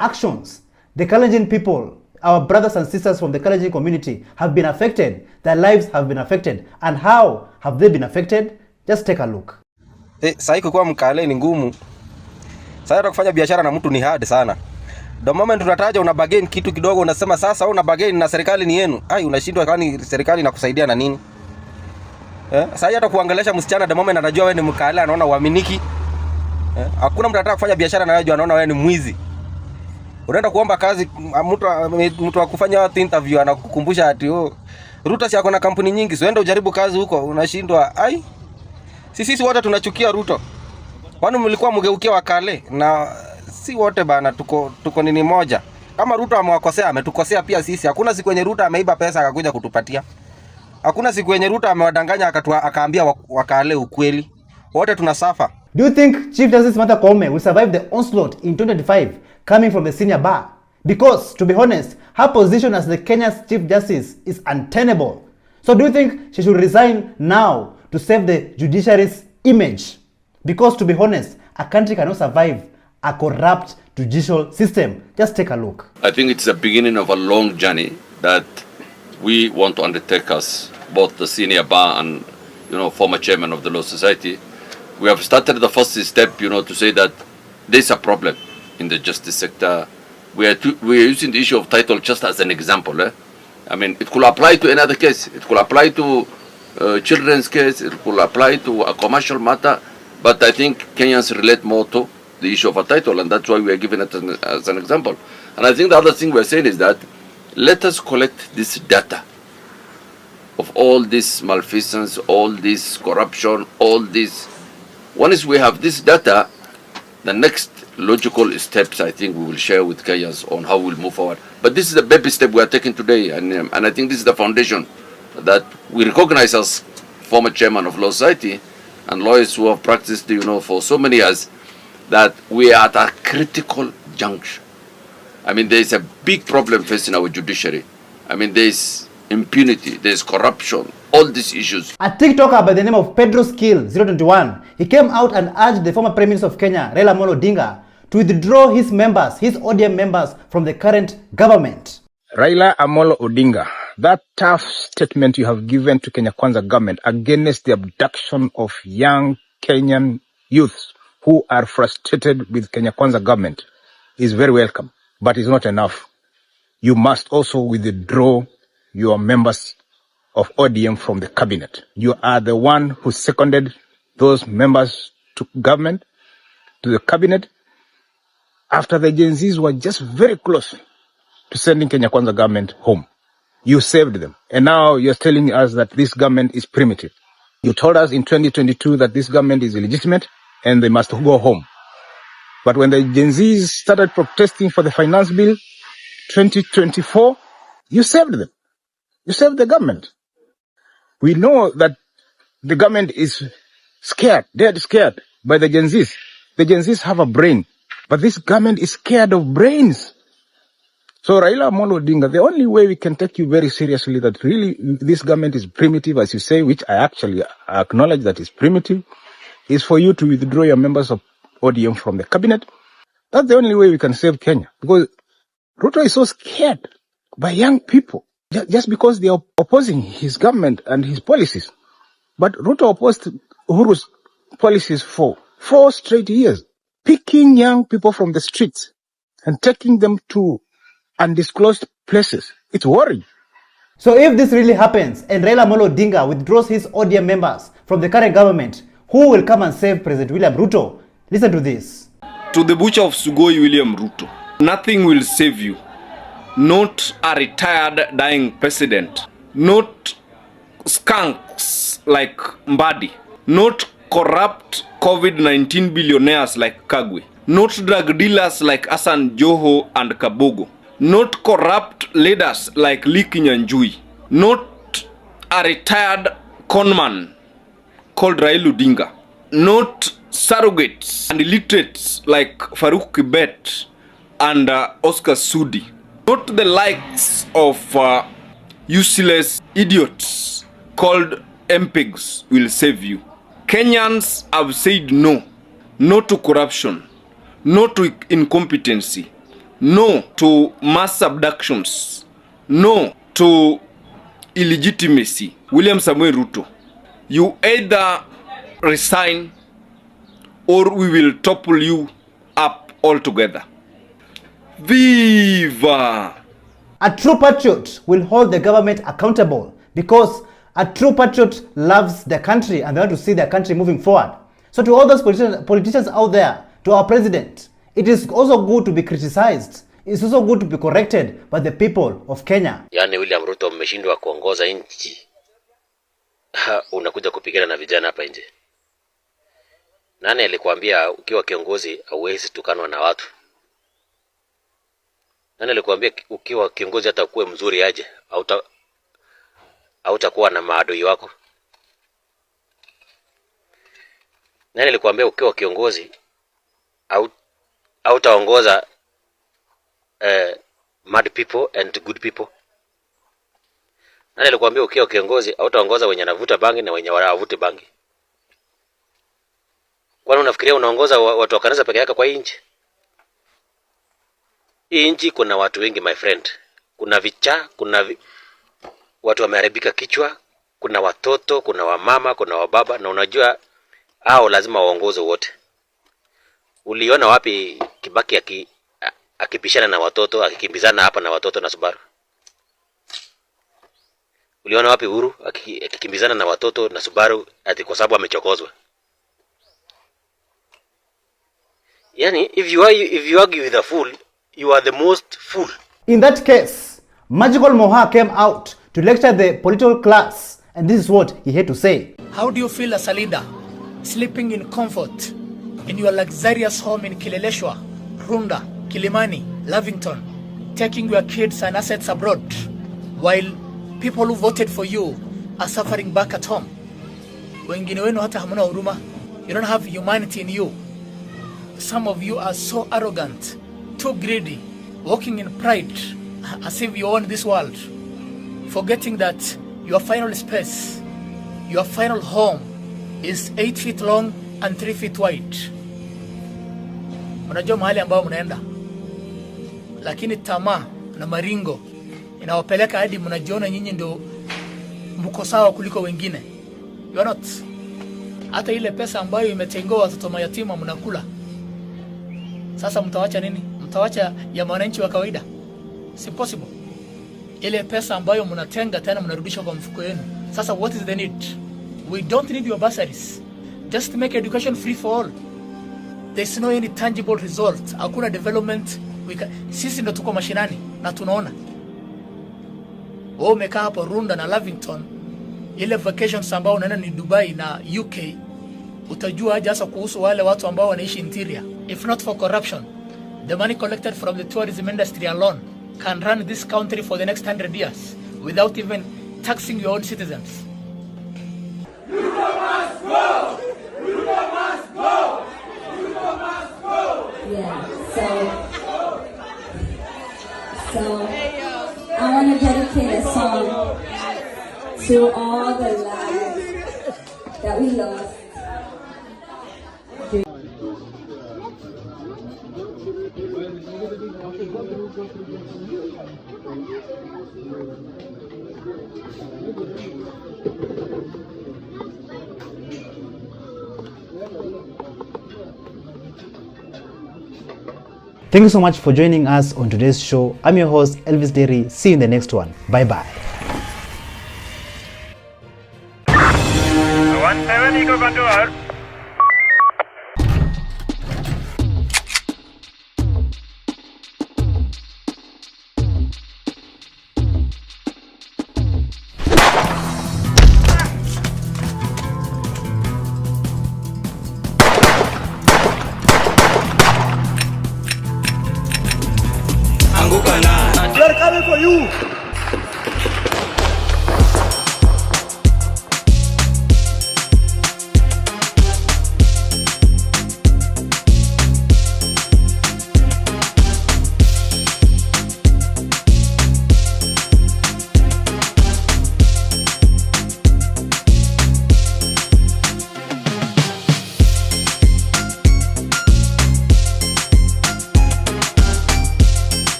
actions. The Kalenjin people, our brothers and sisters from the Kalenjin community have been affected. Their lives have been affected. And how have they been affected? Just take a look. Sasa kuwa mkale ni ngumu. Sasa kufanya biashara na mtu ni hard sana. The moment unataja una bargain kitu kidogo unasema sasa una bargain na serikali ni yenu. Unashindwa kwani serikali inakusaidia na nini? Sasa hata kuangelesha msichana the moment anajua wewe ni mkale anaona uaminiki. Hakuna mtu anataka kufanya biashara na wewe anaona wewe ni mwizi. Unaenda kuomba kazi mtu akufanya interview anakukumbusha ati Ruto si ako na kampuni nyingi, so enda ujaribu kazi huko, unashindwa. Sisi wote tunachukia Ruto. Kwani mlikuwa mgeukia wakale na si wote bana tuko nini moja. Kama Ruto amewakosea ametukosea pia sisi. Hakuna siku yenye Ruto ameiba pesa akakuja kutupatia. Hakuna siku yenye Ruto amewadanganya akaambia wakale ukweli. Wote tunasafa. Do you think Chief Justice Martha Koome will survive the onslaught in 2025 coming from the senior bar? Because, to be honest, her position as the Kenya's Chief Justice is untenable. So do you think she should resign now to save the judiciary's image? Because, to be honest, a country cannot survive a corrupt judicial system. Just take a look. I think it's the beginning of a long journey that we want to undertake as both the senior bar and, former chairman of the Law Society. We have started the first step, to say that there's a problem in the justice sector. We are using the issue of title just as an example. I mean, it could apply to another case. It could apply to children's case. It could apply to a commercial matter. But I think Kenyans relate more to the issue of a title, and that's why we are giving it as an example. And I think the other thing we're saying is that let us collect this data of all this malfeasance, all this corruption, all this. Once we have this data, the next logical steps, I think we will share with Kenyans on how we'll move forward. But this is the baby step we are taking today, and I think this is the foundation that we recognize as former chairman of Law Society and lawyers who have practiced, for so many years, that we are at a critical juncture. I mean, there is a big problem facing our judiciary. I mean, there is impunity, there is corruption, all these issues. A TikToker by the name of Pedro Skill 021, he came out and urged the former Prime Minister of Kenya, Raila Amolo Odinga, to withdraw his ODM members from the current government. Raila Amolo Odinga, that tough statement you have given to Kenya Kwanza government against the abduction of young Kenyan youths who are frustrated with Kenya Kwanza government is very welcome, but it's not enough. You must also withdraw your members of ODM from the cabinet. You are the one who seconded those members to government, to the cabinet, after the Gen Zs were just very close to sending Kenya Kwanza government home. You saved them. And now you're telling us that this government is primitive. You told us in 2022 that this government is illegitimate and they must go home. But when the Gen Zs started protesting for the finance bill 2024, you saved them. You saved the government. We know that the government is scared, dead scared by the Gen Zs. The Gen Zs have a brain, but this government is scared of brains. So Raila Amolo Odinga, the only way we can take you very seriously that really this government is primitive, as you say, which I actually acknowledge that is primitive, is for you to withdraw your members of ODM from the cabinet. That's the only way we can save Kenya. Because Ruto is so scared by young people just because they are opposing his government and his policies. But Ruto opposed Uhuru's policies for 4 straight years, picking young people from the streets and taking them to undisclosed places. It's worrying. So if this really happens and Raila Amolo Odinga withdraws his ODM members from the current government, who will come and save President William Ruto? Listen to this. To the butcher of Sugoi, William Ruto, nothing will save you. Not a retired dying president. Not skunks like Mbadi. Not corrupt COVID-19 billionaires like Kagwe. Not drug dealers like Hassan Joho and Kabogo. Not corrupt leaders like Lee Kinyanjui. Not a retired conman called Raila Odinga. Not surrogates and illiterates like Farouk Kibet and Oscar Sudi. Not the likes of useless idiots called MPs will save you. Kenyans have said no. No to corruption. No to incompetency. No to mass abductions. No to illegitimacy. William Samuel Ruto, you either resign or we will topple you up altogether. Viva! A true patriot will hold the government accountable because a true patriot loves the country and they want to see the country moving forward. So to all those politicians out there, to our president, it is also good to be criticized. It's also good to be corrected by the people of Kenya. Yani William Ruto, mmeshindwa kuongoza nchi. Unakuja kupigana na vijana hapa nje. Nani alikwambia ukiwa kiongozi hauwezi tukanwa na watu? Nani alikwambia ukiwa kiongozi hata kuwe mzuri aje hautakuwa na maadui wako? Nani alikwambia ukiwa kiongozi hautaongoza mad people and good people? Nani alikwambia ukiwa kiongozi hautaongoza wenye wanavuta bangi na wenye hawavuti bangi? Kwani unafikiria unaongoza watu wa kanisa peke yake kwa hii nchi? Hii nchi kuna watu wengi my friend. Kuna vichaa, watu wameharibika kichwa, kuna watoto, kuna wamama, kuna wababa, na unajua hao lazima waongoze wote. Uliona wapi Kibaki akipishana na watoto, akikimbizana hapa na watoto na Subaru? Uliona wapi Uhuru akikimbizana na watoto na Subaru ati kwa sababu amechokozwa? Yani if you argue with a fool, you are the most fool. In that case, Magical Moha came out to lecture the political class, and this is what he had to say. How do you feel as a leader, sleeping in comfort in your luxurious home in Kileleshwa, Runda, Kilimani, Lavington, taking your kids and assets abroad, while people who voted for you are suffering back at home? Wengine wenu hata hamuna huruma. You don't have humanity in you. Some of you are so arrogant, too greedy, walking in pride as if you own this world, forgetting that your final space, your final home is 8 feet long and 3 feet wide. Unajua mahali ambao mnaenda, lakini tamaa na maringo inawapeleka hadi mnajiona nyinyi ndio mko sawa kuliko wengine. You are not. Hata ile pesa ambayo imetengewa watoto mayatima mnakula. Sasa mtawacha nini? Mtawacha ya wananchi wa kawaida? It's impossible. Ile pesa ambayo mnatenga tena mnarudisha kwa mfuko wenu. Sasa what is the need? We don't need your bursaries. Just make education free for all. There's no any tangible result. Hakuna development. Sisi ndo tuko mashinani na tunaona. Wewe umekaa hapo Runda na Lavington, ile vacations ambao unaenda ni Dubai na UK, utajua aje hasa kuhusu wale watu ambao wanaishi interior. If not for corruption, the money collected from the tourism industry alone can run this country for the next 100 years without even taxing your own citizens. Ruto must go! Ruto must go! Ruto must go! Yeah, so I want to dedicate a song to all the lives that we lost. Thank you so much for joining us on today's show. I'm your host, Elvis Derry. See you in the next one. Bye-bye. We are coming for you.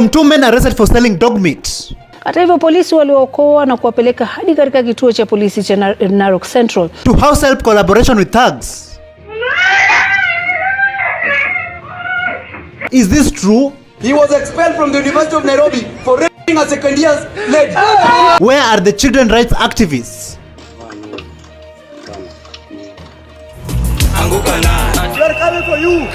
from 2 men arrested for selling dog meat. Hata hivyo polisi waliokoa na kuwapeleka hadi katika kituo cha polisi cha Narok Central. To house help collaboration with thugs. Is this true? He was expelled from the University of Nairobi for raping a second year's lady. Where are the children rights activists? We are coming for you.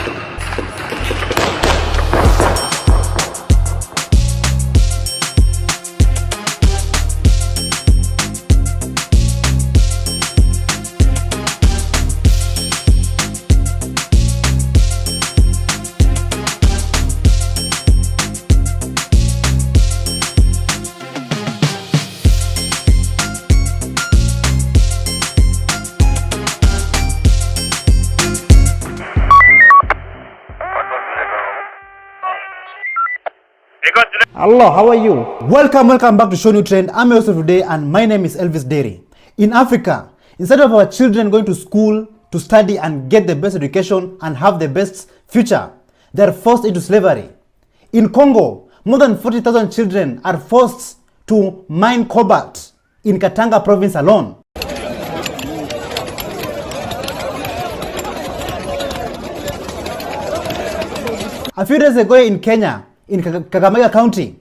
Hello, how are you? Welcome back to ShowNewTrend. I'm your host today and my name is Elvis Derry. In Africa, instead of our children going to school to study and get the best education and have the best future, they are forced into slavery. In Congo, more than 40,000 children are forced to mine cobalt in Katanga province alone. A few days ago in Kenya, in Kakamega County,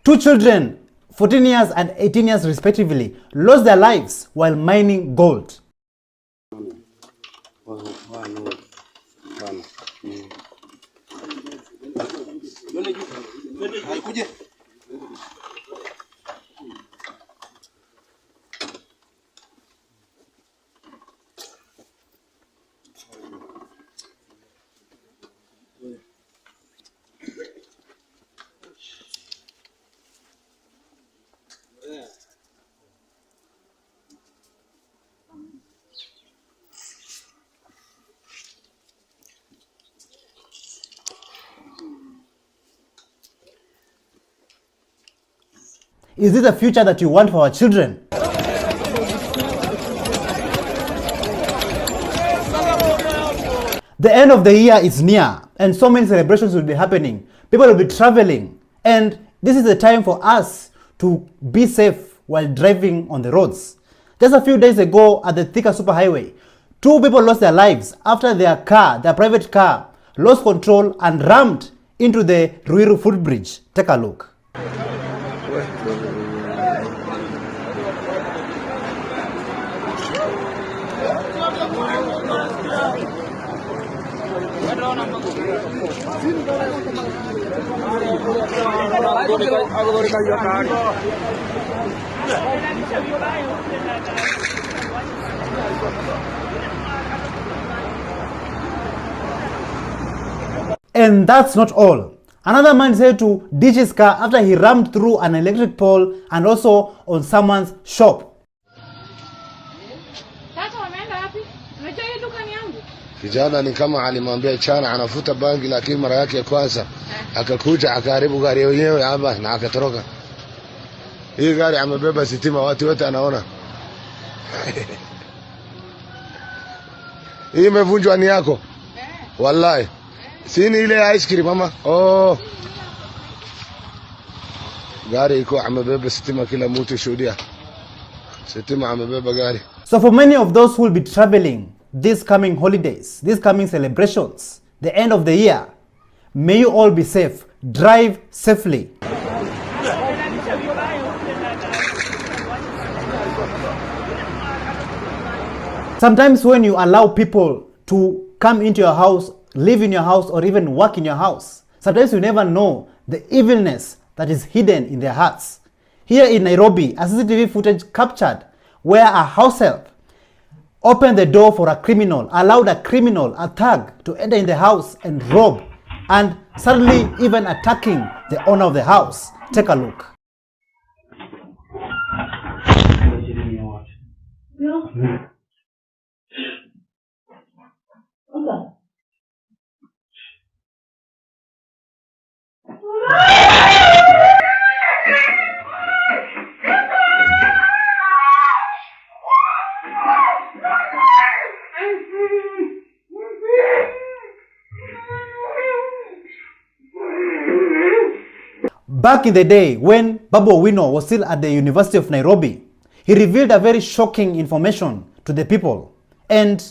2 children, 14 years and 18 years respectively, lost their lives while mining gold. Is this the future that you want for our children? The end of the year is near and so many celebrations will be happening. People will be traveling and this is the time for us to be safe while driving on the roads. Just a few days ago at the Thika Superhighway, 2 people lost their lives after their private car, lost control and rammed into the Ruiru footbridge. Take a look. And that's not all. Another man is here to ditch his car after he rammed through an electric pole and also on someone's shop. Kijana ni kama alimwambia chana anafuta bangi, lakini mara yake ya kwanza akakuja akaharibu gari yenyewe hapa na akatoroka. Hii gari amebeba sitima, watu wote anaona. Hii imevunjwa ni yako? Wallahi. Sini ile ice cream mama. Oh. Gari iko amebeba sitima, kila mtu shuhudia. Sitima amebeba gari. So for many of those who will be traveling these coming holidays, these coming celebrations, the end of the year, may you all be safe. Drive safely. Sometimes when you allow people to come into your house, live in your house, or even work in your house, sometimes you never know the evilness that is hidden in their hearts. Here in Nairobi, a CCTV footage captured where a house help opened the door for a criminal, allowed a criminal, a thug, to enter in the house and rob, and suddenly even attacking the owner of the house. Take a look. Back in the day when Babu Owino was still at the University of Nairobi, he revealed a very shocking information to the people. And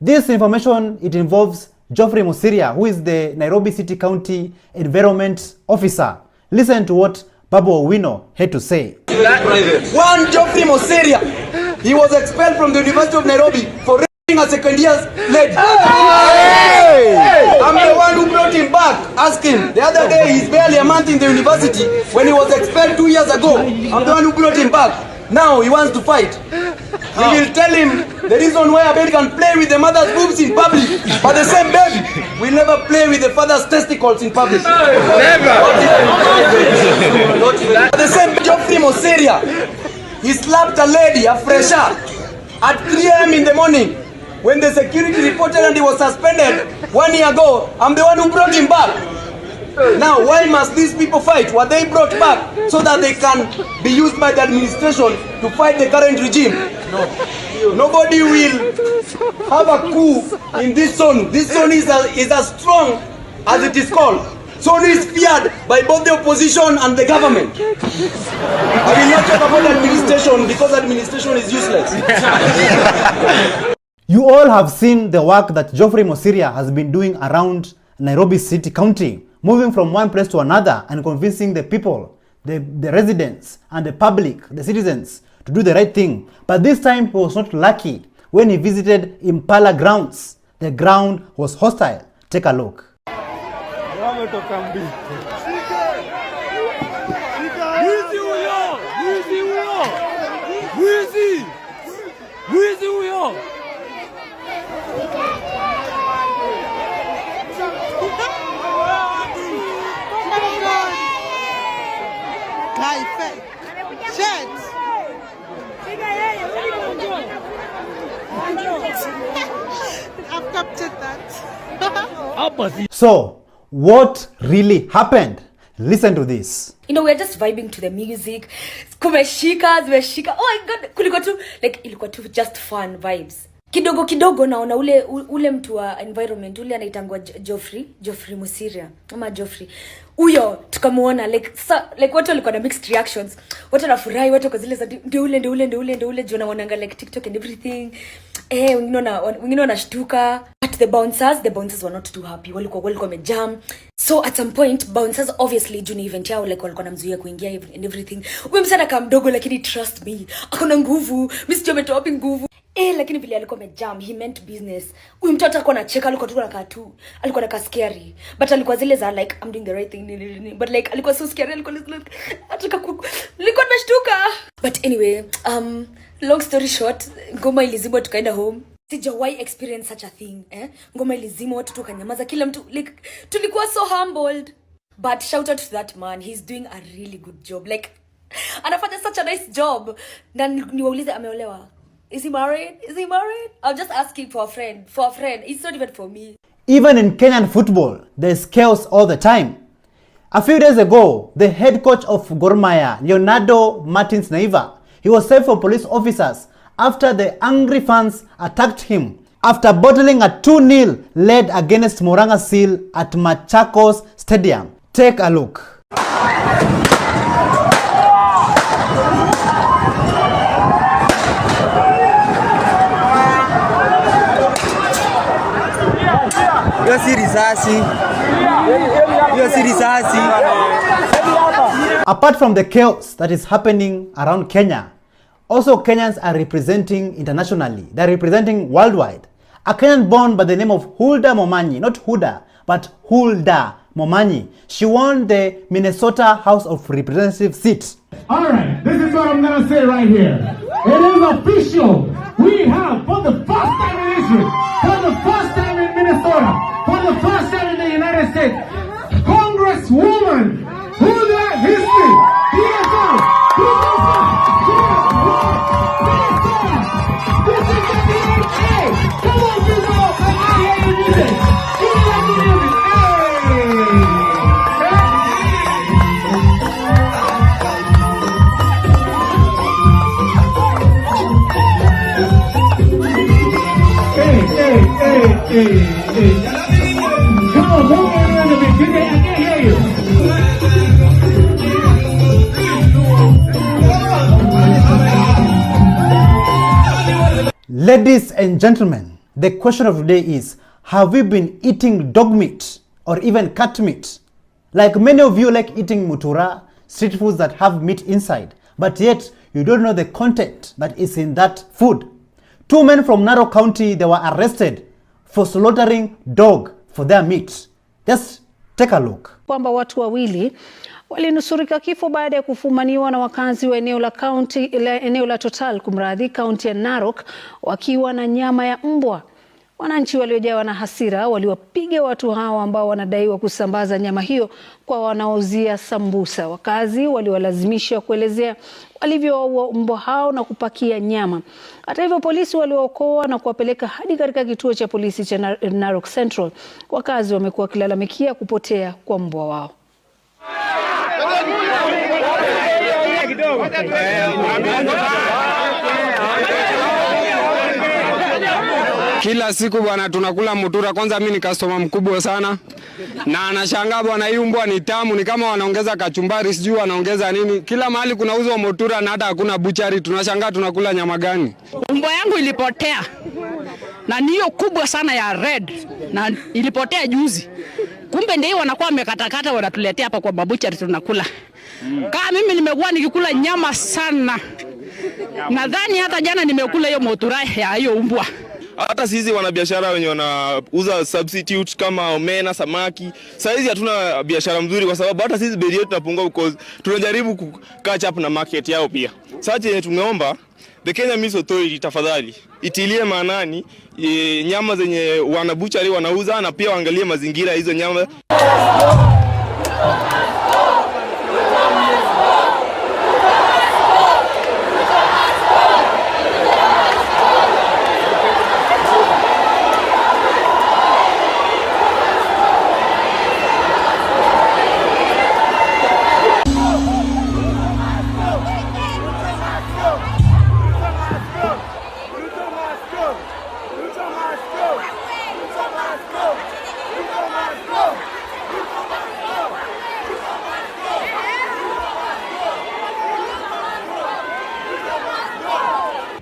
this information, it involves Geoffrey Musiria, who is the Nairobi City County Environment Officer. Listen to what Babu Owino had to say. One Geoffrey Musiria, he was expelled from the University of Nairobi for raping a second year's lady. I'm the one who brought him back. Ask him. The other day, he's barely a month in the university when he was expelled 2 years ago. I'm the one who brought him back. Now he wants to fight. We will tell him the reason why a baby can play with the mother's boobs in public, but the same baby will never play with the father's testicles in public. Never. The same Geoffrey Musiria, he slapped a lady, a fresher, at 3 a.m. in the morning. When the security reported and he was suspended 1 year ago, I'm the one who brought him back. Now, why must these people fight? Were they brought back so that they can be used by the administration to fight the current regime? No. Nobody will have a coup in this zone. This zone is as strong as it is called. Zone is feared by both the opposition and the government. I will not talk about administration because administration is useless. You all have seen the work that Geoffrey Musiria has been doing around Nairobi City County, moving from one place to another and convincing the people, the residents and the public, the citizens, to do the right thing. But this time he was not lucky. When he visited Impala grounds, the ground was hostile. Take a look. I've captured that. So, what really happened? Listen to this. You know, we're just vibing to the music. Kumeshika, zimeshika. Oh my god, kulikuwa tu like ilikuwa tu just fun vibes. Kidogo naona ule mtu wa environment ule anaitangwa Geoffrey Musiria ama Geoffrey. Huyo tukamuona like watu walikuwa na mixed reactions. Watu wanafurahi, watu kwa zile za ndio ule juu na wanaanga like TikTok and everything. Wengine wanashtuka. But the bouncers were not too happy. Walikuwa wamejam. So at some point bouncers obviously juni event yao like walikuwa namzuia kuingia and everything. Huyo msana kama mdogo lakini trust me, akona nguvu. Mimi sijui ametoa wapi nguvu. Lakini vile alikuwa amejam, he meant business. Huyu mtoto alikuwa anacheka, alikuwa tu anakaa tu. Alikuwa anakaa scary. But alikuwa zile za like I'm doing the right thing. But like alikuwa so scary, alikuwa like alikuwa nimeshtuka. But anyway, long story short, ngoma ilizimwa tukaenda home. Sijawahi experience such a thing, Ngoma ilizimwa watu tukanyamaza, kila mtu like tulikuwa so humbled. But shout out to that man, he's doing a really good job. Like anafanya such a nice job. Na niwaulize ameolewa. Is he married? I'm just asking for a friend. It's not even for me. Even in Kenyan football, there's chaos all the time. A few days ago, the head coach of Gor Mahia, Leonardo Martins Naiva, he was served for police officers after the angry fans attacked him after bottling a 2-0 lead against Moranga Seal at Machakos Stadium. Take a look. Apart from the chaos that is happening around Kenya, also Kenyans are representing internationally. They're representing worldwide. A Kenyan born by the name of Hulda Momanyi, not Huda, but Hulda Momanyi. She won the Minnesota House of Representatives seat. All right, this is what I'm going to say right here. It is official. We have, for the first time in history, for the first time in Minnesota, for the first time in the United States, Congresswoman Hulda History, DSO, this is the DHA. Come on, people, I hear you music. Give me that music. Hey. Come on, move it a little bit. I can't hear you. Ladies and gentlemen, the question of the day is, have we been eating dog meat or even cat meat? Like many of you like eating mutura, street foods that have meat inside, but yet you don't know the content that is in that food. 2 men from Narok County, they were arrested for slaughtering dog for their meat. Just take a look. Kwamba watu wawili walinusurika kifo baada ya kufumaniwa na wakazi wa eneo la Total kumradhi, kaunti ya Narok wakiwa na nyama ya mbwa. Wananchi waliojawa na hasira waliwapiga watu hao ambao wanadaiwa kusambaza nyama hiyo kwa wanaouzia sambusa. Wakazi waliwalazimisha kuelezea walivyowaua mbwa hao na kupakia nyama. Hata hivyo, polisi waliwaokoa na kuwapeleka hadi katika kituo cha polisi cha Narok Central. Wakazi wamekuwa wakilalamikia kupotea kwa mbwa wao. Kila siku bwana tunakula mutura. Kwanza mimi ni customer mkubwa sana na anashangaa bwana, hii mbwa ni tamu, ni kama wanaongeza kachumbari, sijui wanaongeza nini. Kila mahali kunauzwa mutura na hata hakuna butchery. Tunashangaa tunakula nyama gani? Mbwa yangu ilipotea na niyo kubwa sana ya red na ilipotea juzi. Kumbe ndio wanakuwa wamekatakata wanatuletea hapa kwa butchery tunakula. Kama mimi nimekuwa nikikula nyama sana. Nadhani hata jana nimekula hiyo mutura ya hiyo mbwa. Hata sisi wanabiashara wenye wanauza substitute kama omena, samaki, saizi hatuna biashara mzuri kwa sababu hata sisi bei yetu tunapungua because tunajaribu ku catch up na market yao pia. Sasa yenye tungeomba the Kenya Meat Authority tafadhali itilie maanani nyama zenye wanabuchari wanauza na pia waangalie mazingira hizo nyama.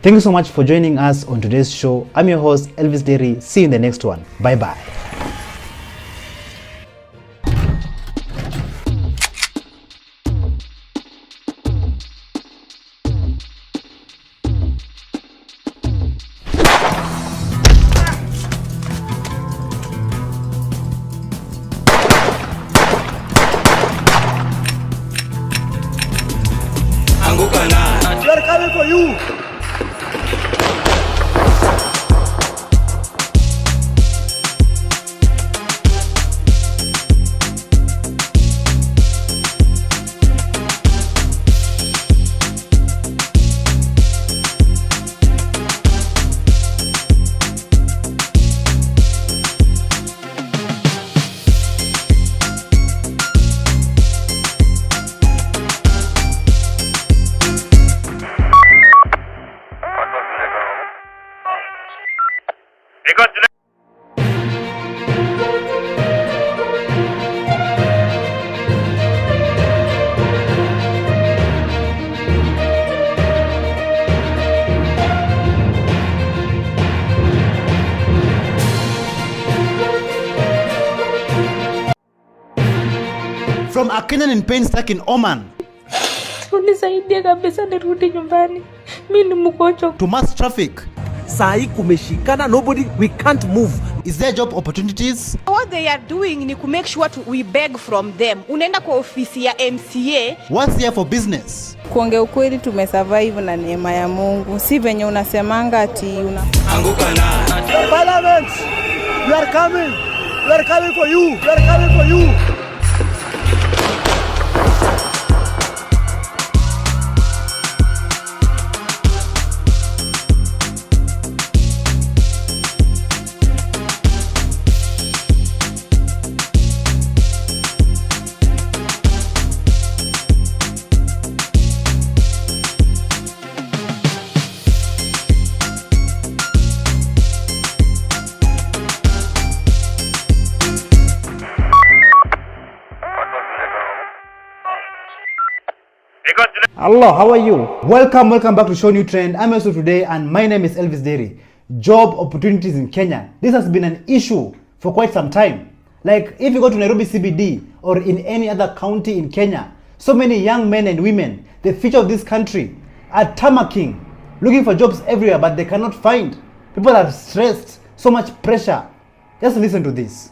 Thank you so much for joining us on today's show. I'm your host, Elvis Derry. See you in the next one. Bye-bye. We are coming for you. From a Kenyan in pain stuck in Oman, unisaidie kabisa nirudi nyumbani, mimi ni mgonjwa. To mass traffic. Sahi kumeshikana, nobody, we can't move. Is there job opportunities? What they are doing ni to make sure we beg from them. Unaenda kwa ofisi ya MCA. What's here for business? Kuongea ukweli tumesurvive na neema ya Mungu. Si venye unasemanga ati Anguka na. Parliament, we are coming. We are coming for you. We are coming for you. Hello, how are you? Welcome back to ShowNewTrend. I'm also today and my name is Elvis Derry. job opportunities in Kenya. This has been an issue for quite some time. Like if you go to Nairobi CBD or in any other county in Kenya, so many young men and women, the future of this country, are tamarking, looking for jobs everywhere, but they cannot find. People are stressed, so much pressure. Just listen to this.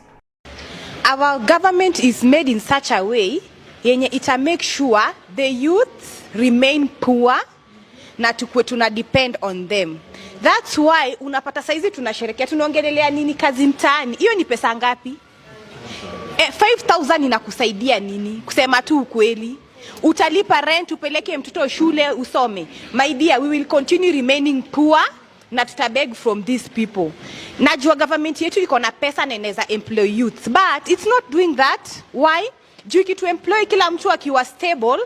Our government is made in such a way yenye ita make sure the youth remain poor na tukwe tuna depend on them. That's why unapata saizi tunasherekea, tunaongelelea nini kazi mtaani. Hiyo ni pesa ngapi? 5,000 inakusaidia nini? Kusema tu ukweli. Utalipa rent, upeleke mtoto shule usome. My dear, we will continue remaining poor na tutabeg from these people. Najua government yetu iko na pesa na inaweza employ youth, but it's not doing that. Why? Juu kitu employ kila mtu akiwa stable,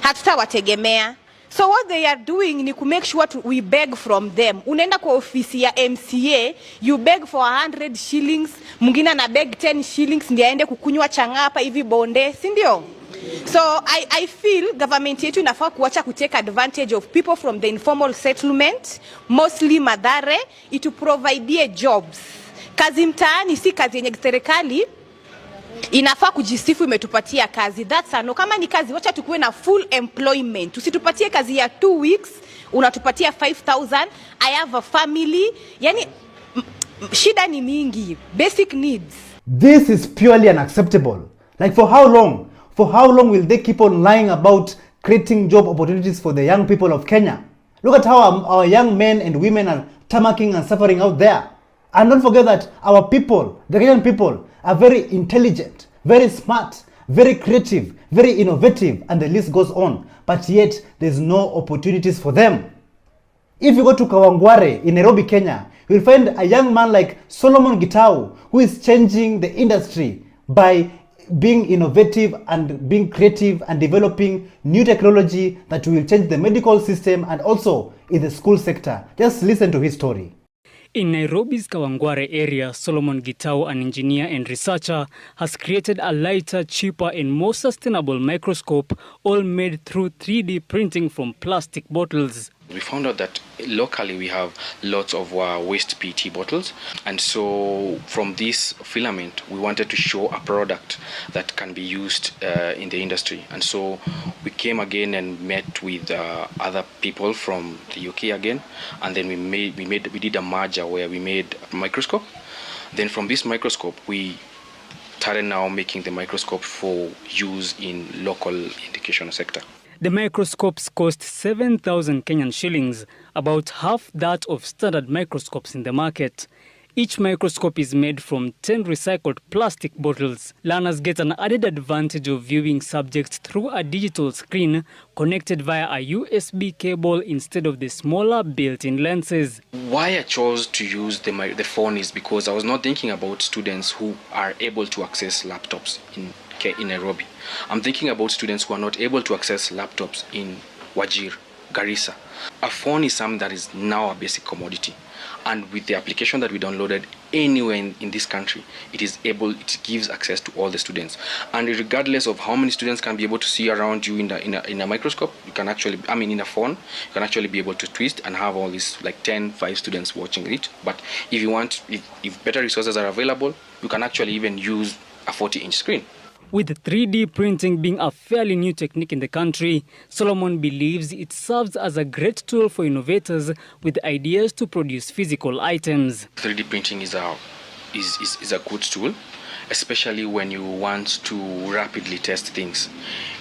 hatutawategemea. So what they are doing ni ku make sure we beg from them. Unaenda kwa ofisi ya MCA, you beg for 100 shillings, mwingine na beg 10 shillings ndiye aende kukunywa changapa hivi bonde, si ndio? So I feel government yetu inafaa kuacha ku take advantage of people from the informal settlement, mostly Mathare, itu provide jobs. Kazi mtaani si kazi yenye serikali inafaa kujisifu imetupatia kazi. That's no. Kama ni kazi, wacha tukuwe na full employment. Usitupatie kazi ya 2 weeks, unatupatia 5,000. I have a family. Yani shida ni mingi. Basic needs. This is purely unacceptable. Like for how long? For how long will they keep on lying about creating job opportunities for the young people of Kenya? Look at how our young men and women are tamarking and suffering out there. And don't forget that our people, the Kenyan people, are very intelligent, very smart, very creative, very innovative, and the list goes on. But yet, there's no opportunities for them. If you go to Kawangware in Nairobi, Kenya, you'll find a young man like Solomon Gitau, who is changing the industry by being innovative and being creative and developing new technology that will change the medical system and also in the school sector. Just listen to his story. In Nairobi's Kawangware area, Solomon Gitau, an engineer and researcher, has created a lighter, cheaper and more sustainable microscope, all made through 3D printing from plastic bottles. We found out that locally we have lots of waste PET bottles, and so from this filament we wanted to show a product that can be used in the industry. And so we came again and met with other people from the UK again, and then we did a merger where we made a microscope. Then from this microscope we started now making the microscope for use in local education sector. The microscopes cost 7,000 Kenyan shillings, about half that of standard microscopes in the market. Each microscope is made from 10 recycled plastic bottles. Learners get an added advantage of viewing subjects through a digital screen connected via a USB cable instead of the smaller built-in lenses. Why I chose to use the phone is because I was not thinking about students who are able to access laptops in Nairobi. I'm thinking about students who are not able to access laptops in Wajir, Garissa. A phone is something that is now a basic commodity. And with the application that we downloaded anywhere in this country, it gives access to all the students. And regardless of how many students can be able to see around you in a microscope, you can actually, in a phone, you can actually be able to twist and have all these like 5 students watching it. But if you want, if better resources are available, you can actually even use a 40-inch screen. With 3D printing being a fairly new technique in the country, Solomon believes it serves as a great tool for innovators with ideas to produce physical items. 3D printing is a good tool, especially when you want to rapidly test things.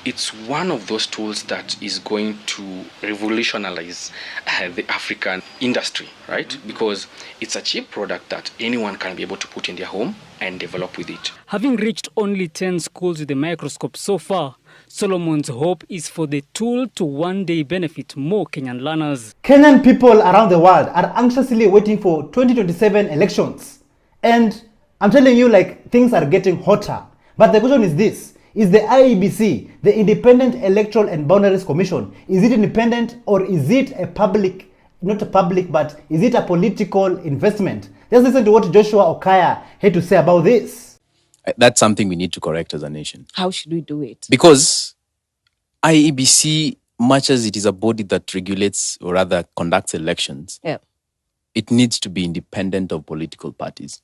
It's one of those tools that is going to revolutionize the African industry, right? Because it's a cheap product that anyone can be able to put in their home and develop with it. Having reached only 10 schools with the microscope so far, Solomon's hope is for the tool to one day benefit more Kenyan learners. Kenyan people around the world are anxiously waiting for 2027 elections. And I'm telling you, like, things are getting hotter. But the question is this: is the IEBC, the Independent Electoral and Boundaries Commission, is it independent, or is it a public, not a public, but is it a political investment? Just listen to what Joshua Okaya had to say about this. That's something we need to correct as a nation. How should we do it? Because IEBC, much as it is a body that regulates or rather conducts elections, it needs to be independent of political parties.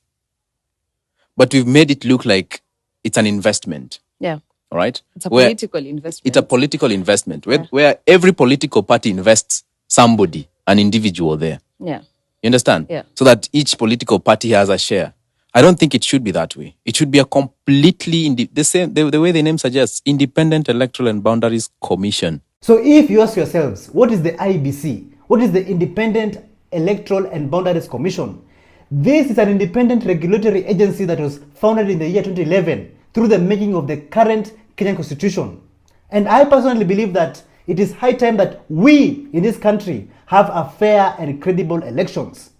But we've made it look like it's an investment. Yeah. All right? It's a political investment. It's a political investment where every political party invests somebody, an individual there. Yeah. You understand? Yeah. So that each political party has a share. I don't think it should be that way. It should be a completely, the way the name suggests, Independent Electoral and Boundaries Commission. So if you ask yourselves, what is the IBC? What is the Independent Electoral and Boundaries Commission? This is an independent regulatory agency that was founded in the year 2011 through the making of the current Kenyan Constitution. And I personally believe that it is high time that we in this country have a fair and credible elections.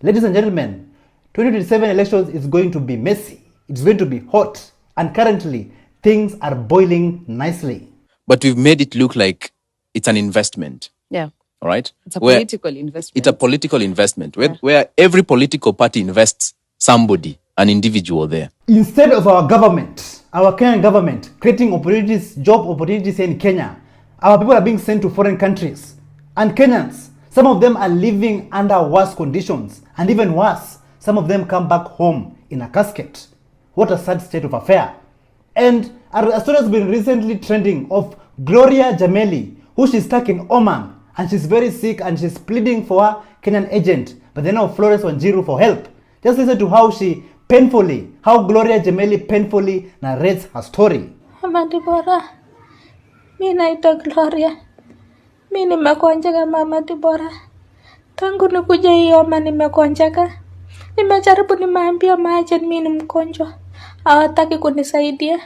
Ladies and gentlemen, 2027 elections is going to be messy. It's going to be hot. And currently, things are boiling nicely. But we've made it look like it's an investment. Yeah. All right? It's a political investment. It's a political investment where every political party invests somebody, an individual there. Instead of our government, our Kenyan government, creating opportunities, job opportunities here in Kenya, our people are being sent to foreign countries. And Kenyans, some of them are living under worse conditions. And even worse, some of them come back home in a casket. What a sad state of affair. And a story has been recently trending of Gloria Jameli, who she's stuck in Oman. And she's very sick and she's pleading for her Kenyan agent, but then now Florence Wanjiru for help. Just listen to how Gloria Jameli painfully narrates her story. Mama Deborah, mi naitwa Gloria. Mi nimekonjeka Mama Deborah. Tangu nikuja hii Oman nimekonjeka. Nimejaribu nimeambia maagent mi ni mgonjwa. Hawataki kunisaidia.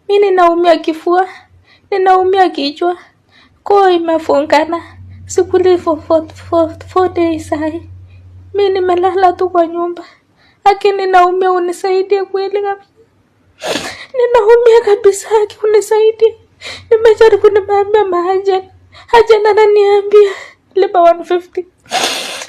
Mi ninaumia kifua, ninaumia kichwa. Koo imefungana. Sikuli for 4 days sahi. Mi nimelala tu kwa nyumba. Lakini naumia unisaidie kweli kabisa. Ninaumia kabisa unisaidie. Nimejaribu nimeambia maagent. Agent ananiambia lipa 150.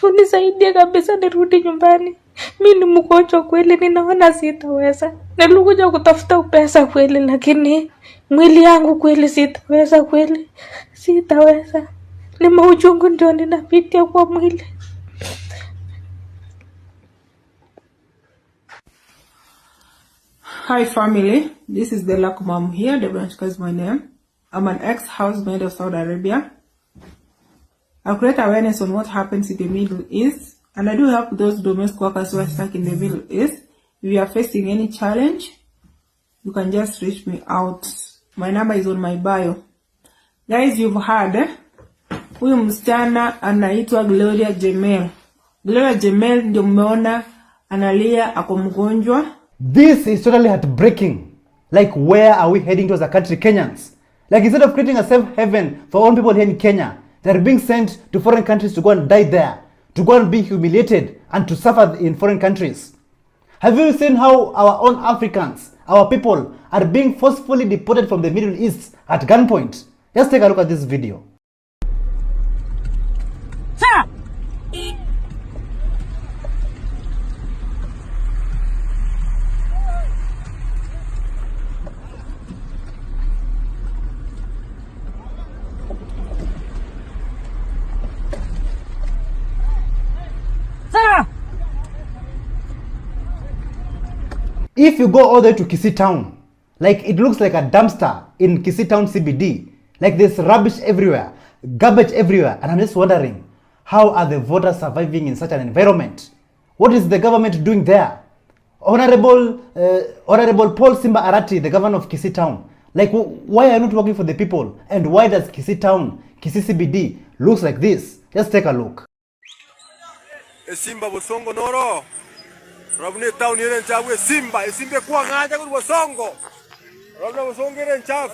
Unisaidie kabisa nirudi nyumbani. Mi ni mgonjwa kweli, ninaona sitaweza. Nilikuja kutafuta pesa kweli, lakini mwili yangu kweli sitaweza kweli. Sitaweza. Ni mauchungu ndio ninapitia kwa mwili. Hi family, this is the Luck Mom here. Devolution is my name. I'm an ex-housemaid of Saudi Arabia. I create awareness on what happens in the Middle East, and I do help those domestic workers who are stuck in the Middle East. If you are facing any challenge, you can just reach me out. My number is on my bio. Guys, you've heard, huyu msichana anaitwa Gloria Jamel. Gloria Jamel ndio mmeona analia ako mgonjwa. This is totally heartbreaking. Like, where are we heading to as a country, Kenyans? Like, instead of creating a safe haven for all people here in Kenya, they're being sent to foreign countries to go and die there, to go and be humiliated and to suffer in foreign countries. Have you seen how our own Africans, our people, are being forcefully deported from the Middle East at gunpoint? Just take a look at this video. Sir! If you go all the way to Kisii town, like it looks like a dumpster in Kisii town CBD, like there's rubbish everywhere, garbage everywhere, and I'm just wondering, how are the voters surviving in such an environment? What is the government doing there? Honorable Paul Simba Arati, the governor of Kisii town, like why are you not working for the people? And why does Kisii town, Kisii CBD looks like this? Just take a look. Simba Bosongo Noro. Robne town here in Chawe Simba kwa ngaja kwa Bosongo. Robne Bosongo here in Chawe.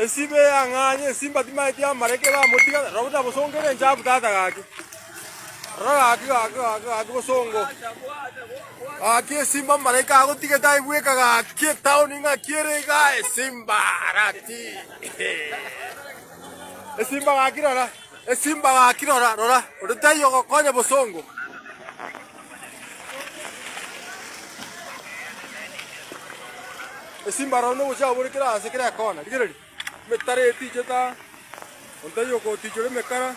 Simba anganye Simba tima tia mareke ba motika Robne Bosongo here in Chawe tata gaki. Aki Bosongo. Aki Simba mareka ako tika tai bueka gaki town inga kiere ga Simba rati. Simba wakirora, Simba wakirora, rora, urutayo kokonya Bosongo. Simba rono ucha burikira sekira kona, digirori. metare ticheta onta yoko tichore mekara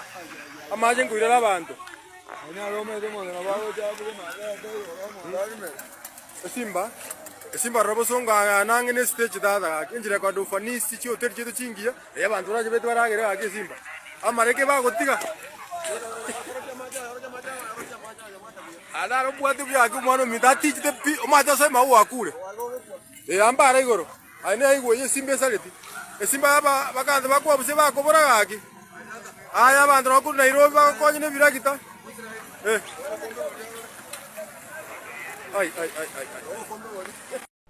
amaje nguira abantu ina rome demo na bawo jabu na Simba robo songa nangene stage dada kinjira kwa do fanisi chi hotel chitu chingia abantu raje betu baragere ake Simba amareke ba gotiga ala ro buatu bya ku mano mitati chite pi o mata sai mau akure ambara igoro aina igwo ye Simba saleti Simba bakanda bakwa buse bakobora gaki aya abantu bakuru Nairobi bakonyine biragita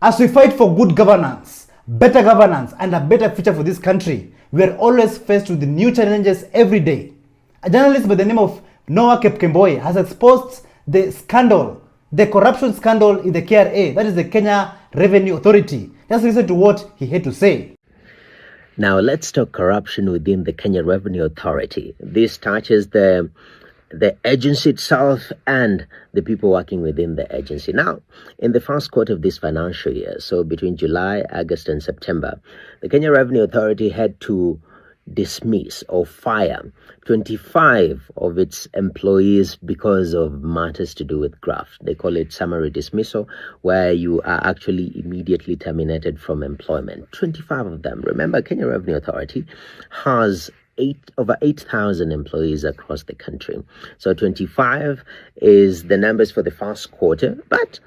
As we fight for good governance, better governance, and a better future for this country, we are always faced with new challenges every day. A journalist by the name of Noah Kepkemboi has exposed the scandal, the corruption scandal in the KRA, that is the Kenya Revenue Authority. Just listen to what he had to say. Now let's talk corruption within the Kenya Revenue Authority. This touches the agency itself and the people working within the agency. Now, in the first quarter of this financial year, so between July, August, and September, the Kenya Revenue Authority had to dismiss or fire 25 of its employees because of matters to do with graft. They call it summary dismissal, where you are actually immediately terminated from employment. 25 of them. Remember, Kenya Revenue Authority has over 8,000 employees across the country. So 25 is the numbers for the first quarter, but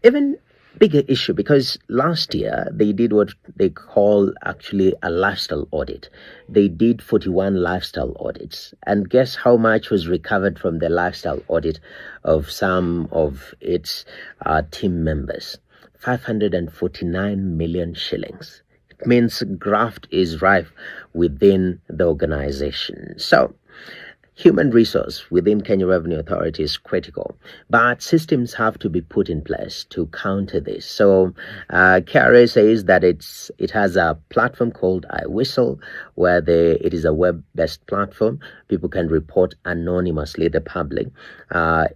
even bigger issue because last year they did what they call actually a lifestyle audit. They did 41 lifestyle audits, and guess how much was recovered from the lifestyle audit of some of its team members? 549 million shillings. Means graft is rife within the organization. So, human resource within Kenya Revenue Authority is critical, but systems have to be put in place to counter this. So, KRA says that it has a platform called iWhistle, where it is a web-based platform. People can report anonymously, the public,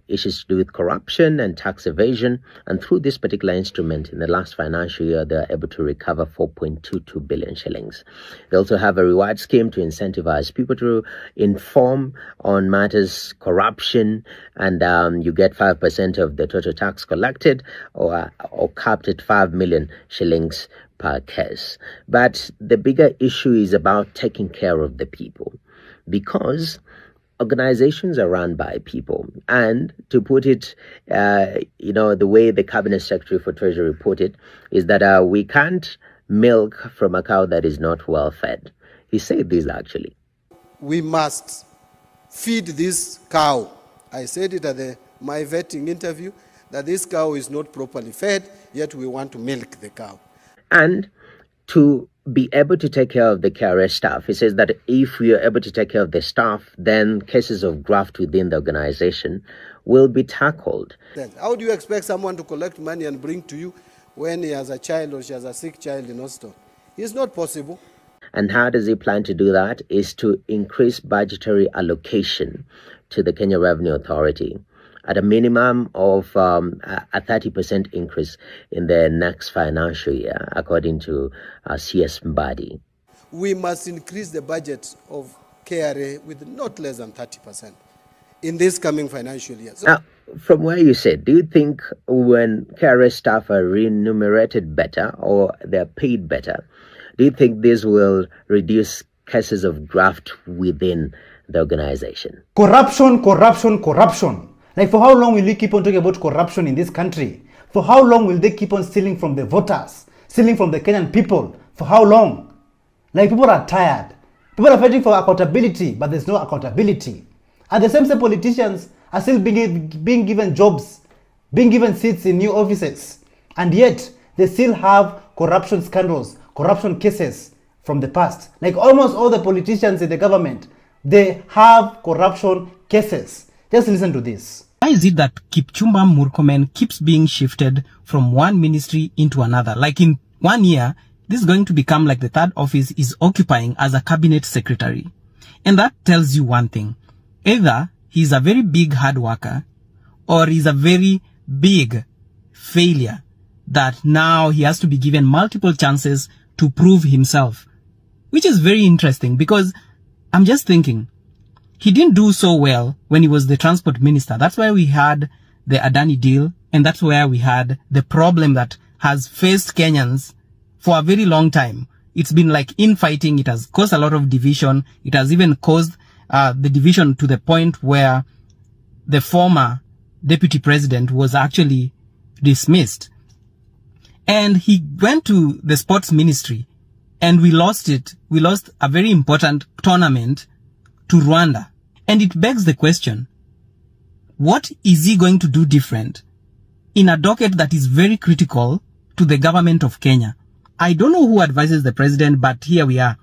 issues to do with corruption and tax evasion. And through this particular instrument, in the last financial year, they're able to recover 4.22 billion shillings. They also have a reward scheme to incentivize people to inform on matters corruption, and you get 5% of the total tax collected, or capped at 5 million shillings per case. But the bigger issue is about taking care of the people, because organizations are run by people. And to put it, the way the Cabinet Secretary for Treasury put it, is that we can't milk from a cow that is not well fed. He said this actually. We must feed this cow. I said it at my vetting interview, that this cow is not properly fed, yet we want to milk the cow. And to be able to take care of the KRA staff, he says that if we are able to take care of the staff, then cases of graft within the organization will be tackled. How do you expect someone to collect money and bring to you when he has a child or she has a sick child in hospital? It's not possible. And how does he plan to do that? Is to increase budgetary allocation to the Kenya Revenue Authority at a minimum of a 30% increase in the next financial year, according to CS Mbadi. We must increase the budget of KRA with not less than 30% in this coming financial year. Now, from where you said, do you think when KRA staff are remunerated better or they're paid better, do you think this will reduce cases of graft within the organization? Corruption, corruption, corruption. Like, for how long will we keep on talking about corruption in this country? For how long will they keep on stealing from the voters, stealing from the Kenyan people? For how long? Like, people are tired. People are fighting for accountability, but there's no accountability. And the same politicians are still being given jobs, being given seats in new offices. And yet, they still have corruption scandals, corruption cases from the past. Like, almost all the politicians in the government, they have corruption cases. Just listen to this. Why is it that Kipchumba Murkomen keeps being shifted from one ministry into another? Like in 1 year, this is going to become like the third office is occupying as a cabinet secretary. And that tells you one thing. Either he's a very big hard worker or he's a very big failure that now he has to be given multiple chances to prove himself. which is very interesting because I'm just thinking, he didn't do so well when he was the transport minister. That's why we had the Adani deal, and that's where we had the problem that has faced Kenyans for a very long time. It's been like infighting. It has caused a lot of division. It has even caused the division to the point where the former deputy president was actually dismissed. And he went to the sports ministry and we lost it. We lost a very important tournament to Rwanda. And it begs the question, what is he going to do different in a docket that is very critical to the government of Kenya? I don't know who advises the president, but here we are.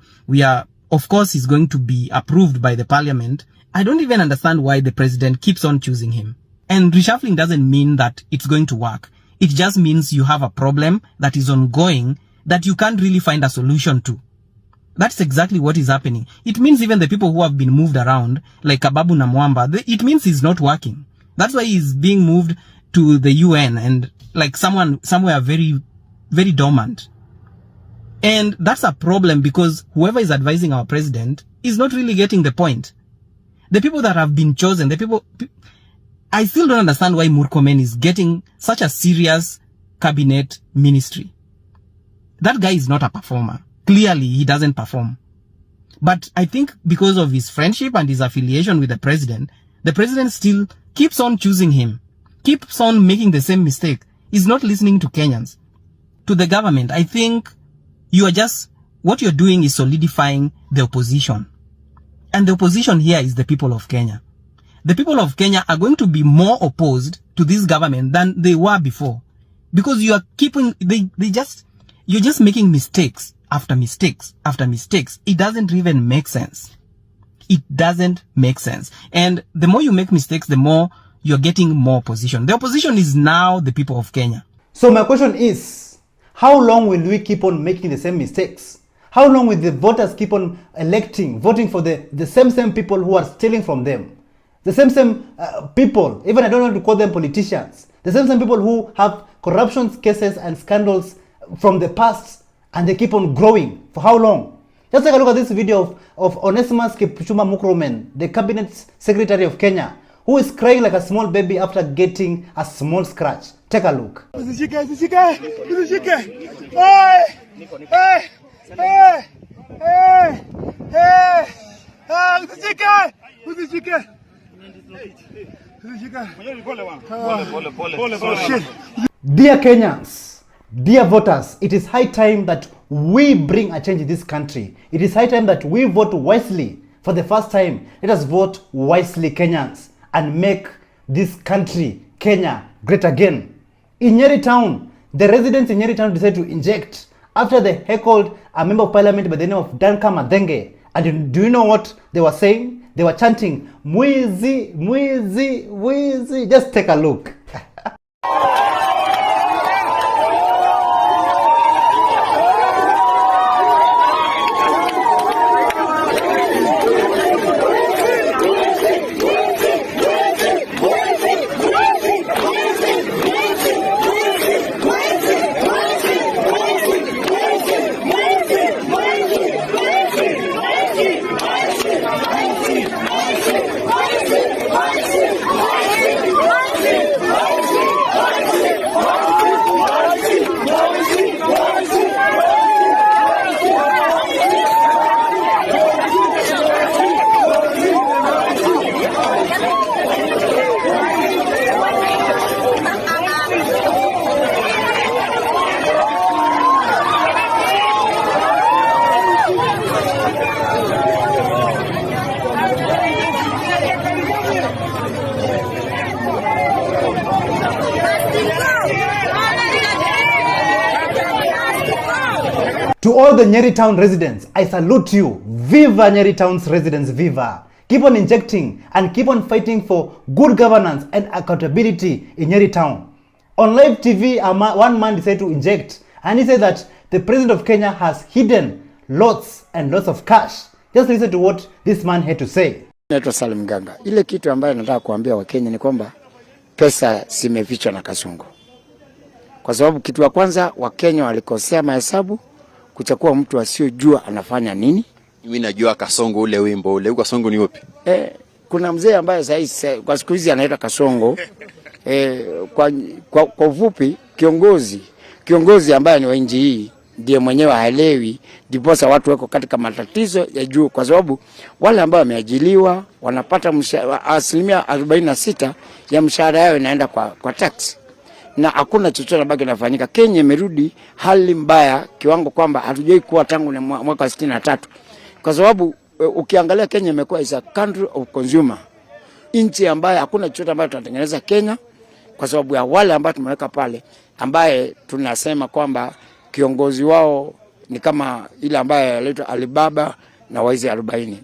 Of course, he's going to be approved by the parliament. I don't even understand why the president keeps on choosing him. And reshuffling doesn't mean that it's going to work. It just means you have a problem that is ongoing that you can't really find a solution to. That's exactly what is happening. It means even the people who have been moved around, like Ababu na Mwamba, it means he's not working. That's why he's being moved to the UN and like somewhere very, very dormant. And that's a problem because whoever is advising our president is not really getting the point. The people that have been chosen, I still don't understand why Murkomen is getting such a serious cabinet ministry. That guy is not a performer. Clearly, he doesn't perform. But I think because of his friendship and his affiliation with the president still keeps on choosing him, keeps on making the same mistake. He's not listening to Kenyans, to the government. I think what you're doing is solidifying the opposition. And the opposition here is the people of Kenya. The people of Kenya are going to be more opposed to this government than they were before. Because you are you're just making mistakes after mistakes after mistakes. It doesn't even make sense. It doesn't make sense. And the more you make mistakes, the more you're getting more opposition. The opposition is now the people of Kenya. So my question is, how long will we keep on making the same mistakes? How long will the voters keep on voting for the same people who are stealing from them? The same people, even I don't want to call them politicians, the same people who have corruption cases and scandals from the past, and they keep on growing. For how long? Just take a look at this video of Onesimus Kipchumba Murkomen, the cabinet secretary of Kenya, who is crying like a small baby after getting a small scratch. Take a look. Dear Kenyans, dear voters, it is high time that we bring a change in this country. It is high time that we vote wisely. For the first time, let us vote wisely, Kenyans, and make this country, Kenya, great again. In Nyeri Town, the residents in Nyeri Town decided to inject after they heckled a member of parliament by the name of Danka Madenge. And do you know what they were saying? They were chanting, Mwizi, Mwizi, Mwizi. Just take a look. To all the Nyeri Town residents, I salute you. Viva Nyeri Town's residents, viva. Keep on injecting and keep on fighting for good governance and accountability in Nyeri Town. On live TV, one man decided to inject, and he said that the president of Kenya has hidden lots and lots of cash. Just listen to what this man had to say. Naitwa Salim Ganga. Ile kitu ambayo nataka kuambia Wakenya ni kwamba pesa zimefichwa na Kasungu. Kwa sababu kitu ya kwanza Wakenya walikosea mahesabu, kuchukua mtu asiyojua anafanya nini. Mimi najua Kasongo, ule wimbo ule. Kasongo ni upi? Kuna mzee ambaye sasa kwa siku hizi anaitwa Kasongo. Kwa ufupi kiongozi ambaye ni wa nchi hii ndiye mwenyewe haelewi, ndiposa watu wako katika matatizo ya juu, kwa sababu wale ambao wameajiliwa wanapata asilimia 46 ya mshahara yao inaenda kwa tax, na hakuna chochote ambacho kinafanyika. Kenya imerudi hali mbaya kiwango kwamba hatujai kuwa tangu mwaka 63, kwa sababu ukiangalia Kenya imekuwa is a country of consumer, nchi ambayo hakuna chochote ambacho tunatengeneza Kenya, kwa sababu ya wale ambao tumeweka pale, ambaye tunasema kwamba kiongozi wao ni kama ile ambaye anaitwa Alibaba na waizi 40.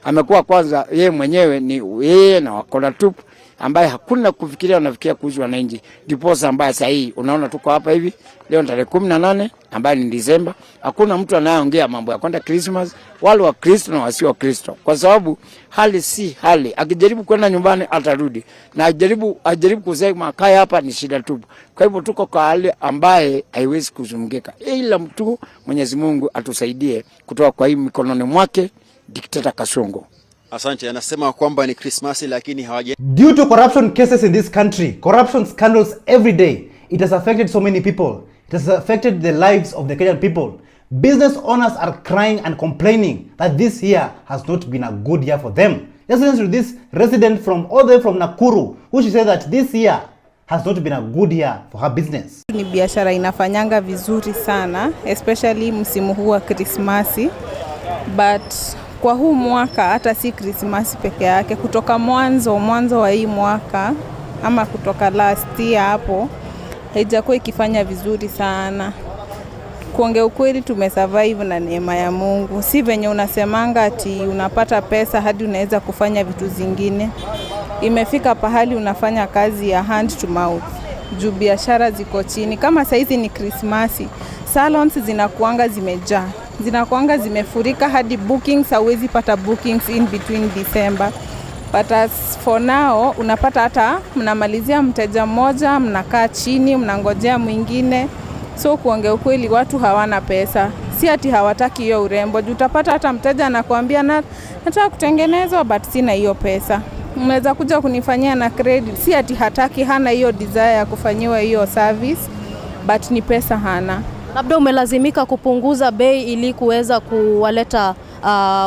Amekuwa kwanza yeye mwenyewe ni yeye na wakona tupu, ambaye hakuna kufikiria, wanafikiria kuhusu wananchi. Diposa ambaye sasa hii unaona tuko hapa hivi leo tarehe 18 ambaye ni Disemba, hakuna mtu anayeongea mambo ya kwenda Christmas, wale wa Kristo na wasio wa Kristo, kwa sababu hali si hali. Akijaribu kwenda nyumbani atarudi, na ajaribu kusema kaya hapa ni shida tu. Kwa hivyo tuko kwa hali ambaye haiwezi kuzungika, ila mtu Mwenyezi Mungu atusaidie kutoka kwa hii mikononi mwake dikteta Kasongo. Asante. Anasema kwamba ni Christmas lakini hawaje. Due to corruption cases in this country, corruption scandals every day, it has affected so many people. It has affected the lives of the Kenyan people. Business owners are crying and complaining that this year has not been a good year for them. Just listen to this resident from all the way from Nakuru, who she said that this year has not been a good year for her business. Ni biashara inafanyanga vizuri sana, especially msimu huu wa Krismasi, but kwa huu mwaka hata si Krismasi peke yake, kutoka mwanzo wa hii mwaka ama kutoka last year hapo haijakuwa ikifanya vizuri sana. Kuongea ukweli, tumesurvive na neema ya Mungu. Si venye unasemanga ati unapata pesa hadi unaweza kufanya vitu zingine. Imefika pahali unafanya kazi ya hand to mouth, juu biashara ziko chini. Kama saizi ni Krismasi, salons zinakuanga zimejaa, zinakuanga zimefurika, hadi bookings hauwezi pata bookings in between December. But as for now, unapata hata mnamalizia mteja mmoja, mnakaa chini, mnangojea mwingine. So kuongea ukweli, watu hawana pesa. Si ati hawataki hiyo urembo. Utapata hata mteja anakuambia nataka kutengenezwa but sina hiyo pesa. Unaweza kuja kunifanyia na credit. Si ati hataki, hana hiyo desire ya kufanyiwa hiyo service, but ni pesa hana. Labda umelazimika kupunguza bei ili kuweza kuwaleta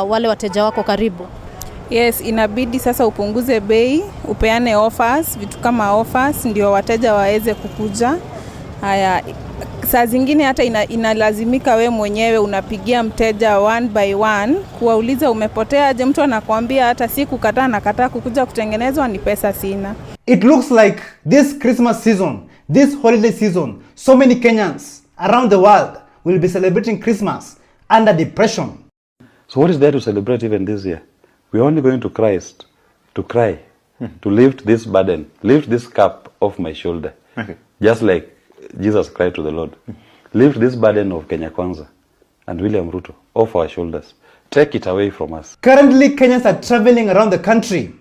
wale wateja wako karibu. Yes, inabidi sasa upunguze bei, upeane offers, vitu kama offers ndio wateja waweze kukuja. Haya, saa zingine hata inalazimika we mwenyewe unapigia mteja one by one kuwauliza umepotea aje. Mtu anakuambia hata siku nakataa kukuja kutengenezwa, ni pesa sina. It looks like this Christmas season, this holiday season, so many Kenyans around the world will be celebrating Christmas under depression. So what is there to celebrate even this year? We're only going to Christ to cry, to lift this burden, lift this cup off my shoulder, just like Jesus cried to the Lord. Lift this burden of Kenya Kwanza and William Ruto off our shoulders. Take it away from us. Currently, Kenyans are traveling around the country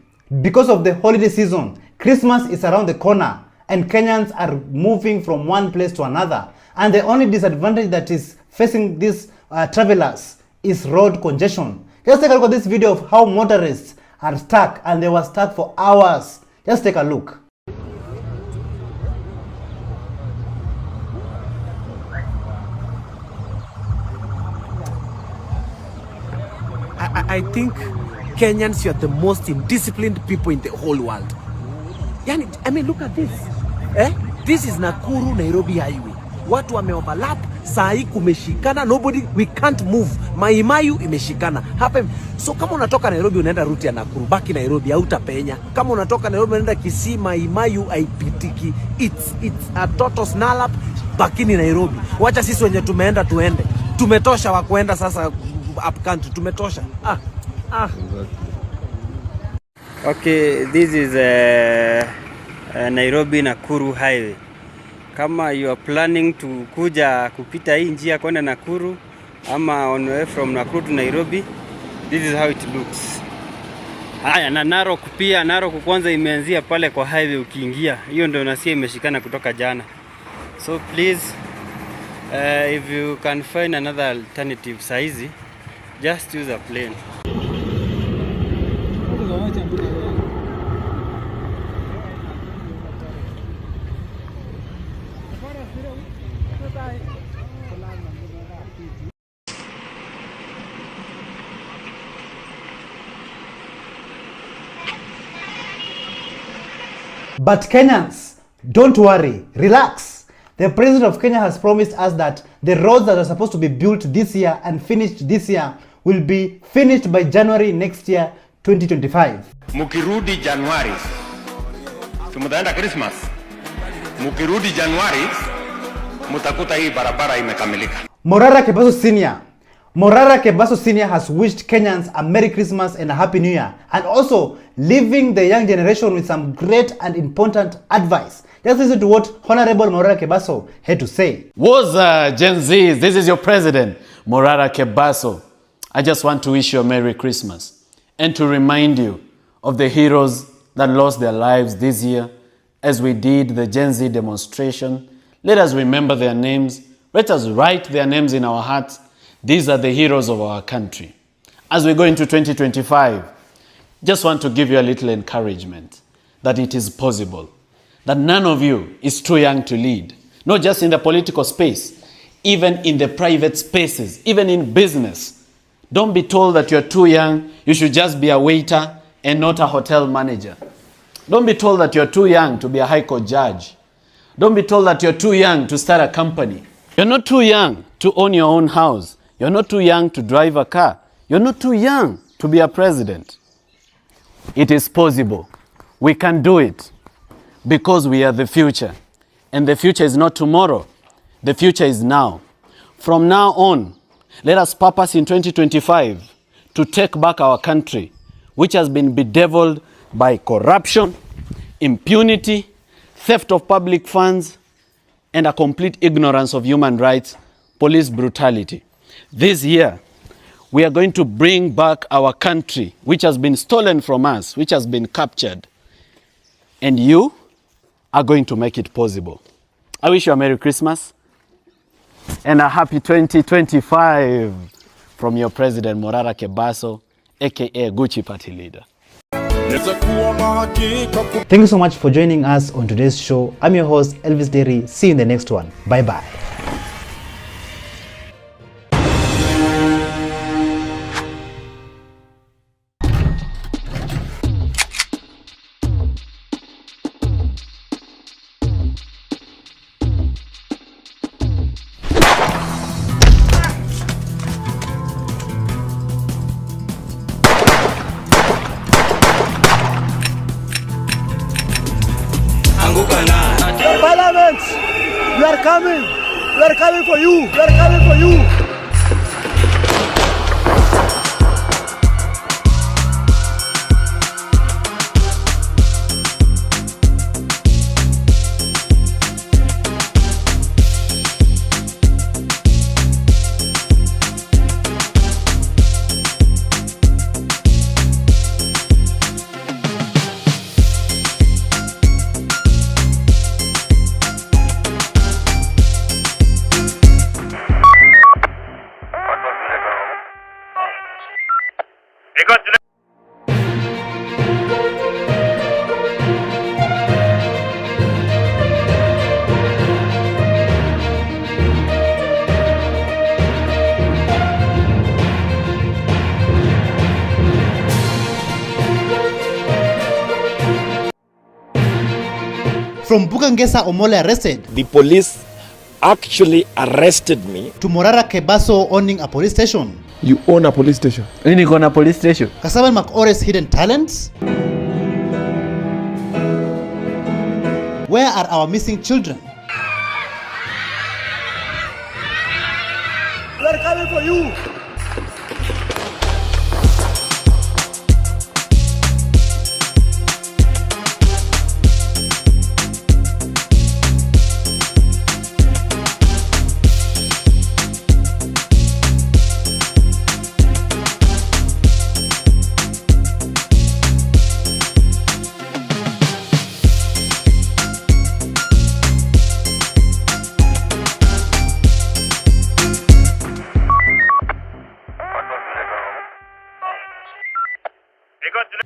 because of the holiday season. Christmas is around the corner and Kenyans are moving from one place to another. And the only disadvantage that is facing these travelers is road congestion. Just take a look at this video of how motorists are stuck, and they were stuck for hours. Just take a look. I think Kenyans, you are the most indisciplined people in the whole world. I mean, look at this. This is Nakuru Nairobi highway. Watu wameoverlap, saa hii kumeshikana, we can't move. Maimayu imeshikana. Hapa, so kama unatoka Nairobi unaenda route ya Nakuru, baki Nairobi hautapenya. Kama unatoka Nairobi unaenda Kisii, Maimayu haipitiki. It's a total snarl up, baki ni Nairobi. Wacha sisi wenye tumeenda tuende. Tumetosha wa kuenda sasa up country, tumetosha. Okay, this is Nairobi Nakuru highway. Kama you are planning to kuja kupita hii njia kwenda Nakuru ama on way from Nakuru to Nairobi, this is how it looks. Haya, na Narok pia, Narok kwanza imeanzia pale kwa highway ukiingia. Hiyo ndio unasikia imeshikana kutoka jana. So please If you can find another alternative size, just use a plane. But Kenyans, don't worry, relax. The President of Kenya has promised us that the roads that are supposed to be built this year and finished this year will be finished by January next year, 2025. Mukirudi Januari, tumutaenda Christmas. Mukirudi Januari, mutakuta hii barabara imekamilika. Morara Kebaso Senior has wished Kenyans a Merry Christmas and a Happy New Year, and also leaving the young generation with some great and important advice. Let's listen to what Honorable Morara Kebaso had to say. What's Gen Zs? This is your president, Morara Kebaso. I just want to wish you a Merry Christmas and to remind you of the heroes that lost their lives this year as we did the Gen Z demonstration. Let us remember their names. Let us write their names in our hearts. These are the heroes of our country. As we go into 2025, just want to give you a little encouragement that it is possible, that none of you is too young to lead, not just in the political space, even in the private spaces, even in business. Don't be told that you're too young, you should just be a waiter and not a hotel manager. Don't be told that you're too young to be a high court judge. Don't be told that you're too young to start a company. You're not too young to own your own house. You're not too young to drive a car. You're not too young to be a president. It is possible. We can do it because we are the future. And the future is not tomorrow. The future is now. From now on, let us purpose in 2025 to take back our country, which has been bedeviled by corruption, impunity, theft of public funds, and a complete ignorance of human rights, police brutality. This year, we are going to bring back our country, which has been stolen from us, which has been captured. And you are going to make it possible. I wish you a Merry Christmas and a happy 2025 from your President Morara Kebaso, aka Gucci Party Leader. Thank you so much for joining us on today's show. I'm your host, Elvis Derry. See you in the next one. Bye-bye. Parliament, we are coming. We are coming for you. We are coming for you. From Bukangesa Omole arrested, the police actually arrested me, to Morara Kebaso owning a police station. You own a police station? Nini kona police station? Kasaban Makore's hidden talents? Where are our missing children? We are coming for you.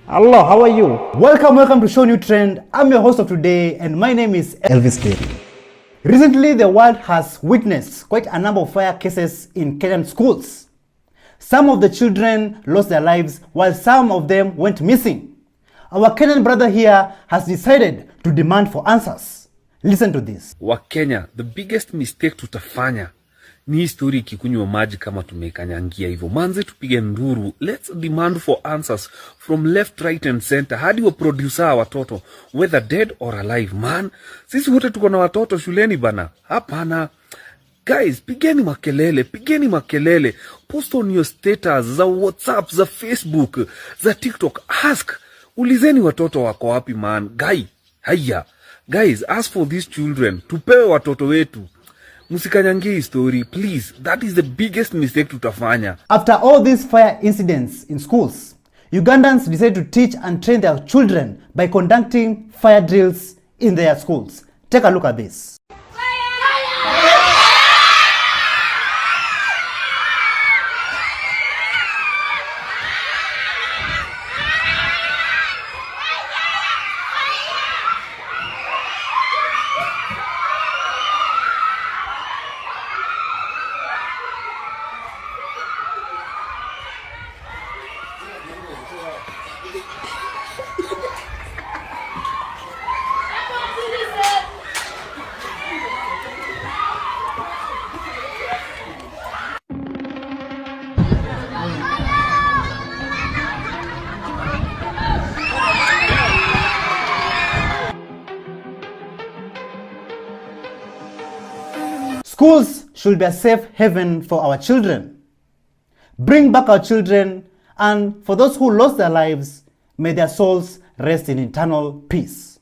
Hello, how are you? Welcome to ShowNewTrend. I'm your host of today and my name is Elvis K. Recently, the world has witnessed quite a number of fire cases in Kenyan schools. Some of the children lost their lives while some of them went missing. Our Kenyan brother here has decided to demand for answers. Listen to this. Wakenya, the biggest mistake tutafanya ni history kikunywa maji kama tumekanyangia hivyo. Manze tupige nduru. Let's demand for answers from left, right and center. Hadi wa producer watoto, whether dead or alive, man. Sisi wote tuko na watoto shuleni bana. Hapana. Guys, pigeni makelele. Post on your status, za WhatsApp, za Facebook, za TikTok. Ask. Ulizeni watoto wako wapi, man. Guys, ask for these children. Tupewe watoto wetu. Musikanyangi story, please. That is the biggest mistake tutafanya. After all these fire incidents in schools, Ugandans decided to teach and train their children by conducting fire drills in their schools. Take a look at this. Schools should be a safe haven for our children. Bring back our children, and for those who lost their lives, may their souls rest in eternal peace.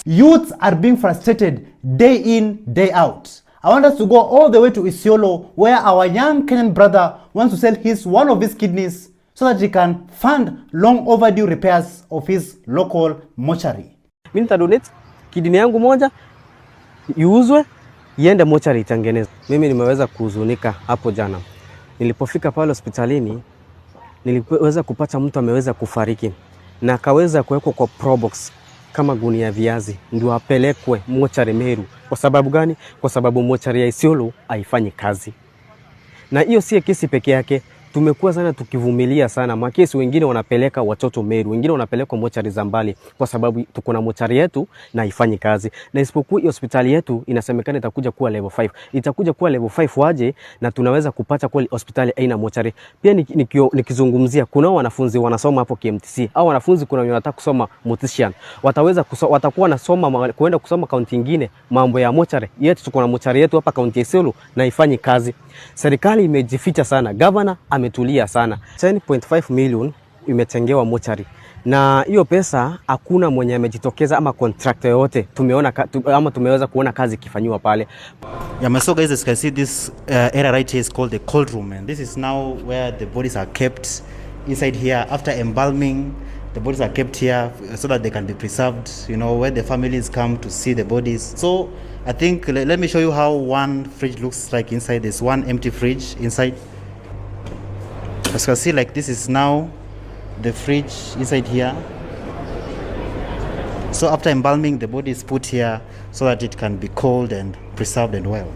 Youths are being frustrated day in, day out. I want us to go all the way to Isiolo, where our young Kenyan brother wants to sell one of his kidneys so that he can fund long overdue repairs of his local mortuary. Mimi nitadonate kidney yangu moja iuzwe iende mortuary itengenezwe. Mimi nimeweza kuhuzunika hapo jana. Nilipofika pale hospitalini niliweza kupata mtu ameweza kufariki na akaweza kuwekwa kwa probox kama gunia ya viazi ndio apelekwe mortuary Meru. Kwa sababu gani? Kwa sababu mortuary ya Isiolo haifanyi kazi. Na hiyo si kesi peke yake, tumekuwa sana tukivumilia sana. Makesi wengine wanapeleka watoto Meru, wengine wanapeleka mortuary za mbali kwa sababu tuko na mortuary yetu na haifanyi kazi. Na isipokuwa hospitali yetu inasemekana itakuja kuwa level 5. Itakuja kuwa level 5 waje na tunaweza kupata kwa hospitali aina mortuary. Pia nikizungumzia kuna wanafunzi wanasoma hapo KMTC. Au wanafunzi kuna wanataka kusoma mortician. Watakuwa nasoma kwenda kusoma kaunti nyingine mambo ya mortuary. Yetu tuko na mortuary yetu hapa kaunti ya Isiolo na haifanyi kazi. Serikali imejificha sana. Governor ametulia sana. 10.5 million imetengewa mortuary. Na hiyo pesa hakuna mwenye amejitokeza ama contractor yote tumeweza kuona kazi ikifanywa pale. Yeah, so guys, as you can see, this area right here is called the cold room, and this is now where the bodies are kept inside here. After embalming, the bodies are kept here so that they can be preserved, you know, when the families come to see the bodies. So I think let me show you how one fridge looks like inside. This one empty fridge inside. As you can see, like this is now the fridge inside here. So after embalming, the body is put here so that it can be cold and preserved and well.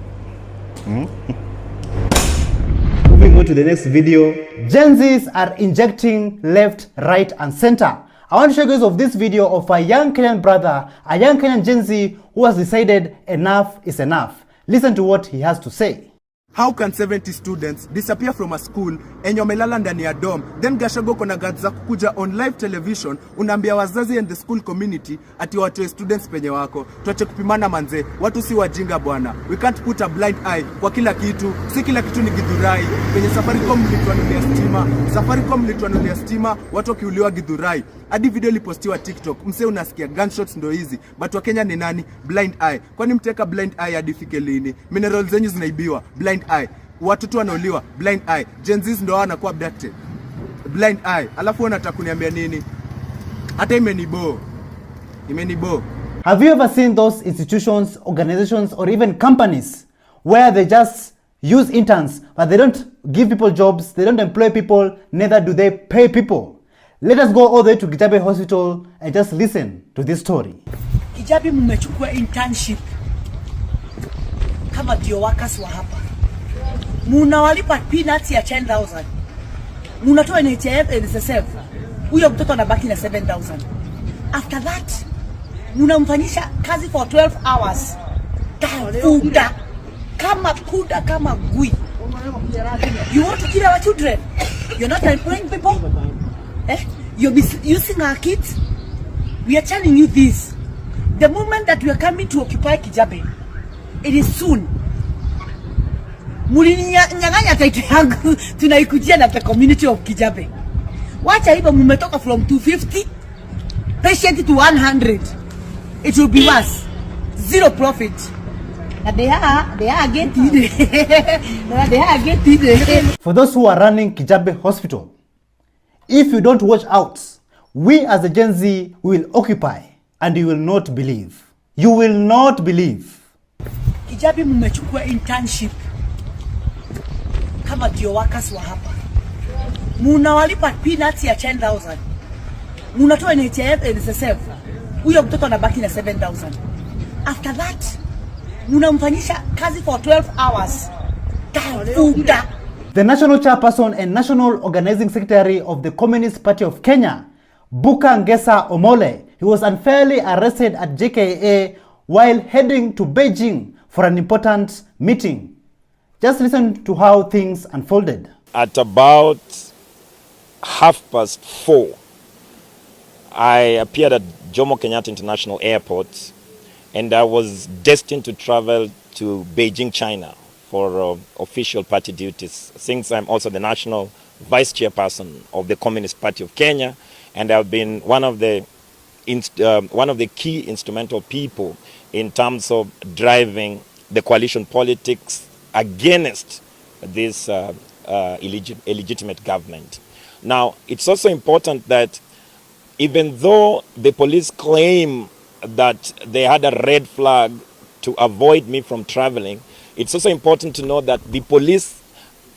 Moving on to the next video. Gen Zs are injecting left, right and center. I want to show you guys of this video of a young Kenyan brother, a young Kenyan Gen Z who has decided enough is enough. Listen to what he has to say. How can 70 students disappear from a school enye wamelala ndani ya dorm, then Gashago kona gadza kukuja on live television unaambia wazazi and the school community ati watoe students penye wako. Tuache kupimana manze, watu si wajinga bwana. We can't put a blind eye kwa kila kitu. Si kila kitu ni Githurai. Penye Safaricom mlituanulia stima, watu wakiuliwa Githurai. Hadi video lipostiwa TikTok, mse unasikia gunshots ndo hizi. But Wakenya ni nani? Blind eye. Kwani mteka blind eye hadi fike lini? Minerals zenyu zinaibiwa, blind eye. Watoto wanauliwa, blind eye. Gen Zs ndo wanakuwa abducted, blind eye. Alafu unataka kuniambia nini? Hata imenibo. Have you ever seen those institutions, organizations, or even companies where they just use interns, but they don't give people jobs, they don't employ people, neither do they pay people? Let us go all the way to Kijabe Hospital and just listen to this story. Kijabe mmechukua internship kama ndio workers wa hapa. Munawalipa peanuts ya 10,000. Munatoa NHIF and NSSF. Huyo mtoto anabaki na 7,000. After that, munamfanyisha kazi for 12 hours. Tafuta kama kuda kama gui. You want to kill our children? You're not employing people? You're misusing our kids? We are telling you this. The moment that we are coming to occupy Kijabe, it is soon. Mulinyang'anya title yangu tunaikujia na the community of Kijabe. Wacha hivyo mmetoka from 250 patient to 100. It will be worse. Zero profit. And they are getting For those who are running Kijabe Hospital, if you don't watch out, we as the Gen Z will occupy and you will not believe. You will not believe. Kijabe mmechukua internship kama ndio workers wa hapa. Munawalipa peanuts ya 10,000. Munatoa NHIF and NSSF. Huyo mtoto anabaki na 7,000. After that, munamfanyisha kazi for 12 hours. Tafuta. The National Chairperson and National Organizing Secretary of the Communist Party of Kenya, Buka Ngesa Omole, he was unfairly arrested at JKA while heading to Beijing for an important meeting. Just listen to how things unfolded. At about 4:30, I appeared at Jomo Kenyatta International Airport, and I was destined to travel to Beijing, China for official party duties, since I'm also the national vice chairperson of the Communist Party of Kenya, and I've been one of the key instrumental people in terms of driving the coalition politics against this illegitimate government. Now, it's also important that even though the police claim that they had a red flag to avoid me from traveling, it's also important to know that the police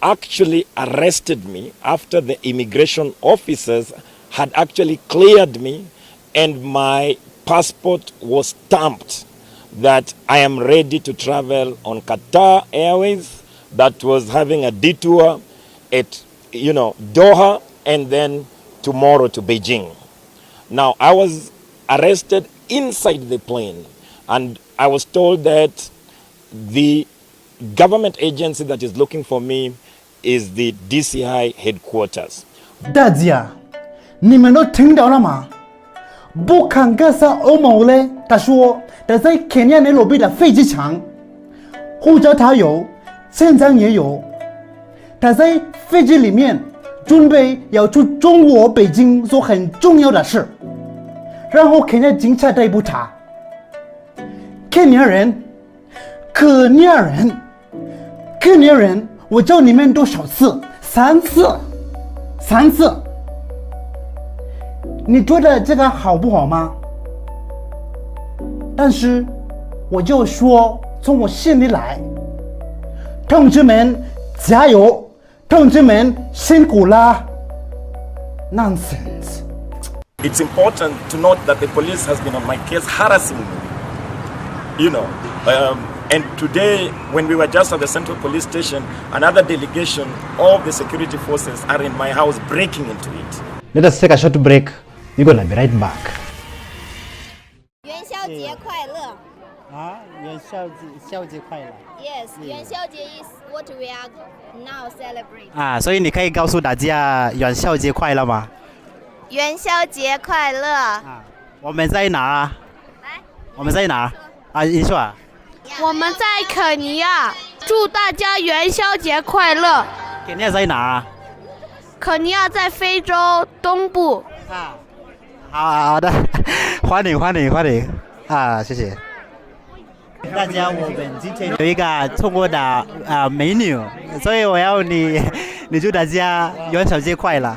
actually arrested me after the immigration officers had actually cleared me and my passport was stamped that I am ready to travel on Qatar Airways that was having a detour at Doha and then tomorrow to Beijing. Now, I was arrested inside the plane and I was told that the government agency that is looking for me is the DCI headquarters. Dadzia, nimenotinda olama. Bukangasa omole tashuo, dazai Kenya nelobi da feiji chang. Huzhao ta you, 现章也有。他在飞机里面准备要去中国北京做很重要的事，然后肯定警察逮捕他。肯尼亚人，我叫你们多少次？3次，3次。你觉得这个好不好吗？但是我就说从我心里来。同志们加油，同志们辛苦啦。Nonsense. It's important to note that the police has been on my case harassing me. And today when we were just at the Central Police Station, another delegation of the security forces are in my house breaking into it. Let us take a short break. We're gonna be right back. 元宵节快乐。元宵节快乐。Yes, 元宵节 is what we are now celebrating. 所以你可以告诉大家元宵节快乐吗？元宵节快乐。我们在哪啊？我们在哪？你说啊？我们在肯尼亚，祝大家元宵节快乐。肯尼亚在哪啊？肯尼亚在非洲东部。好的，欢迎谢谢。大家，我们今天有一个中国的美女，所以我要你祝大家元宵节快乐。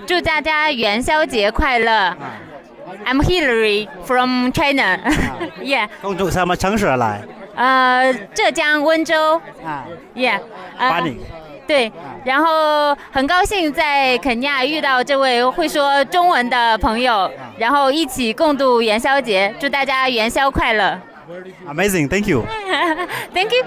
祝大家元宵节快乐。I'm Hillary from China. Yeah. 从什么城市来？浙江温州。Yeah. 欢迎。对，然后很高兴在肯尼亚遇到这位会说中文的朋友，然后一起共度元宵节，祝大家元宵快乐。Amazing, thank you. Thank you.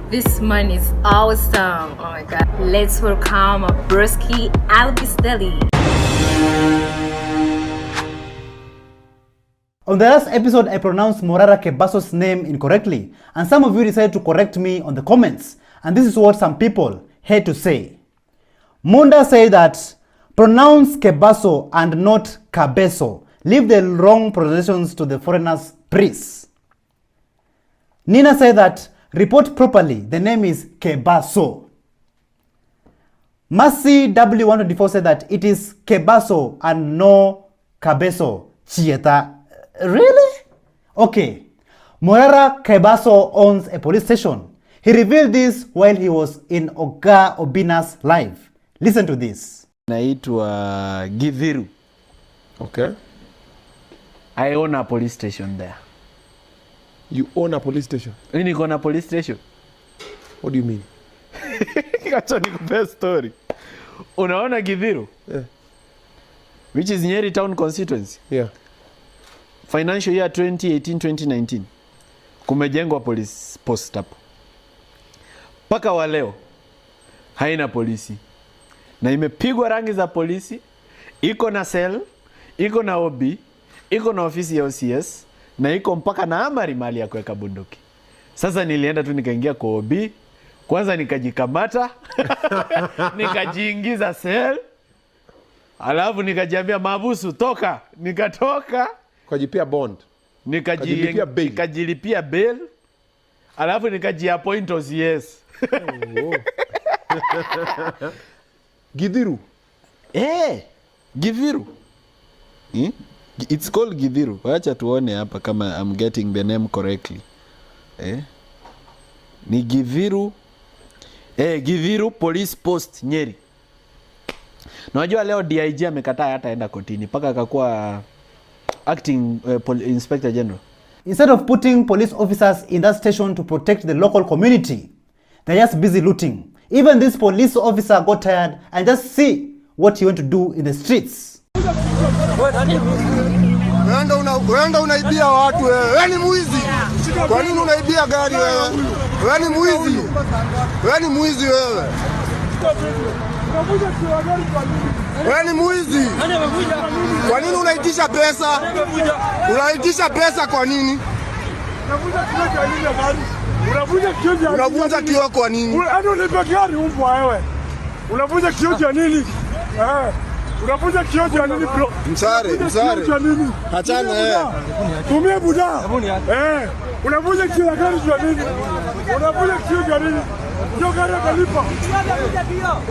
This man is awesome. Oh my god. Let's welcome Brusky Alvis Deli. On the last episode, I pronounced Morara Kebaso's name incorrectly, and some of you decided to correct me on the comments, and this is what some people had to say. Munda said that pronounce Kebaso and not Kabeso. Leave the wrong pronunciations to the foreigners' priests. Nina said that report properly, the name is Kebaso. Mercy W124 said that it is Kebaso and no Kabeso. Chieta. Really? Okay. Morara Kebaso owns a police station. He revealed this while he was in Oga Obina's live. Listen to this. Naitwa Githiru. Okay. I own a police station there. You own a police station? Mimi niko na police station. What do you mean? Acha nikupe story. Unaona Githiru? Yeah. Which is Nyeri town constituency. Yeah. Financial year 2018-2019. Kumejengwa police post hapo. Paka wa leo haina polisi. Na imepigwa rangi za polisi, iko na cell, iko na OB, iko na ofisi ya OCS, na iko mpaka na amari mali ya kuweka bunduki. Sasa nilienda tu nikaingia kwa OB, kwanza nikajikamata, nikajiingiza cell, alafu nikajiambia mabusu toka, nikatoka, ukajipia bond, nikajilipia bail, alafu nikajiappoint OCS. Githiru. Githiru. It's called Githiru. Wacha tuone hapa kama I'm getting the name correctly. Ni Githiru. Githiru Police Post Nyeri. Unajua leo DIG amekataa hata enda kotini paka akakuwa acting Inspector General. Instead of putting police officers in that station to protect the local community, they're just busy looting. Even this police officer got tired and just see what he went to do in the streets. Unaenda unaibia watu wewe. Wewe ni mwizi. Kwa nini unaibia gari wewe? Wewe ni mwizi. Wewe ni mwizi wewe. Wewe ni mwizi. Kwa nini unaitisha pesa? Unaitisha pesa kwa nini? Unavunja kioo kwa nini? Unalipa gari umbwa wewe. Unavunja kioo cha nini? Unavunja kioo cha nini bro? Msare. Achana Tumia buda. Unavunja kioo cha gari cha nini? Unavunja kioo cha nini? Ndio gari kalipa.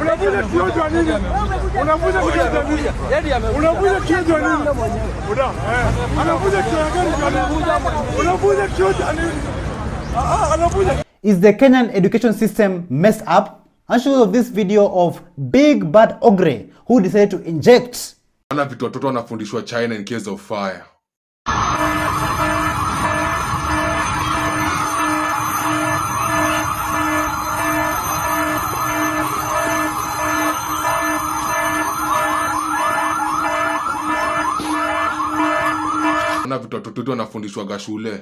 Unavunja kioo cha nini? Unavunja kioo cha nini? Unavunja kioo cha nini? Buda. Unavunja kioo cha gari cha nini? Unavunja kioo cha nini? Is the Kenyan education system messed up? I show of this video of big bad ogre who decided to inject. Ana vitu watoto wanafundishwa China in case of fire. Ana vitu watoto wanafundishwa shule.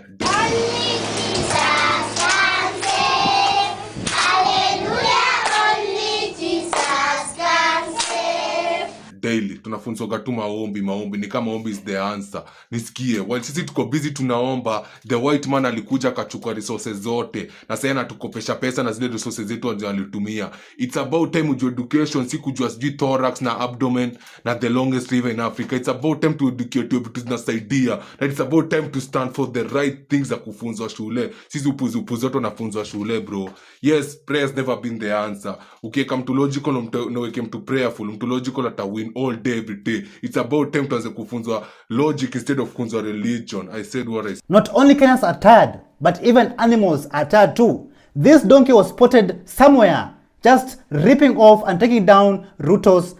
daily tunafunzwa tu maombi ni kama maombi is the answer. Nisikie, while sisi tuko busy tunaomba, the white man alikuja akachukua resources zote na sasa anatukopesha pesa na zile resources zetu ndio alitumia. It's about time to education, si kujua sijui thorax na abdomen na the longest river in Africa. It's about time to educate vitu zinasaidia, and it's about time to stand for the right things za kufunzwa shule. Sisi upuzi zote nafunzwa shule bro. Yes, prayers never been the answer. Ukiweka mtu logical na uweke mtu prayerful, mtu logical ata win all day every day. It's about time tuanze kufunzwa logic instead of kufunzwa religion. I said what I said. Not only Kenyans are tired, but even animals are tired too. This donkey was spotted somewhere just ripping off and taking down Ruto's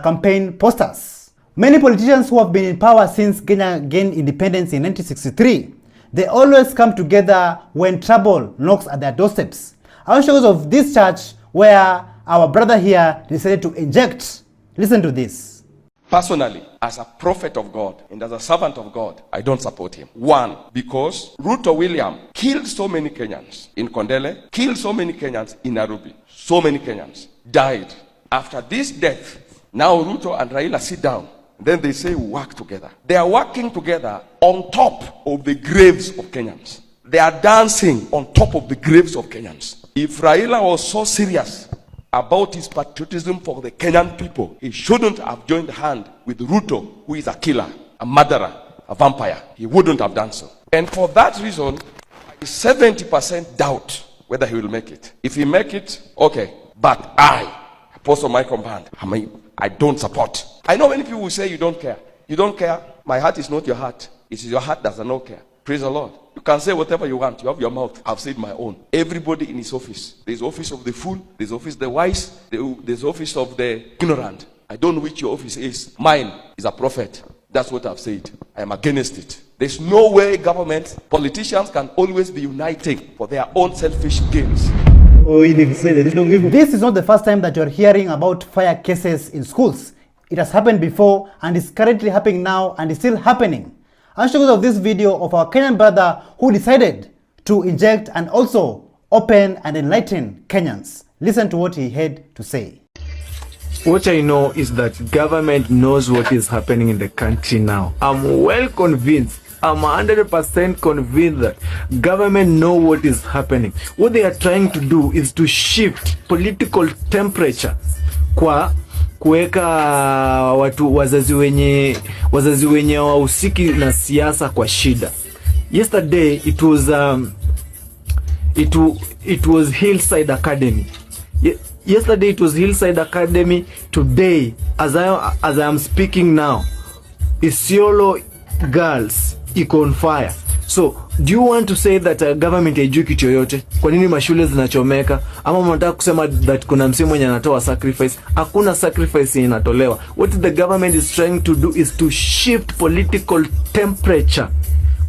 campaign posters. Many politicians who have been in power since Kenya gained independence in 1963, they always come together when trouble knocks at their doorsteps. I want to show you of this church where our brother here decided to inject. Listen to this. Personally, as a prophet of God and as a servant of God, I don't support him. One, because Ruto William killed so many Kenyans in Kondele, killed so many Kenyans in Nairobi. So many Kenyans died. After this death, now Ruto and Raila sit down. Then they say we work together. They are working together on top of the graves of Kenyans. They are dancing on top of the graves of Kenyans. If Raila was so serious about his patriotism for the Kenyan people, he shouldn't have joined hand with Ruto, who is a killer, a murderer, a vampire. He wouldn't have done so. And for that reason, I 70% doubt whether he will make it. If he make it, okay. But I, Apostle Michael Band, I don't support. I know many people will say you don't care. You don't care. My heart is not your heart. It is your heart that does not care. Praise the Lord. You can say whatever you want. You have your mouth. I've said my own. Everybody in his office. There's office of the fool. There's office of the wise. There's office of the ignorant. I don't know which your office is. Mine is a prophet. That's what I've said. I am against it. There's no way government, politicians can always be uniting for their own selfish gains. This is not the first time that you're hearing about fire cases in schools. It has happened before and is currently happening now and is still happening. I'll show you of this video of our Kenyan brother who decided to inject and also open and enlighten Kenyans. Listen to what he had to say. What I know is that government knows what is happening in the country now. I'm well convinced. I'm 100% convinced that government know what is happening. What they are trying to do is to shift political temperature kwa kuweka watu wazazi wenye wahusiki na siasa kwa shida. Yesterday it was Hillside Academy. Yesterday it was Hillside Academy. Today, as I am speaking now, Isiolo girls iko on fire. So, do you want to say that government haijui kitu yoyote? Kwa nini mashule zinachomeka? Ama mnataka kusema that kuna msemo mwenye anatoa sacrifice? Hakuna sacrifice inatolewa. What the government is trying to do is to shift political temperature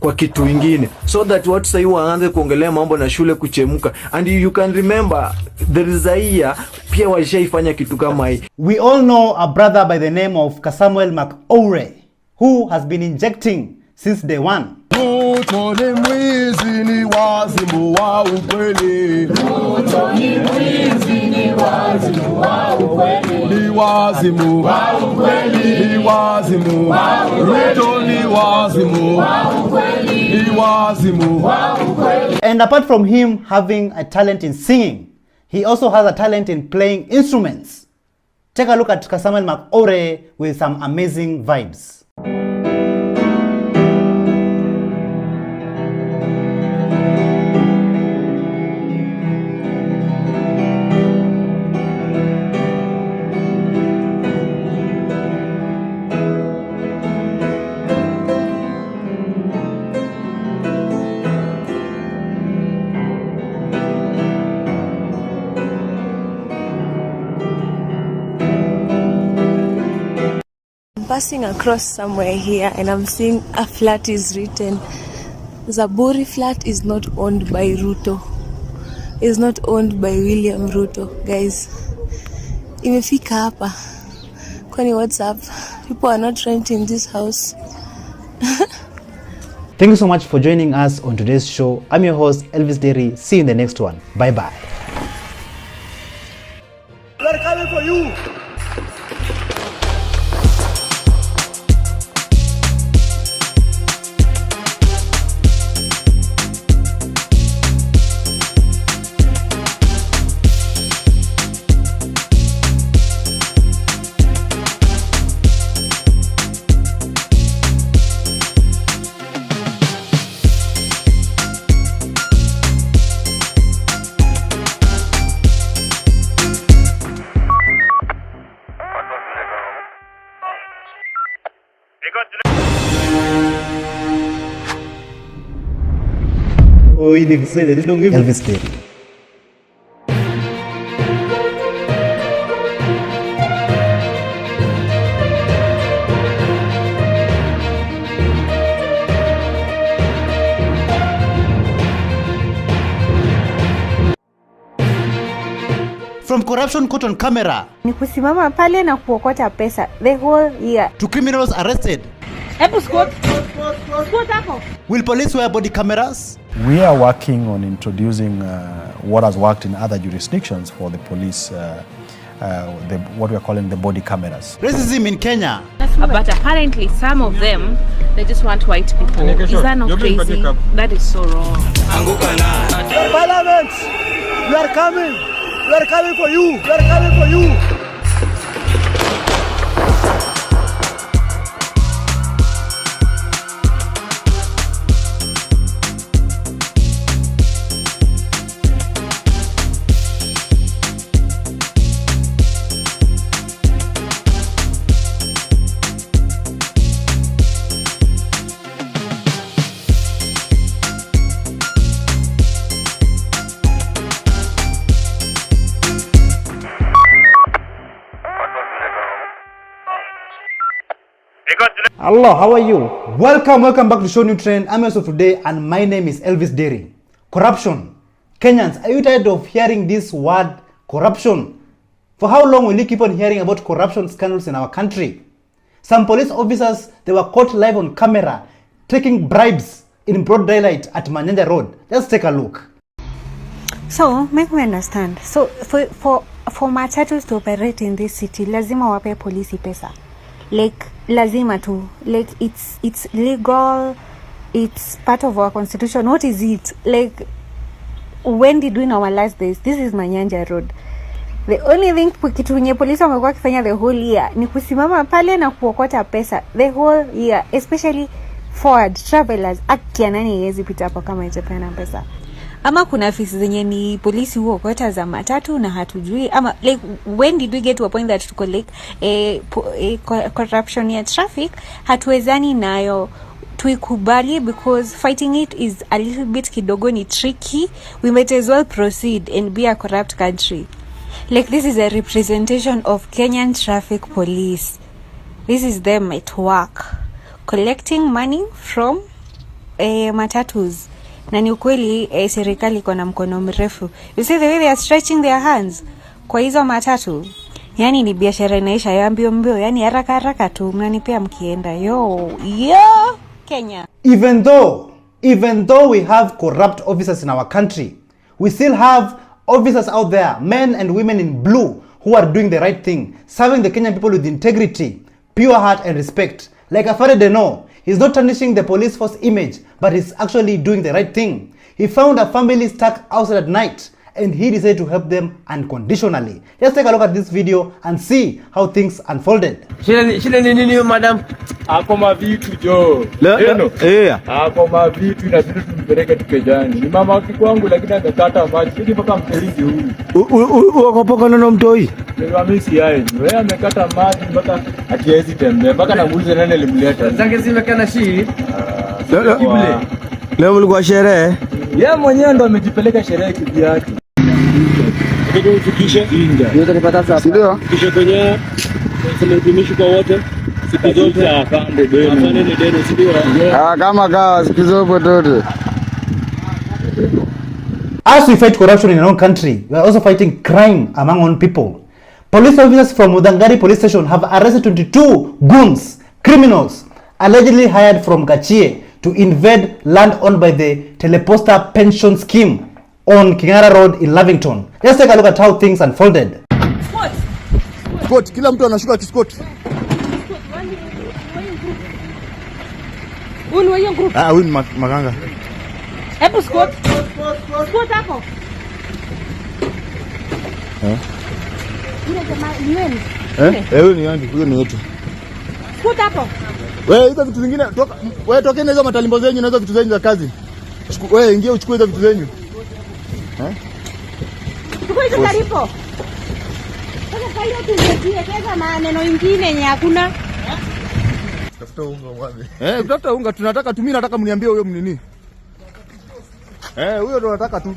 kwa kitu ingine, so that watu sasa waanze kuongelea mambo na shule kuchemuka. And you can remember there is a year pia washaifanya kitu kama hii. We all know a brother by the name of Samuel Macoure who has been injecting since day one. Ruto ni mwizi, ni wazimu wa ukweli. Ruto ni mwizi, ni wazimu wa ukweli. Ni wazimu wa ukweli. Ni wazimu wa ukweli. Ruto ni wazimu wa ukweli. Ni wazimu wa ukweli. And apart from him having a talent in singing, he also has a talent in playing instruments. Take a look at Samuel Macoure with some amazing vibes. Passing across somewhere here and I'm seeing a flat is written. Zaburi flat is not owned by Ruto. It's not owned by William Ruto. Guys, imefika hapa. Kwani what's up? People are not renting this house. Thank you so much for joining us on today's show. I'm your host, Elvis Derry. See you in the next one. Bye-bye. We're coming for you. Oh, Elvis Day. From corruption caught on camera, ni kusimama pale na kuokota pesa the whole year, to criminals arrested. Will police wear body cameras? We are working on introducing what has worked in other jurisdictions for the police, what we are calling the body cameras. Racism in Kenya. But apparently some of them, they just want white people. Is that not crazy? That is so wrong. Parliament, we are coming. We are coming for you. We are coming for you. Hello, how are you? Welcome back to ShowNewTrend. I'm also today, and my name is Elvis Derry. Corruption. Kenyans, are you tired of hearing this word, corruption? For how long will you keep on hearing about corruption scandals in our country? Some police officers, they were caught live on camera taking bribes in broad daylight at Manyanja Road. Just take a look. So make me understand. So for matatus to operate in this city, lazima wape polisi pesa. Like lazima tu, like it's legal, it's part of our constitution. What is it? Like, when did we normalize this? This is Manyanja Road. The only thing kitu nye polisi wamekuwa kifanya the whole year ni kusimama pale na kuokota pesa the whole year, especially forward travelers. Akia nani yezi pita hapa kama itapeana pesa? Ama kuna ofisi zenye ni polisi huo kota za matatu na hatujui, ama like when did we get to a point that tuko like corruption ya traffic hatuwezani nayo tuikubali, because fighting it is a little bit kidogo ni tricky. We might as well proceed and be a corrupt country. Like, this is a representation of Kenyan traffic police. This is them at work collecting money from matatus. Na ni ukweli serikali iko na mkono mrefu. You see the way they are stretching their hands kwa hizo matatu. Yani ni biashara inaisha ya mbio, yani haraka tu mnanipea mkienda. Yo Kenya. Even though we have corrupt officers in our country, we still have officers out there, men and women in blue, who are doing the right thing, serving the Kenyan people with integrity, pure heart and respect. Like Afare Deno, he's not tarnishing the police force image, but he's actually doing the right thing. He found a family stuck outside at night, and he decided to help them unconditionally. Let's take a look at this video and see how things unfolded. Shile nini madam? Akoma vitu jo. Akoma vitu inabidi tumpeleke tukejani. Ni mama kwangu lakini amekata maji. Sisi mpaka mselingi huyu. Ukopoka nono mtoi. Mimi si yeye. Wewe amekata maji mpaka hatiwezi tembea. Mpaka namuuliza nani alimleta. Zange zimekana shi. Leo mlikuwa sherehe? Yeye mwenyewe ndo amejipeleka sherehe kivyake. Ndio ufikishe inga. Ndio nipata sasa. Ndio. Kisha kwenye tumetumishi kwa wote. Siku zote afande deni. Afande ni deni ndio. Kama kawa siku zote zote. As we fight corruption in our own country, we are also fighting crime among our people. Police officers from Mudangari police station have arrested 22 goons, criminals, allegedly hired from Gachie to invade land owned by the Teleposta pension scheme on Kingara Road in Lavington. Let's take a look at how things unfolded. Scott, kila mtu anashuka kiskoti. Huyu ni maganga. Hebu Scott. Scott hapo. Ile jamaa ni wewe. Huyu ni yangu, huyo ni wetu. Scott hapo. Wewe hizo vitu vingine toka, wewe tokeni hizo matalimbo zenyu na hizo vitu zenyu za kazi. Wewe ingia uchukue hizo vitu zenyu. Chukua hizo taarifa. Sasa kwa hiyo tusikie kesa maneno mengine yenye hakuna. Tafuta unga wapi? Tafuta unga, tunataka mimi nataka mniambie huyo mnini. Huyo ndo nataka tu.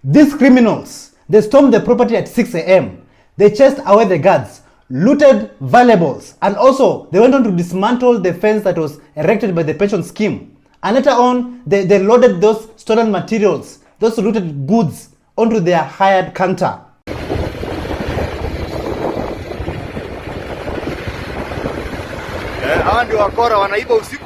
These criminals, they stormed the property at 6 a.m. They chased away the guards, looted valuables, and also they went on to dismantle the fence that was erected by the pension scheme. And later on, they loaded those stolen materials, those looted goods, onto their hired counter. Hawa ndio wakora wanaiba usiku.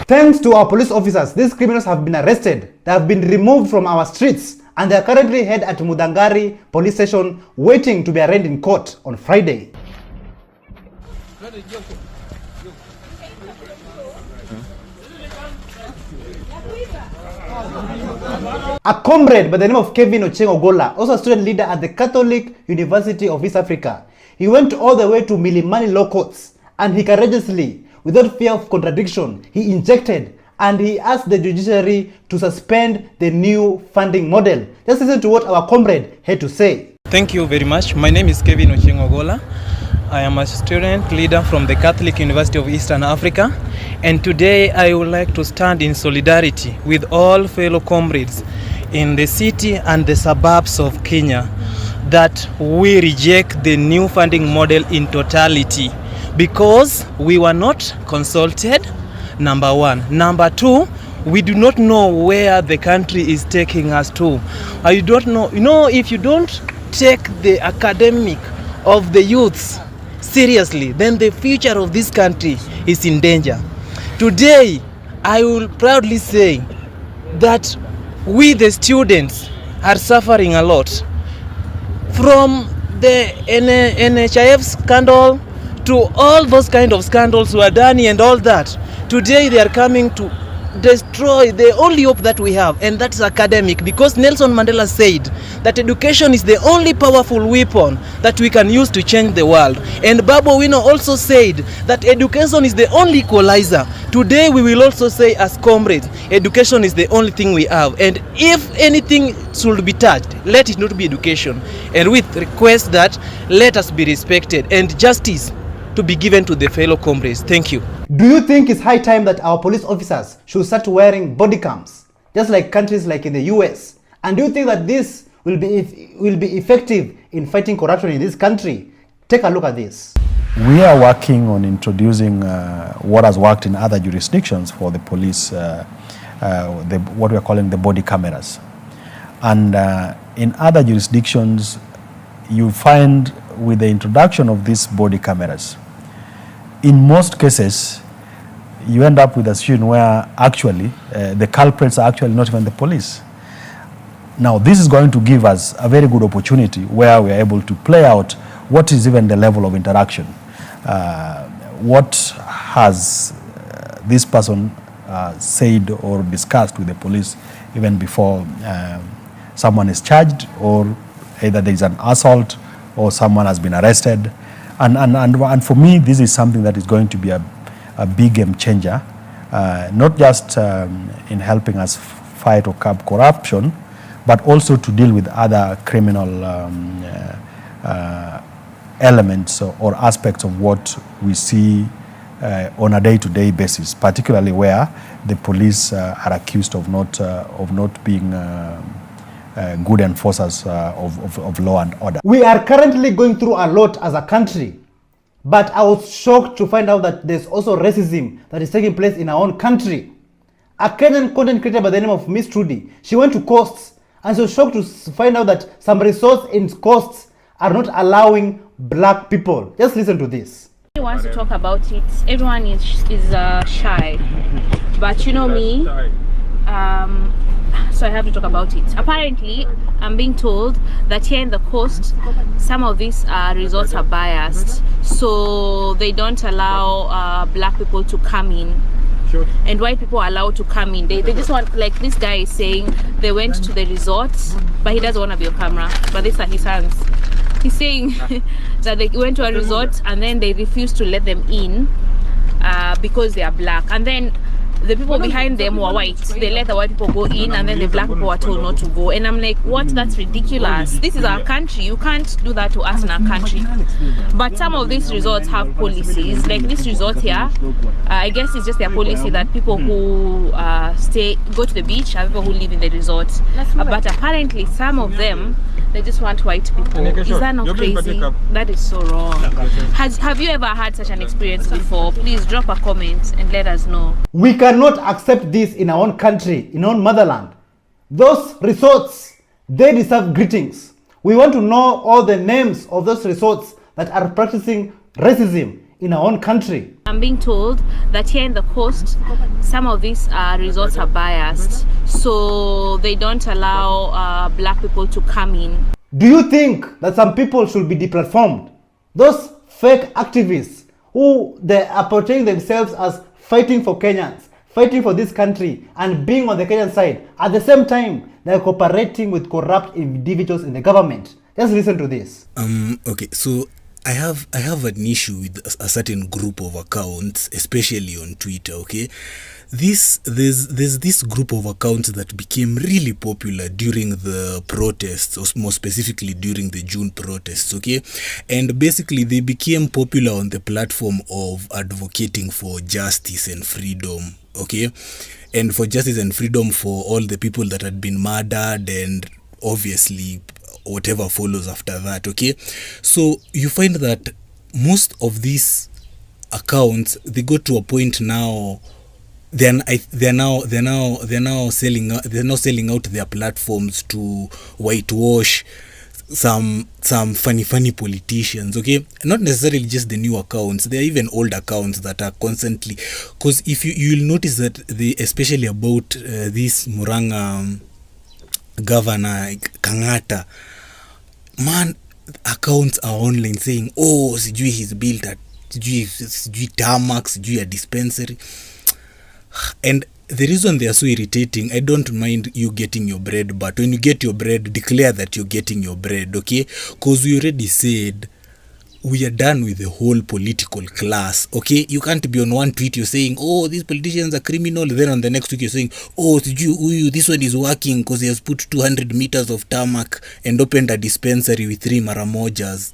Thanks to our police officers, these criminals have been arrested. They have been removed from our streets and they are currently held at Mudangari police station waiting to be arraigned in court on Friday. A comrade by the name of Kevin Ochieng Ogola, also a student leader at the Catholic University of East Africa, he went all the way to Milimani Law Courts and he courageously, without fear of contradiction, he injected and he asked the judiciary to suspend the new funding model. Just listen to what our comrade had to say. Thank you very much. My name is Kevin Ochieng Ogola. I am a student leader from the Catholic University of Eastern Africa, and today I would like to stand in solidarity with all fellow comrades in the city and the suburbs of Kenya that we reject the new funding model in totality because we were not consulted, number one. Number two, we do not know where the country is taking us to. I don't know, if you don't take the academic of the youths seriously, then the future of this country is in danger. Today, I will proudly say that we the students are suffering a lot. From the NHIF scandal to all those kind of scandals were done and all that. Today they are coming to destroy the only hope that we have, and that's academic, because Nelson Mandela said that education is the only powerful weapon that we can use to change the world. And Babu Owino also said that education is the only equalizer. Today we will also say as comrades, education is the only thing we have, and if anything should be touched, let it not be education. And we request that let us be respected and justice to be given to the fellow comrades. Thank you. Do you think it's high time that our police officers should start wearing body cams, just like countries like in the US? And do you think that this will be effective in fighting corruption in this country? Take a look at this. We are working on introducing what has worked in other jurisdictions for the police, what we are calling the body cameras. And in other jurisdictions, you find with the introduction of these body cameras, in most cases, you end up with a situation where actually the culprits are actually not even the police. Now, this is going to give us a very good opportunity where we are able to play out what is even the level of interaction. What has this person said or discussed with the police even before someone is charged, or either there is an assault or someone has been arrested. And for me, this is something that is going to be a big game changer, not just in helping us fight or curb corruption, but also to deal with other criminal elements or aspects of what we see on a day-to-day basis, particularly where the police are accused of not being good enforcers of law and order. We are currently going through a lot as a country, but I was shocked to find out that there's also racism that is taking place in our own country. A Kenyan content creator by the name of Miss Trudy, she went to courts and she was shocked to find out that some resource in courts are not allowing black people. Just listen to this. Everyone wants to talk about it. Everyone is shy, but you know me. So I have to talk about it. Apparently, I'm being told that here in the coast, some of these resorts are biased, so they don't allow black people to come in. Sure. And white people are allowed to come in. They just want, like this guy is saying, they went to the resort, but he doesn't want to be on camera, but these are his hands. He's saying that they went to a resort and then they refused to let them in because they are black. And then the people behind them were white. They let the white people go in, and then the black people were told not to go. And I'm like, what? That's ridiculous. This is our country. You can't do that to us in our country. But some of these resorts have policies. Like this resort here, I guess it's just their policy that people who go to the beach are people who live in the resort. But apparently some of them, they just want white people. Is that not crazy? That is so wrong. Have you ever had such an experience before? Please drop a comment and let us know. We cannot accept this in our own country, in our own motherland. Those resorts, they deserve greetings. We want to know all the names of those resorts that are practicing racism in our own country. I'm being told that here in the coast, some of these resorts are biased, so they don't allow black people to come in. Do you think that some people should be deplatformed? Those fake activists who they are portraying themselves as fighting for Kenyans, fighting for this country and being on the Kenyan side, at the same time they are cooperating with corrupt individuals in the government. Just listen to this. Okay, so I have an issue with a certain group of accounts, especially on Twitter. Okay, there's this group of accounts that became really popular during the protests, or more specifically during the June protests. Okay, and basically they became popular on the platform of advocating for justice and freedom. Okay, and for justice and freedom for all the people that had been murdered, and obviously whatever follows after that. Okay, so you find that most of these accounts, they go to a point now, they're now selling out their platforms to whitewash some funny politicians. Okay, not necessarily just the new accounts, there are even old accounts that are constantly, because if you'll notice that they, especially about this Murang'a Governor Kang'ata, man, accounts are online saying, oh, sijui he's built at sijui tarmac, sijui a dispensary. And the reason they are so irritating, I don't mind you getting your bread, but when you get your bread, declare that you're getting your bread. Okay, because we already said we are done with the whole political class. Okay, you can't be on one tweet you're saying, oh, these politicians are criminal, then on the next week you're saying, oh, this one is working because he has put 200 meters of tarmac and opened a dispensary with 3 maramojas.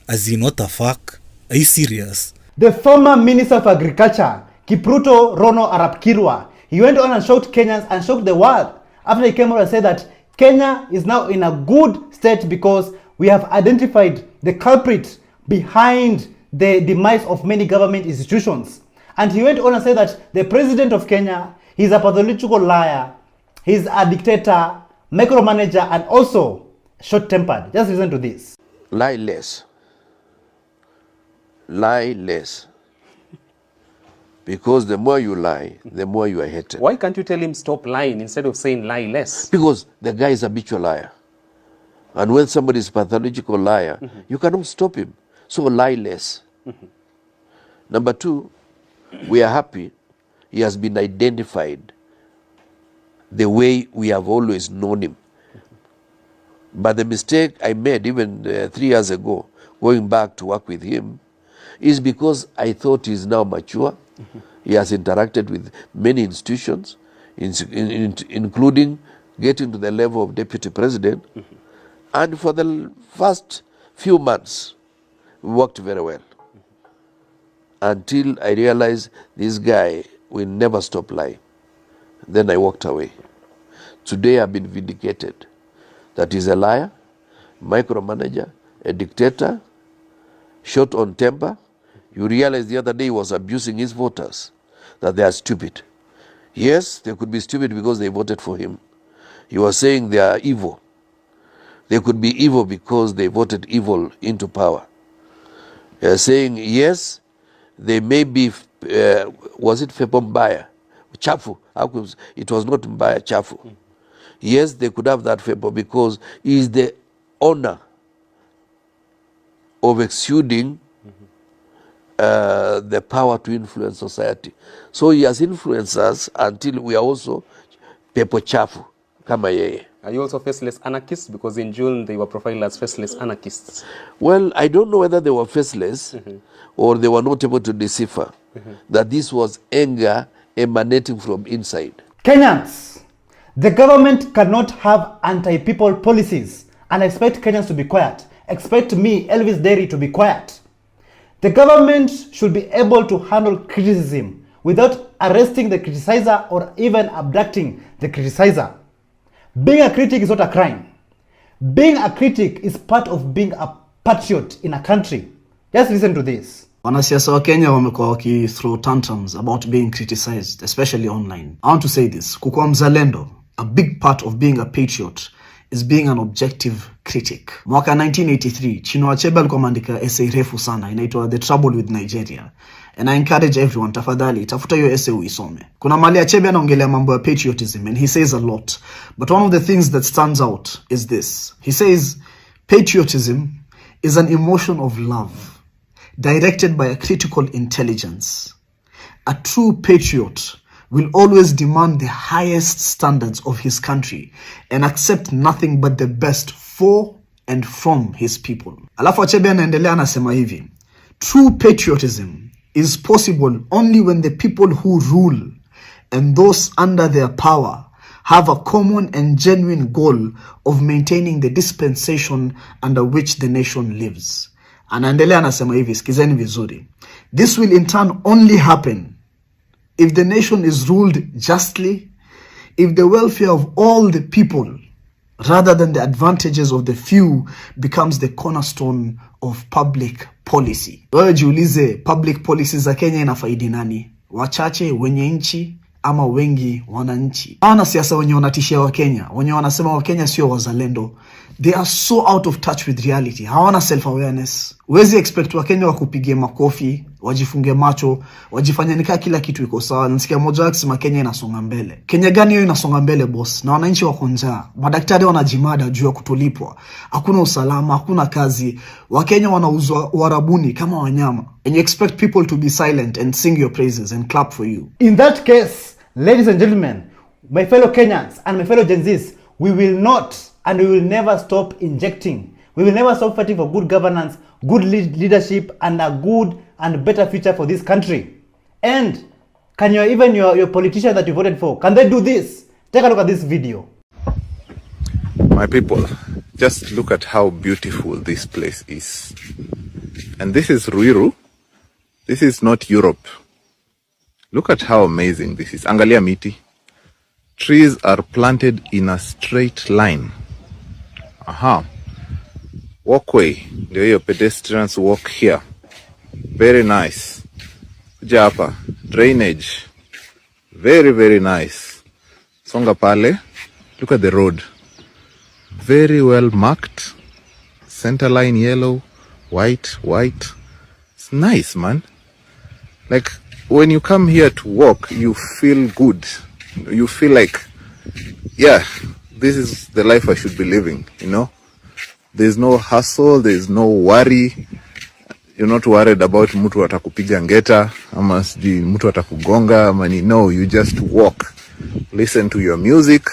As in, what the fuck? Are you serious? The former Minister of Agriculture, Kipruto Rono Arap Kirwa, he went on and shocked Kenyans and shocked the world after he came out and said that Kenya is now in a good state because we have identified the culprit behind the demise of many government institutions. And he went on and said that the president of Kenya, he's a pathological liar, he's a dictator, micromanager, and also short-tempered. Just listen to this. Lie less. Lie less. Because the more you lie, the more you are hated. Why can't you tell him stop lying instead of saying lie less? Because the guy is a habitual liar. And when somebody is a pathological liar, you cannot stop him. So lie less. Number 2, we are happy he has been identified the way we have always known him. But the mistake I made even 3 years ago, going back to work with him, is because I thought he's now mature. He has interacted with many institutions, including getting to the level of deputy president. And for the first few months, we worked very well. Until I realized this guy will never stop lying. Then I walked away. Today I've been vindicated that he's a liar, micromanager, a dictator, short on temper. You realize the other day he was abusing his voters, that they are stupid. Yes, they could be stupid because they voted for him. He was saying they are evil. They could be evil because they voted evil into power. Saying, yes, they may be, was it Fepo Mbaya? Chafu. It was not Mbaya, Chafu. Yes, they could have that Fepo because he is the owner of exuding the power to influence society. So he has influenced us until we are also Pepo Chafu, kama yeye. Are you also faceless anarchists? Because in June they were profiled as faceless anarchists. Well, I don't know whether they were faceless or they were not able to decipher that this was anger emanating from inside. Kenyans, the government cannot have anti-people policies and expect Kenyans to be quiet. Expect me, Elvis Derry, to be quiet. The government should be able to handle criticism without arresting the criticizer or even abducting the criticizer. Being a critic is not a crime. Being a critic is part of being a patriot in a country. Just listen to this. Wanasiasa wa Kenya wamekuwa waki throw tantrums about being criticized, especially online. I want to say this. Kukuwa mzalendo, a big part of being a patriot is being an objective critic. Mwaka 1983, Chinua Achebe alikuwa ameandika essay refu sana inaitwa The Trouble with Nigeria. And I encourage everyone, tafadhali, tafuta hiyo essay uisome. Kuna mahali Achebe anaongelea mambo ya patriotism and he says a lot. But one of the things that stands out is this. He says, patriotism is an emotion of love directed by a critical intelligence. A true patriot will always demand the highest standards of his country and accept nothing but the best for and from his people. Alafu Achebe anaendelea anasema hivi, true patriotism is possible only when the people who rule and those under their power have a common and genuine goal of maintaining the dispensation under which the nation lives. Anaendelea anasema hivi, sikizeni vizuri. This will in turn only happen if the nation is ruled justly, if the welfare of all the people rather than the advantages of the few becomes the cornerstone of public policy. Wewe jiulize, public policy za Kenya inafaidi nani? Wachache wenye nchi ama wengi wananchi? Wanasiasa wenye wanatishia wa Kenya, wenye wanasema wa Kenya sio wazalendo, they are so out of touch with reality. Hawana self-awareness. Huwezi expect wa Kenya wakupigie makofi, wajifunge macho, wajifanye nikaa kila kitu iko sawa. Nasikia mmoja akisema Kenya inasonga mbele. Kenya gani hiyo inasonga mbele boss? Na wananchi wako njaa. Madaktari wanajimada juu ya kutolipwa. Hakuna usalama, hakuna kazi. Wakenya wanauzwa Warabuni kama wanyama. And you expect people to be silent and sing your praises and clap for you. In that case, ladies and gentlemen, my fellow Kenyans and my fellow Gen Zs, we will not and we will never stop injecting. We will never stop fighting for good governance, good leadership, and a good and better future for this country. And can your politician that you voted for, can they do this? Take a look at this video. My people, just look at how beautiful this place is. And this is Ruiru. This is not Europe. Look at how amazing this is. Angalia miti. Trees are planted in a straight line. Aha. Walkway. Ndio hiyo, pedestrians walk here. Very nice. Kuja hapa. Drainage. Very, very nice. Songa pale. Look at the road. Very well marked. Center line yellow. White. It's nice, man. Like, when you come here to walk, you feel good. You feel like, yeah, this is the life I should be living, you know? There's no hustle, there's no worry. You're not worried about mtu atakupiga ngeta, ama sijui mtu atakugonga, ama no, you just walk. Listen to your music,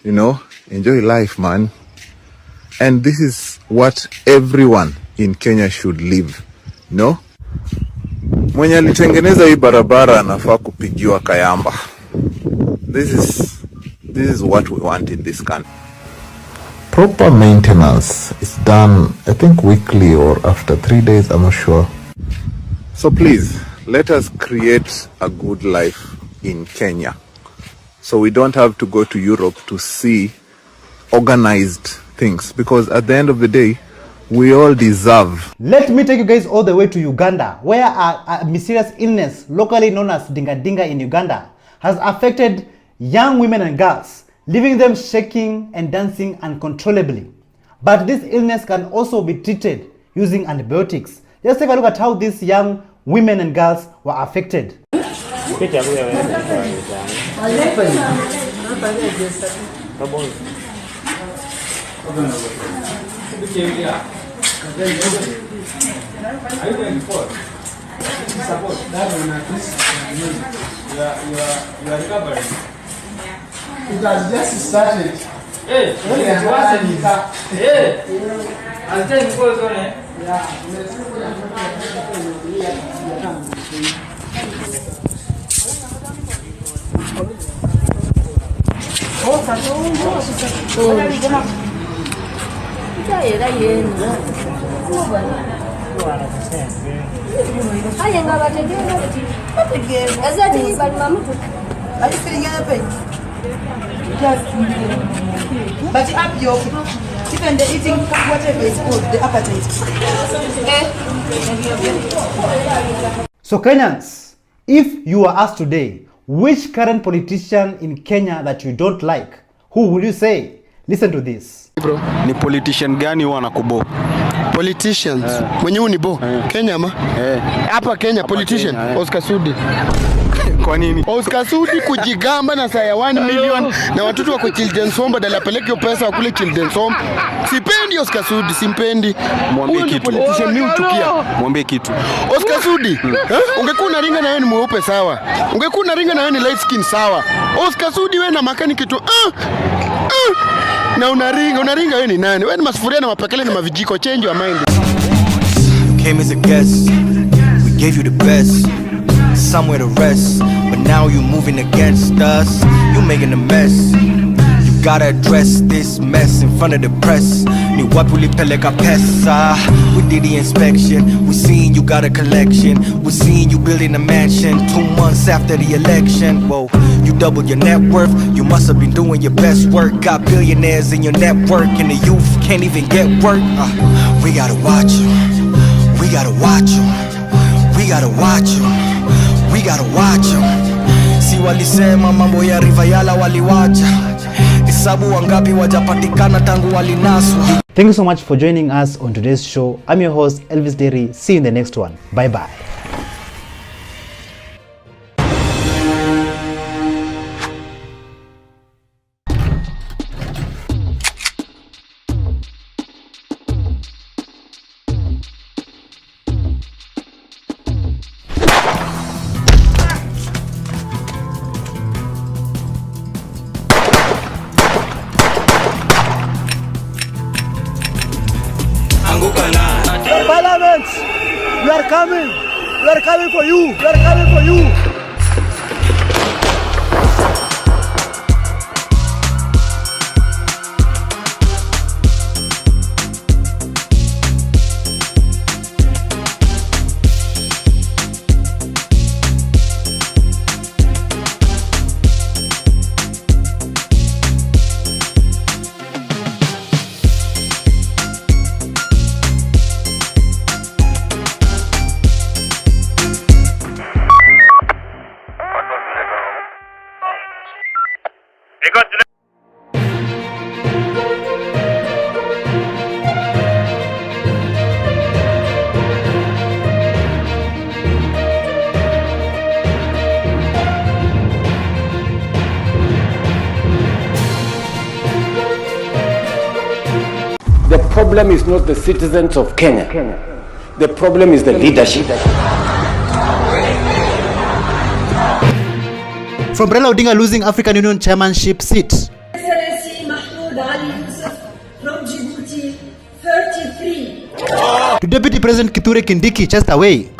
you know? Enjoy life, man. And this is what everyone in Kenya should live, you know? Mwenye alitengeneza hii barabara anafaa kupigiwa kayamba. This is what we want in this country. Proper maintenance is done, I think, weekly or after 3 days, I'm not sure. So please, let us create a good life in Kenya. So we don't have to go to Europe to see organized things. Because at the end of the day, we all deserve. Let me take you guys all the way to Uganda, where a mysterious illness, locally known as dinga dinga in Uganda, has affected young women and girls, leaving them shaking and dancing uncontrollably. But this illness can also be treated using antibiotics. Just take a look at how these young women and girls were affected. It has just started. Hey, But up your even the eating whatever is good, the appetite. So Kenyans, if you are asked today, which current politician in Kenya that you don't like, who will you say? Listen to this. Bro, ni politician gani wanakubo? Politicians. Mwenye unibo. Kenya ama? Hapa Kenya politician. Oscar Sudi. Kwa nini? Oscar Sudi kujigamba na saa ya 1 million na watoto wako children's home badala apeleke hiyo pesa wakule children's home. Sipendi Oscar Sudi, simpendi. Mwambie kitu. Politician mimi uchukia. Mwambie kitu. Oscar Sudi, ungekuwa unaringa na wewe ni mweupe sawa. Ungekuwa unaringa na wewe ni light skin sawa. Oscar Sudi wewe na makani kitu. Na unaringa wewe ni nani? Wewe ni masufuria na mapekele na mavijiko, change your mind. You came as a guest. We gave you the best. Somewhere to rest, but now you moving against us. You making a mess. You gotta address this mess in front of the press. Ni wapi ulipeleka pesa? We did the inspection. We seen you got a collection. We seen you building a mansion 2 months after the election. Whoa, you doubled your net worth. You must have been doing your best work. Got billionaires in your network, and the youth can't even get work. We gotta watch you. We gotta watch you. We gotta watch you. We gotta watch them. Si walisema mambo ya Rivayala waliwacha. Hesabu wangapi wajapatikana tangu walinaswa. Thank you so much for joining us on today's show. I'm your host Elvis Derry. See you in the next one. Bye bye. Parliament, we are coming. We are coming for you. We are coming for you. The problem is not the citizens of Kenya. The problem is the leadership. From Raila Odinga losing African Union chairmanship seat, Excellency Mashujaa from Djibouti, 33. to Deputy President Kithure Kindiki chased away.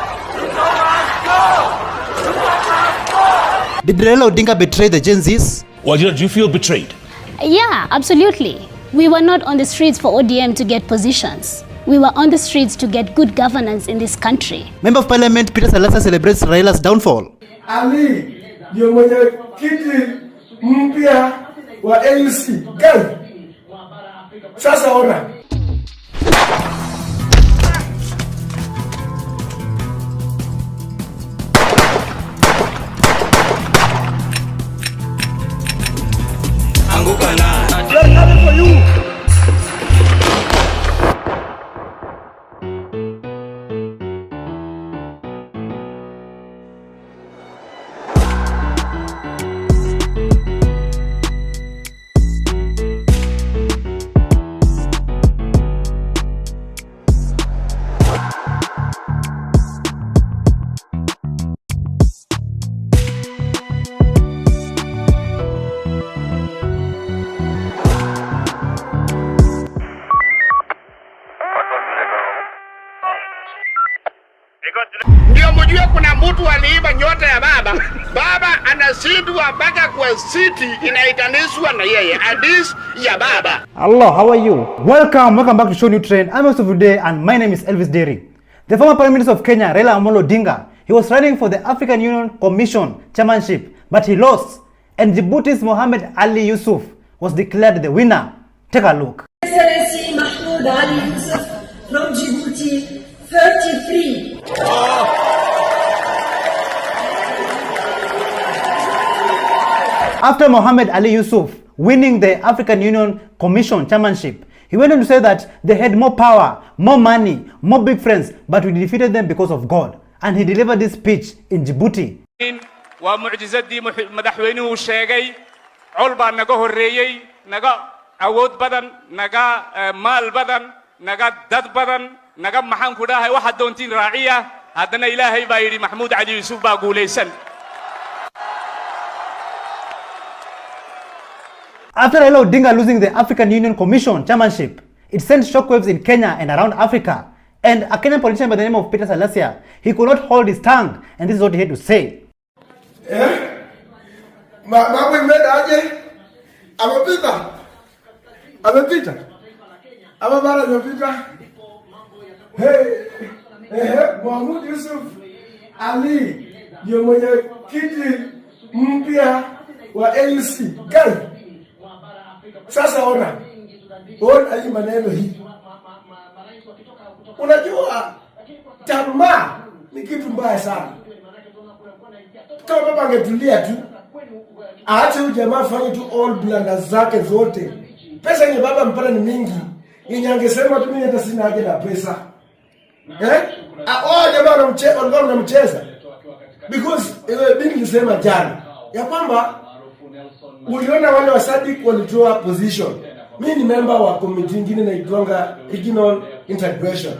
Did Raila Odinga betray the Gen Zs? Well, do you feel betrayed? Yeah, absolutely. We were not on the streets for ODM to get positions. We were on the streets to get good governance in this country. Member of Parliament Peter Salasa celebrates Raila's downfall. Ali ndio mwenye kiti mpya wa ANC. Gani? Sasa ona. Anguka na. We are coming for you. mpaka kwa city inaitanishwa na yeye. Hadis ya baba. Allah, how are you? Welcome back to ShowNewTrend. I'm host of today and my name is Elvis Derry. The former Prime Minister of Kenya, Raila Amolo Odinga, he was running for the African Union Commission chairmanship, but he lost. And Djibouti's Mohamed Ali Yusuf was declared the winner. Take a look. Excellency Mahmoud Ali Yusuf from Djibouti, 33. After Mohamed Ali Yusuf winning the African Union Commission chairmanship, he went on to say that they had more power, more money, more big friends, but we defeated them because of God. And he delivered this speech in Djibouti. ومعجزتي مدحوينه الشيغي علبا نغا هوريي نغا عود بدن نغا مال بدن نغا دد بدن نغا محان كداهي واحد دونتين راعيه هدنا الهي بايري محمود علي يوسف با غوليسن. After Raila Odinga losing the African Union Commission chairmanship, it sent shockwaves in Kenya and around Africa. And a Kenyan politician by the name of Peter Salasia, he could not hold his tongue, and this is what he had to say. Mambo imeenda aje? Amepita. Ama bara amepita. Mohamed Yusuf Ali ndio mwenye kiti mpya wa AUC. Gai. Sasa ona hii maneno hii. Unajua tamaa ni kitu mbaya sana. Kama baba angetulia tu, aache huyu jamaa afanye tu all blunders zake zote. Pesa yenye baba mpana ni mingi. Yenye angesema tu mimi hata sina haja na pesa. Jamaa wanamcheza. Because mimi nilisema jana ya kwamba uliona wale wasadik walitoa position. Mimi ni member wa committee nyingine inaitwa Regional Integration.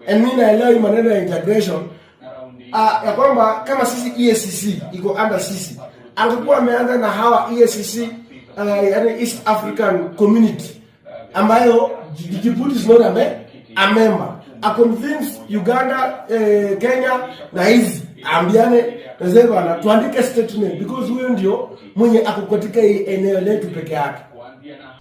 And mimi naelewa maneno ya integration. Ya kwamba kama sisi EACC iko under sisi, angekuwa ameanza na hawa EACC yani East African Community ambayo Djibouti is not a member. A convince Uganda, Kenya na hizi ambiane nasema na tuandike statement because huyo ndio mwenye akukotika eneo letu peke yake.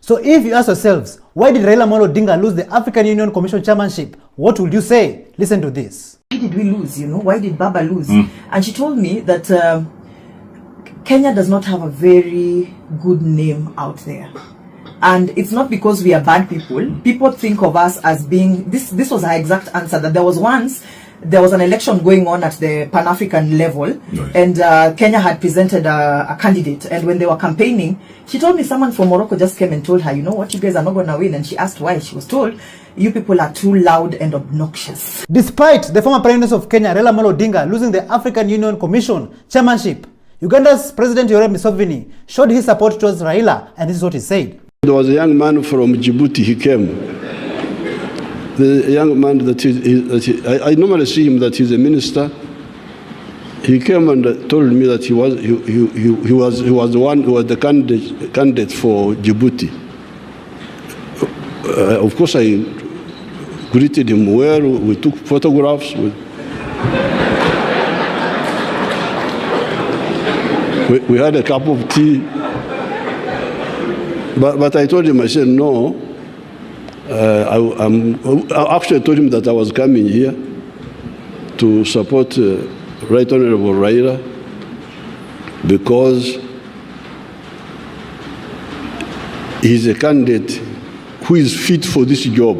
So if you ask yourselves, why did Raila Amolo Odinga lose the African Union Commission chairmanship? What would you say? Listen to this. Why did we lose? Why did Baba lose? And she told me that Kenya does not have a very good name out there. And it's not because we are bad people. People think of us as being, this was her exact answer, that there was an election going on at the Pan-African level, and Kenya had presented a candidate, and when they were campaigning, she told me someone from Morocco just came and told her, you know what, you guys are not going to win. And she asked why. She was told, you people are too loud and obnoxious. Despite the former Prime Minister of Kenya, Raila Amolo Odinga, losing the African Union Commission chairmanship, Uganda's President Yoweri Museveni showed his support towards Raila, and this is what he said. There was a young man from Djibouti, he came. The young man I normally see him that he's a minister. He came and told me that he was the one who was the candidate for Djibouti. Of course, I greeted him well. We took photographs. We had a cup of tea. But I told him, I said, no. I actually told him that I was coming here to support Right Honorable Raila because he's a candidate who is fit for this job.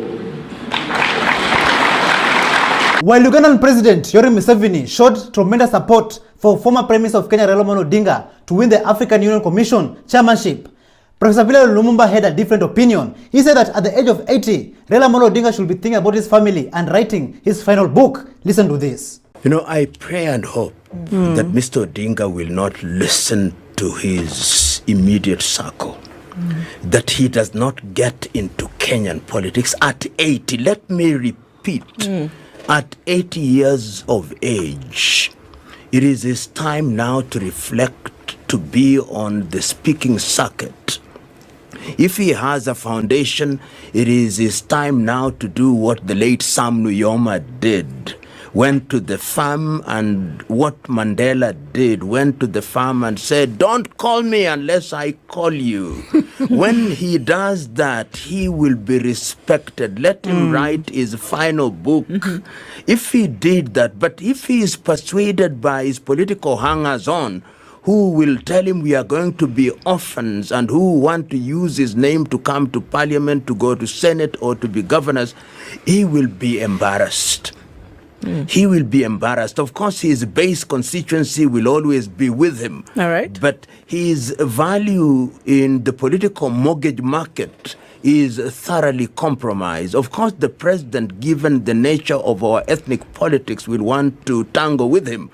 While Ugandan President Yoweri Museveni showed tremendous support for former Prime Minister of Kenya Raila Amolo Odinga to win the African Union Commission chairmanship, Professor Philip Lumumba had a different opinion. He said that at the age of 80, Raila Amolo Odinga should be thinking about his family and writing his final book. Listen to this. I pray and hope that Mr. Odinga will not listen to his immediate circle, that he does not get into Kenyan politics at 80. Let me repeat, at 80 years of age, it is his time now to reflect, to be on the speaking circuit. If he has a foundation, it is his time now to do what the late Sam Nujoma did, went to the farm, and what Mandela did, went to the farm and said, don't call me unless I call you. When he does that, he will be respected. Let him write his final book. If he did that, but if he is persuaded by his political hangers-on, who will tell him we are going to be orphans and who want to use his name to come to parliament, to go to Senate or to be governors, he will be embarrassed. He will be embarrassed. Of course, his base constituency will always be with him. All right. But his value in the political mortgage market is thoroughly compromised. Of course, the president, given the nature of our ethnic politics, will want to tangle with him.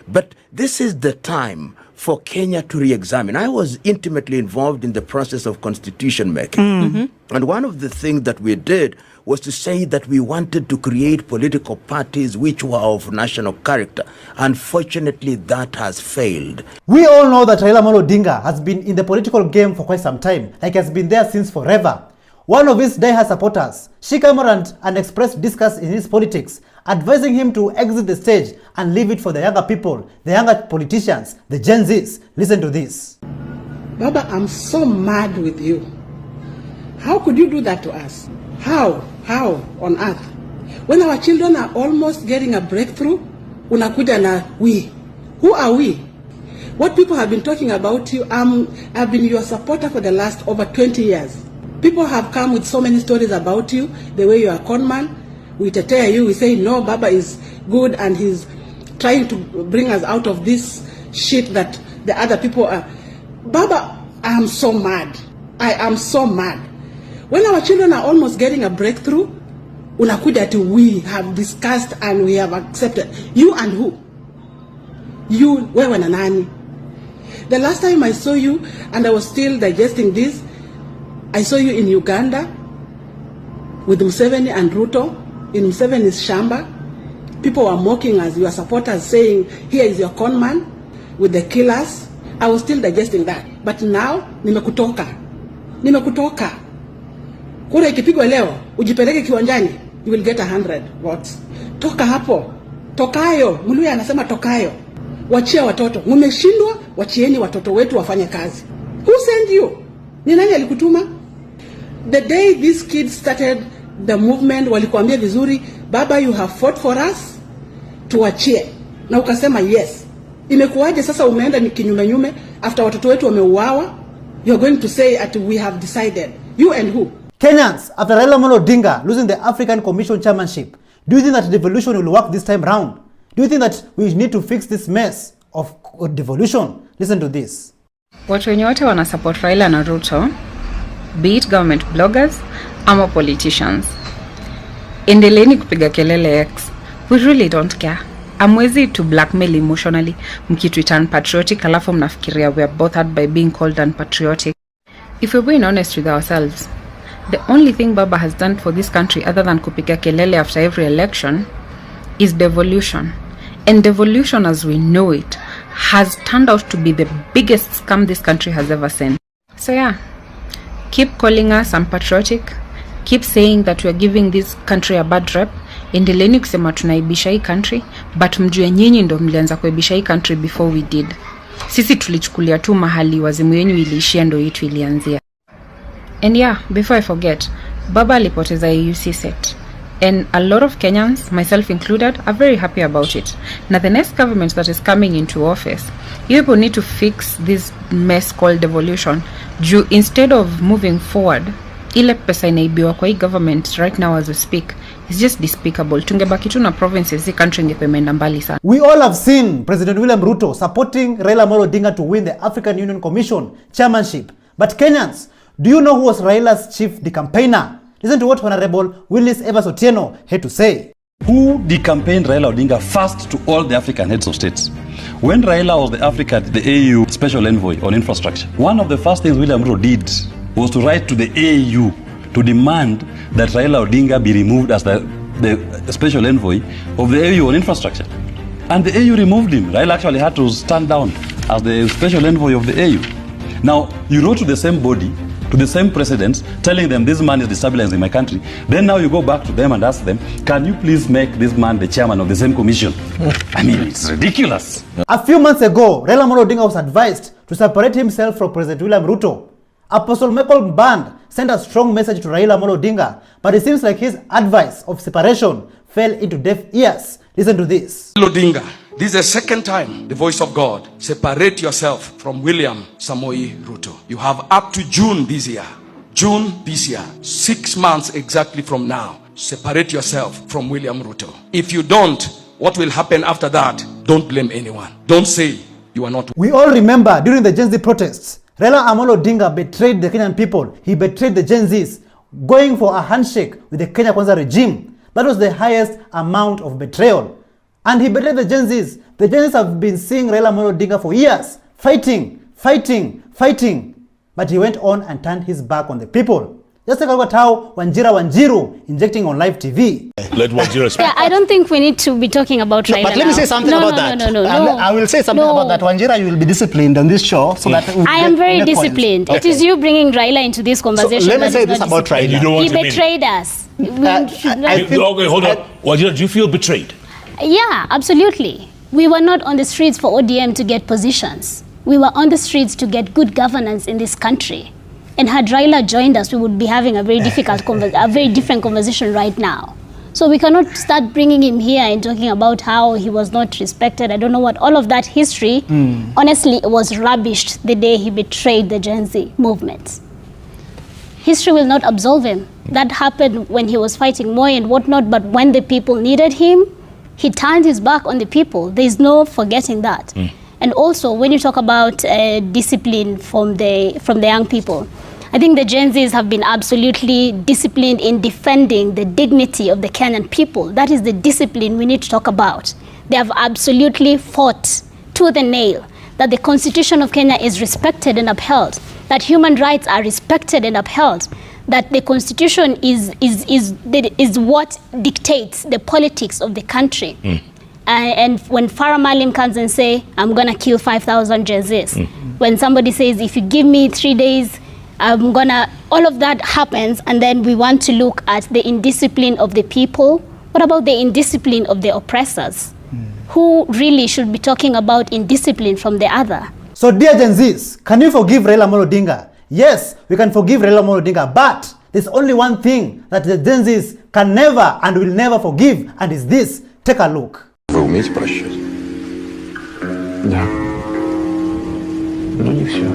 But this is the time for Kenya to re-examine. I was intimately involved in the process of constitution making. And one of the things that we did was to say that we wanted to create political parties which were of national character. Unfortunately, that has failed. We all know that Raila Amolo Odinga has been in the political game for quite some time, like he has been there since forever. One of his diehard supporters, she came around and expressed disgust in his politics, advising him to exit the stage and leave it for the younger people, the younger politicians, the Gen Zs. Listen to this. Baba, I'm so mad with you. How could you do that to us? How on earth? When our children are almost getting a breakthrough, unakuja na we. Who are we? What people have been talking about you, I've been your supporter for the last over 20 years. People have come with so many stories about you, the way you are a con man. We tetea you, we say no, Baba is good and he's trying to bring us out of this shit that the other people are. Baba, I am so mad. I am so mad. When our children are almost getting a breakthrough, unakuja to we have discussed and we have accepted. You and who? You, wewe na nani? The last time I saw you, and I was still digesting this, I saw you in Uganda with Museveni and Ruto. In Museveni's shamba, people were mocking us, your supporters, saying, here is your con man with the killers. I was still digesting that. But now, nimekutoka. Kura ikipigwa leo, ujipeleke kiwanjani, you will get 100 votes. Toka hapo. Tokayo. Muluya anasema tokayo. Wachia watoto. Mumeshindwa, wachieni watoto wetu wafanye kazi. Who sent you? Ni nani alikutuma? The day these kids started the movement, walikuambia vizuri, Baba, you have fought for us, tuachie. Na ukasema yes. Imekuwaje sasa umeenda ni kinyume after watoto wetu wameuawa? You are going to say that we have decided. You and who? Kenyans, after Raila Amolo Odinga losing the African Commission chairmanship, do you think that devolution will work this time round? Do you think that we need to fix this mess of devolution? Listen to this. Watu wenye wote wana support Raila na Ruto, be it government bloggers ama politicians, endeleeni kupiga kelele X. We really don't care. Amwezi to blackmail emotionally, mkitu turn patriotic alafu mnafikiria we are both hurt by being called unpatriotic. If we're being honest with ourselves, the only thing Baba has done for this country other than kupiga kelele after every election is devolution. And devolution as we know it has turned out to be the biggest scam this country has ever seen. So yeah, keep calling us unpatriotic, keep saying that we are giving this country a bad rep. Endeleeni kusema tunaibisha hii country, but mjue nyinyi ndo mlianza kuibisha hii country before we did. Sisi tulichukulia tu mahali wazimu yenu iliishia ndo yetu ilianzia. And yeah, before I forget, Baba alipoteza AUC set. And a lot of Kenyans, myself included, are very happy about it. Now the next government that is coming into office, you people need to fix this mess called devolution. Instead of moving forward, ile pesa inaibiwa kwa hii government right now as we speak is just despicable. Tungebaki tu na provinces, hii country ingepemenda mbali sana. We all have seen President William Ruto supporting Raila Amolo Odinga to win the African Union Commission chairmanship. But Kenyans, do you know who was Raila's chief campaigner? Listen to what Honorable Willis Evans Otieno had to say. Who decampaigned Raila Odinga first to all the African heads of states? When Raila was the AU special envoy on infrastructure, one of the first things William Ruto did was to write to the AU to demand that Raila Odinga be removed as the special envoy of the AU on infrastructure. And the AU removed him. Raila actually had to stand down as the special envoy of the AU. Now, you wrote to the same body to the same presidents, telling them this man is destabilizing my country. Then now you go back to them and ask them, can you please make this man the chairman of the same commission? I mean, it's ridiculous. A few months ago, Raila Amolo Odinga was advised to separate himself from President William Ruto. Apostle Michael Band sent a strong message to Raila Amolo Odinga, but it seems like his advice of separation fell into deaf ears. Listen to this. Odinga, this is the second time the voice of God. Separate yourself from William Samoei Ruto. You have up to June this year. 6 months exactly from now. Separate yourself from William Ruto. If you don't, what will happen after that? Don't blame anyone. Don't say you are not. We all remember during the Gen Z protests, Raila Amolo Odinga betrayed the Kenyan people. He betrayed the Gen Zs, going for a handshake with the Kenya Kwanza regime. That was the highest amount of betrayal. And he betrayed the Gen Zs. The Gen Zs have been seeing Raila Amolo Odinga for years, fighting. But he went on and turned his back on the people. Just take a look at how Wanjiru injecting on live TV. Let Wanjiru speak. Yeah, I don't think we need to be talking about Raila. But let me say something about that. No. I will say something about that. Wanjiru, you will be disciplined on this show. So that I am very disciplined. Okay. It is you bringing Raila into this conversation. So let me say this about Raila. He betrayed us. Okay, hold on. Wanjiru, do you feel betrayed? Yeah, absolutely. We were not on the streets for ODM to get positions. We were on the streets to get good governance in this country. And had Raila joined us, we would be having a very difficult, a very different conversation right now. So we cannot start bringing him here and talking about how he was not respected. I don't know what, all of that history, honestly, it was rubbished the day he betrayed the Gen Z movement. History will not absolve him. That happened when he was fighting Moi and whatnot, but when the people needed him, he turned his back on the people. There is no forgetting that. And also, when you talk about discipline from the young people, I think the Gen Zs have been absolutely disciplined in defending the dignity of the Kenyan people. That is the discipline we need to talk about. They have absolutely fought to the nail that the Constitution of Kenya is respected and upheld, that human rights are respected and upheld, that the Constitution is what dictates the politics of the country. And when Farah Malim comes and say, I'm going to kill 5,000 Gen Zs, when somebody says, if you give me 3 days, I'm gonna, all of that happens, and then we want to look at the indiscipline of the people. What about the indiscipline of the oppressors? Who really should be talking about indiscipline from the other? So dear Gen Zs, can you forgive Raila Amolo Odinga? Yes, we can forgive Raila Amolo Odinga, but there's only one thing that the Gen Zs can never and will never forgive, and is this. Take a look. Вы умеете прощать? Да. Но не все.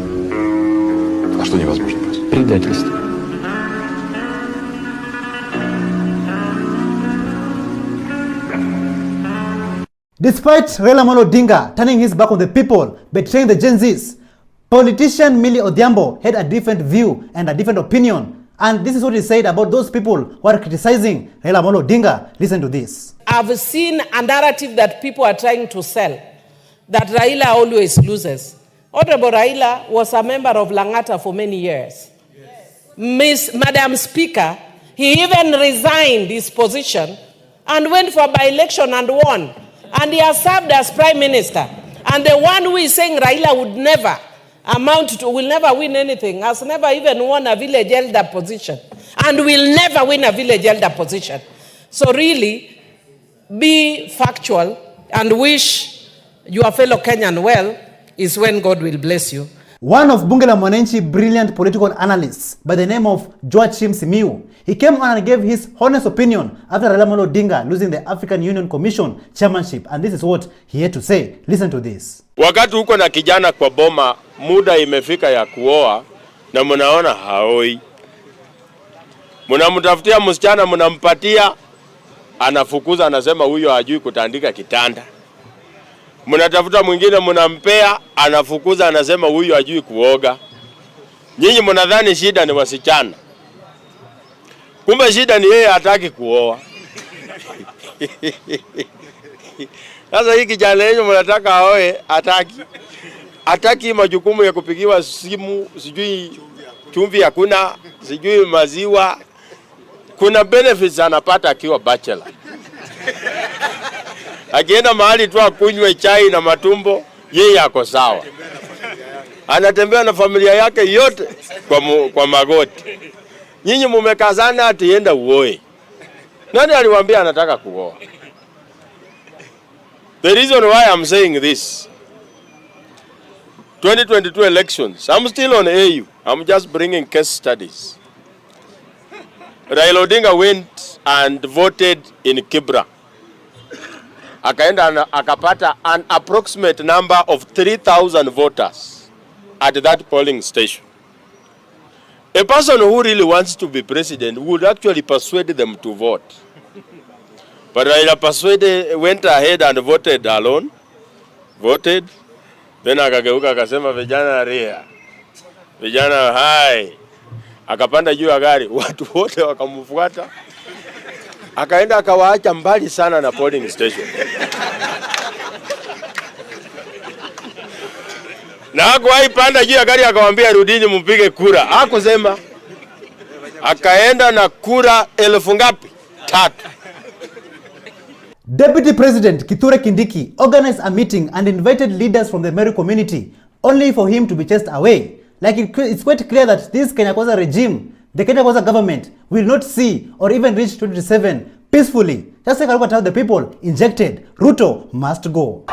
А что невозможно простить? Предательство. Despite Raila Amolo Odinga turning his back on the people, betraying the Gen Zs, politician Millie Odhiambo had a different view and a different opinion. And this is what he said about those people who are criticizing Raila Amolo Odinga. Listen to this. I've seen a narrative that people are trying to sell, that Raila always loses. Honorable Raila was a member of Langata for many years. Madam Speaker, he even resigned his position and went for by-election and won. And he has served as Prime Minister. And the one who is saying Raila would never will never win anything, has never even won a village elder position, and will never win a village elder position. So really, be factual and wish your fellow Kenyan well is when God will bless you. One of Bunge la Mwananchi brilliant political analysts by the name of Joachim Simiu, he came on and gave his honest opinion after Raila Amolo Odinga losing the African Union Commission chairmanship, and this is what he had to say. Listen to this. Wakati uko na kijana kwa boma, muda imefika ya kuoa na mnaona haoi. Mnamtafutia msichana, mnampatia, anafukuza, anasema huyo hajui kutandika kitanda. Mnatafuta mwingine, mnampea, anafukuza, anasema huyo hajui kuoga. Nyinyi mnadhani shida ni wasichana. Kumbe shida ni yeye hataki kuoa. Sasa hii kijana yenu mnataka aoe, hataki majukumu ya kupigiwa simu, sijui chumvi hakuna, sijui maziwa. Kuna benefits anapata akiwa bachelor. Akienda mahali tu akunywe chai na matumbo, yeye ako sawa. anatembea na familia yake yote kwa magoti. Nyinyi mumekazana atienda uoe. Nani aliwaambia anataka kuoa? The reason why I'm saying this, 2022 elections, I'm still on AU. I'm just bringing case studies. Raila Odinga went and voted in Kibra. Akaenda akapata an approximate number of 3,000 voters at that polling station. A person who really wants to be president would actually persuade them to vote. But Raila went ahead and voted alone. Voted. Then akageuka akasema vijana ria. Vijana hai. Akapanda juu ya gari, watu wote wakamfuata. Akaenda akawaacha mbali sana na polling station. Na hakuwahi panda juu ya gari akamwambia rudini mpige kura. Hakusema. Akaenda na kura 1000 ngapi? 3. Deputy President Kithure Kindiki organized a meeting and invited leaders from the Meru community only for him to be chased away. Like it's quite clear that this Kenya Kwanza regime, the Kenya Kwanza government, will not see or even reach 2027 peacefully. Just take a look at how the people injected. Ruto must go.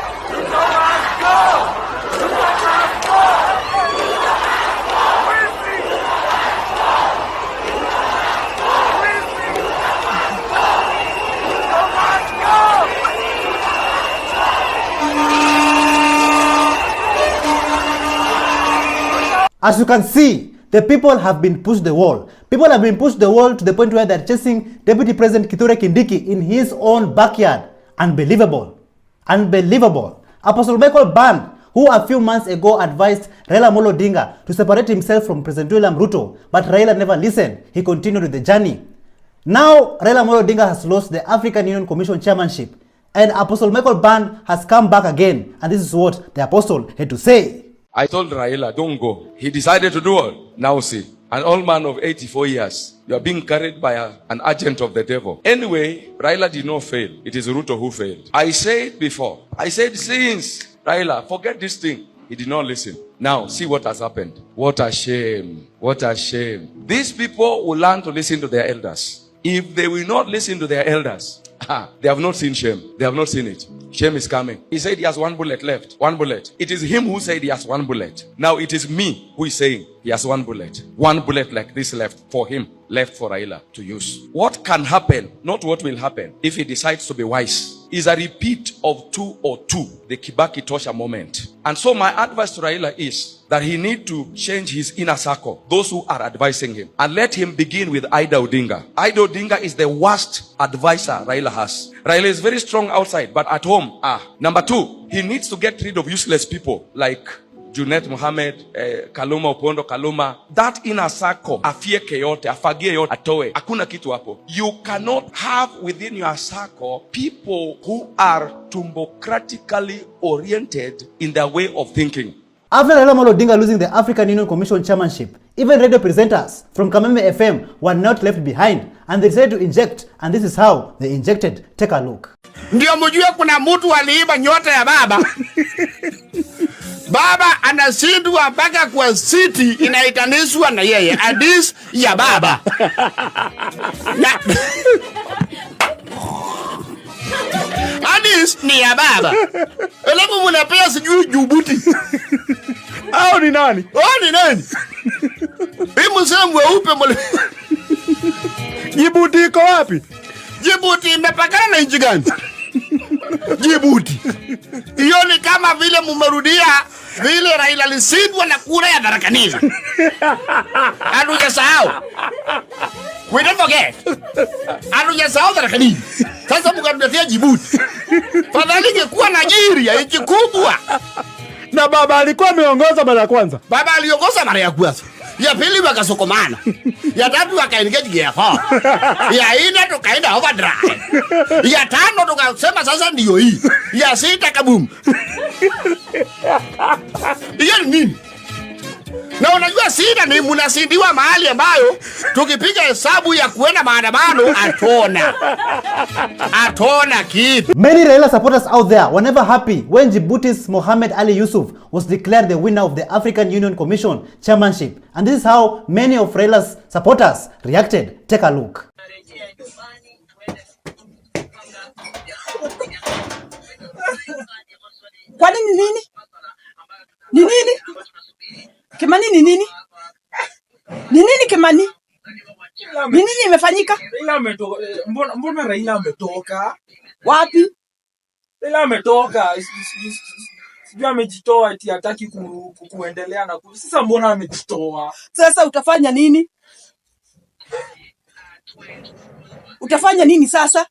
As you can see, the people have been pushed the wall. People have been pushed the wall to the point where they're chasing Deputy President Kithure Kindiki in his own backyard. Unbelievable. Unbelievable. Apostle Michael Band, who a few months ago advised Raila Amolo Odinga to separate himself from President William Ruto, but Raila never listened. He continued with the journey. Now, Raila Amolo Odinga has lost the African Union Commission chairmanship, and Apostle Michael Band has come back again, and this is what the apostle had to say. I told Raila, don't go. He decided to do what? Now see, an old man of 84 years, you are being carried by an agent of the devil. Anyway, Raila did not fail. It is Ruto who failed. I said before, I said since, Raila, forget this thing. He did not listen. Now, see what has happened. What a shame. What a shame. These people will learn to listen to their elders. If they will not listen to their elders, they have not seen shame. They have not seen it. Shame is coming. He said he has 1 bullet left. 1 bullet. It is him who said he has 1 bullet. Now it is me who is saying he has 1 bullet. 1 bullet like this left for him, left for Raila to use. What can happen, not what will happen, if he decides to be wise, is a repeat of 202, the Kibaki Tosha moment. And so my advice to Raila is that he need to change his inner circle, those who are advising him, and let him begin with Ida Odinga. Ida Odinga is the worst advisor Raila has. Raila is very strong outside, but at home, Number 2, he needs to get rid of useless people like Junet Mohammed, Kaluma Opondo Kaluma. That inner circle, afieke yote, afagie yote, atoe. Hakuna kitu hapo. You cannot have within your circle people who are tumbocratically oriented in their way of thinking. After Raila Amolo Odinga losing the African Union Commission chairmanship, even radio presenters from Kameme FM were not left behind, and they decided to inject, and this is how they injected. Take a look. Ndio mjue kuna mtu aliiba nyota ya baba. Baba anashindwa mpaka kwa city inaitanishwa na yeye. Hadis ya baba. Hadis ni ya baba. Alafu mnapea sijui Jubuti. Hao ni nani? Hao ni nani? Bimu semu weupe mole. Jibuti iko wapi? Jibuti imepakana na nchi gani? Jibuti. Hiyo ni kama vile mumerudia vile Raila alishindwa na kura ya Tharaka-Nithi. Hatujasahau. We don't forget. Hatujasahau Tharaka-Nithi. Sasa mkatuletea Jibuti. Fadhali ingekuwa Nigeria, nchi kubwa. Na baba alikuwa ameongoza mara ya kwanza. Baba aliongoza mara ya kwanza. Ya pili wakasokomana. Ya tatu wakaengage gear 4. Ya nne tukaenda overdrive. Ya tano tukasema sasa ndio hii. Ya sita kaboom. Hiyo ni nini? Na unajua Shida ni munasindiwa mahali ambayo tukipiga hesabu ya kuenda maandamano atona kitu. Many Raila supporters out there were never happy when Djibouti's Mohamed Ali Yusuf was declared the winner of the African Union Commission chairmanship. And this is how many of Raila's supporters reacted. Take a look. Kwa nini nini? Ni nini? Kimani ni nini? Ni nini Kimani? Ni nini imefanyika? Raila ametoka. Mbona Raila ametoka? Wapi? Raila ametoka. Sijui amejitoa eti hataki kuendelea na sasa mbona amejitoa? Sasa utafanya nini? Utafanya nini sasa?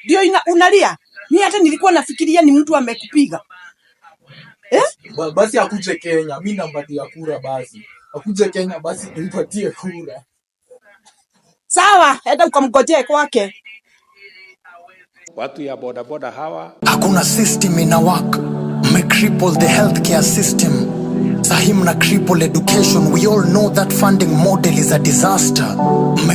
Ndio unalia? Mimi hata nilikuwa nafikiria ni mtu amekupiga. Basi akuje Kenya, mimi nampatia kura basi. Akuje Kenya basi nimpatie kura. Sawa, hata ukamgojea kwake. Watu ya boda boda hawa. Hakuna system ina work. Cripple the healthcare system. Sahim na cripple education. We all know that funding model is a disaster.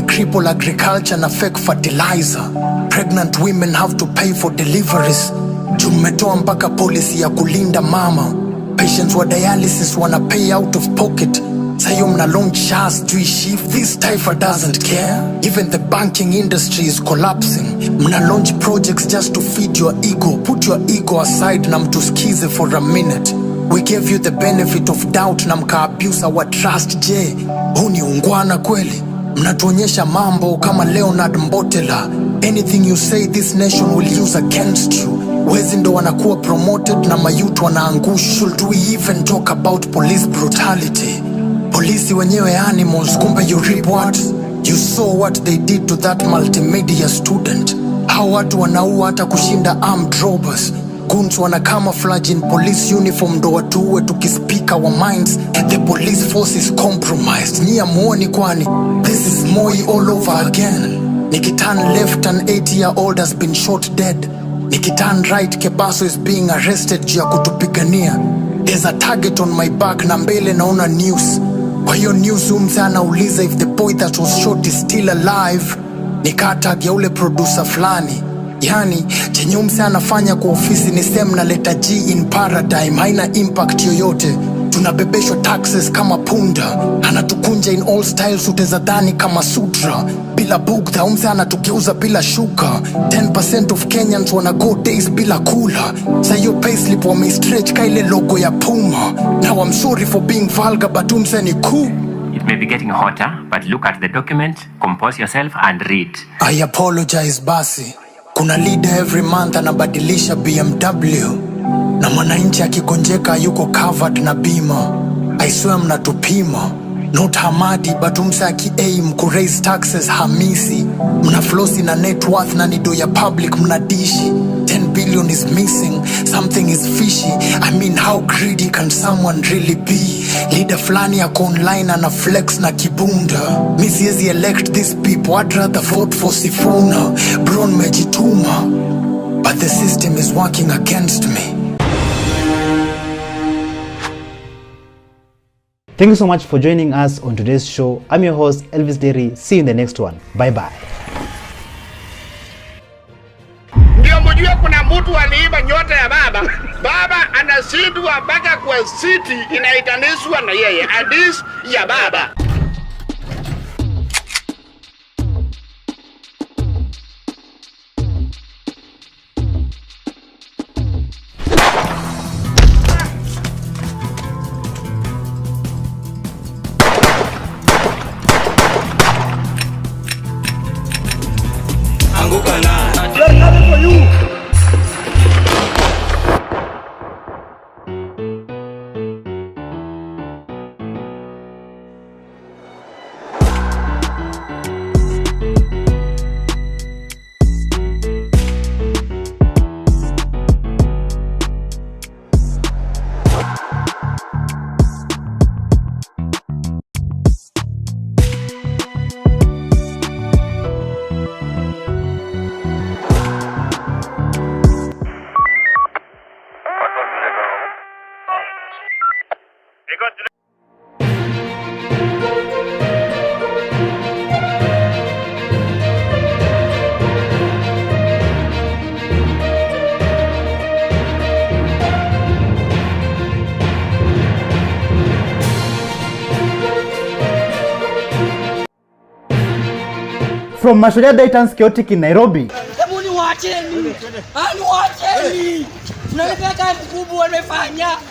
Cripple agriculture na fake fertilizer. Pregnant women have to pay for deliveries. Tumetoa mpaka policy ya kulinda mama. Patients wa dialysis wanna pay out of pocket. Sayo mna launch shares to shift. This Taifa doesn't care. Even the banking industry is collapsing. Mna launch projects just to feed your ego. Put your ego aside na mtuskize for a minute. We gave you the benefit of doubt na mka abuse our trust. Je, huu ni ungwana kweli? Mnatuonyesha mambo kama Leonard Mbotela. Anything you say this nation will use against you. Wezi ndo wanakuwa promoted na mayutu wanaangushwa. Should we even talk about police brutality? Polisi wenyewe animals, kumbe you reap what? You saw what they did to that multimedia student. Hao watu wanaua hata kushinda armed robbers. Goons wana camouflage in police uniform ndo watuwe tukispeak our minds. The police force is compromised. Nia muoni kwani? This is Moi all over again. Nikiturn left, an 8-year-old has been shot dead. Nikiturn right, Kebaso is being arrested juu ya kutupigania. There's a target on my back na mbele naona news. Kwa hiyo news umse anauliza if the boy that was shot is still alive. Nikatag ya ule producer flani. Yani, chenye umse anafanya kwa ofisi ni same na letter G in paradigm. Haina impact yoyote. Tunabebeshwa taxes kama punda. Anatukunja in all styles utezadhani kama sutra. Bila bugdha umse anatugeuza bila shuka. 10% of Kenyans wanna go days bila kula. Sayo payslip wame-stretch ka ile logo ya Puma. Now I'm sorry for being vulgar but umse ni cool. It may be getting hotter, but look at the document, compose yourself and read. I apologize basi. Kuna leader every month anabadilisha BMW. Na mwananchi akigonjeka yuko covered na bima. I swear mnatupima. Not Hamadi but umse aki-aim ku-raise taxes Hamisi. Mna flossy na net worth na nido ya public mnadishi. 10 billion is missing, something is fishy. I mean, how greedy can someone really be? Leader flani yako online ana flex na kibunda. Mi siezi elect these people, I'd rather vote for Sifuna. Bron mejituma, but the system is working against me. Thank you so much for joining us on today's show. I'm your host, Elvis Derry. See you in the next one. Bye-bye. Ndio mjue kuna mtu aliiba nyota ya baba. Baba anashindwa mpaka kwa city inaitanishwa na yeye. Hadisi ya baba. They're coming for you. From Mashujaa Day turns chaotic in Nairobi.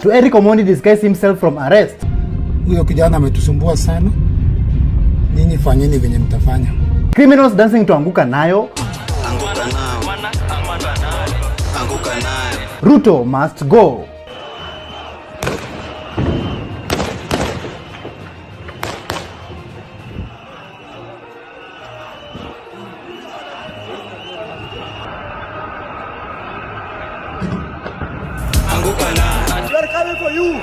To Eric Omondi disguised himself from arrest. Huyo kijana ametusumbua sana. Ninyi fanyeni venye mtafanya. Criminals dancing to Anguka Nayo. Ruto must go. We are coming for you.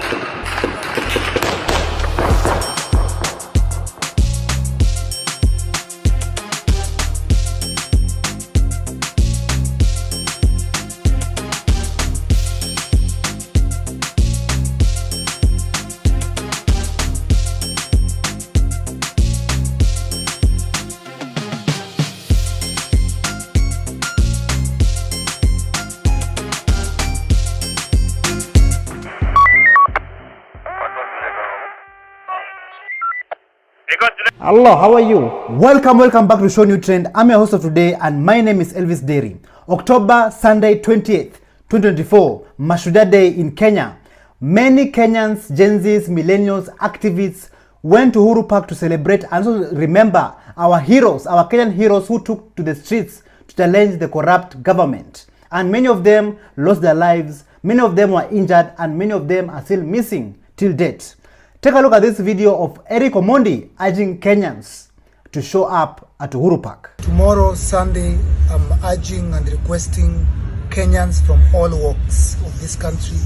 Hello, how are you? Welcome back to ShowNewTrend. I'm your host of today and my name is Elvis Derry. October Sunday 28th, 2024, Mashujaa Day in Kenya. Many Kenyans, Gen Zs, millennials, activists went to Uhuru Park to celebrate and also remember our heroes, our Kenyan heroes who took to the streets to challenge the corrupt government. And many of them lost their lives, many of them were injured, and many of them are still missing till date. Take a look at this video of Eric Omondi urging Kenyans to show up at Uhuru Park. Tomorrow, Sunday, I'm urging and requesting Kenyans from all walks of this country,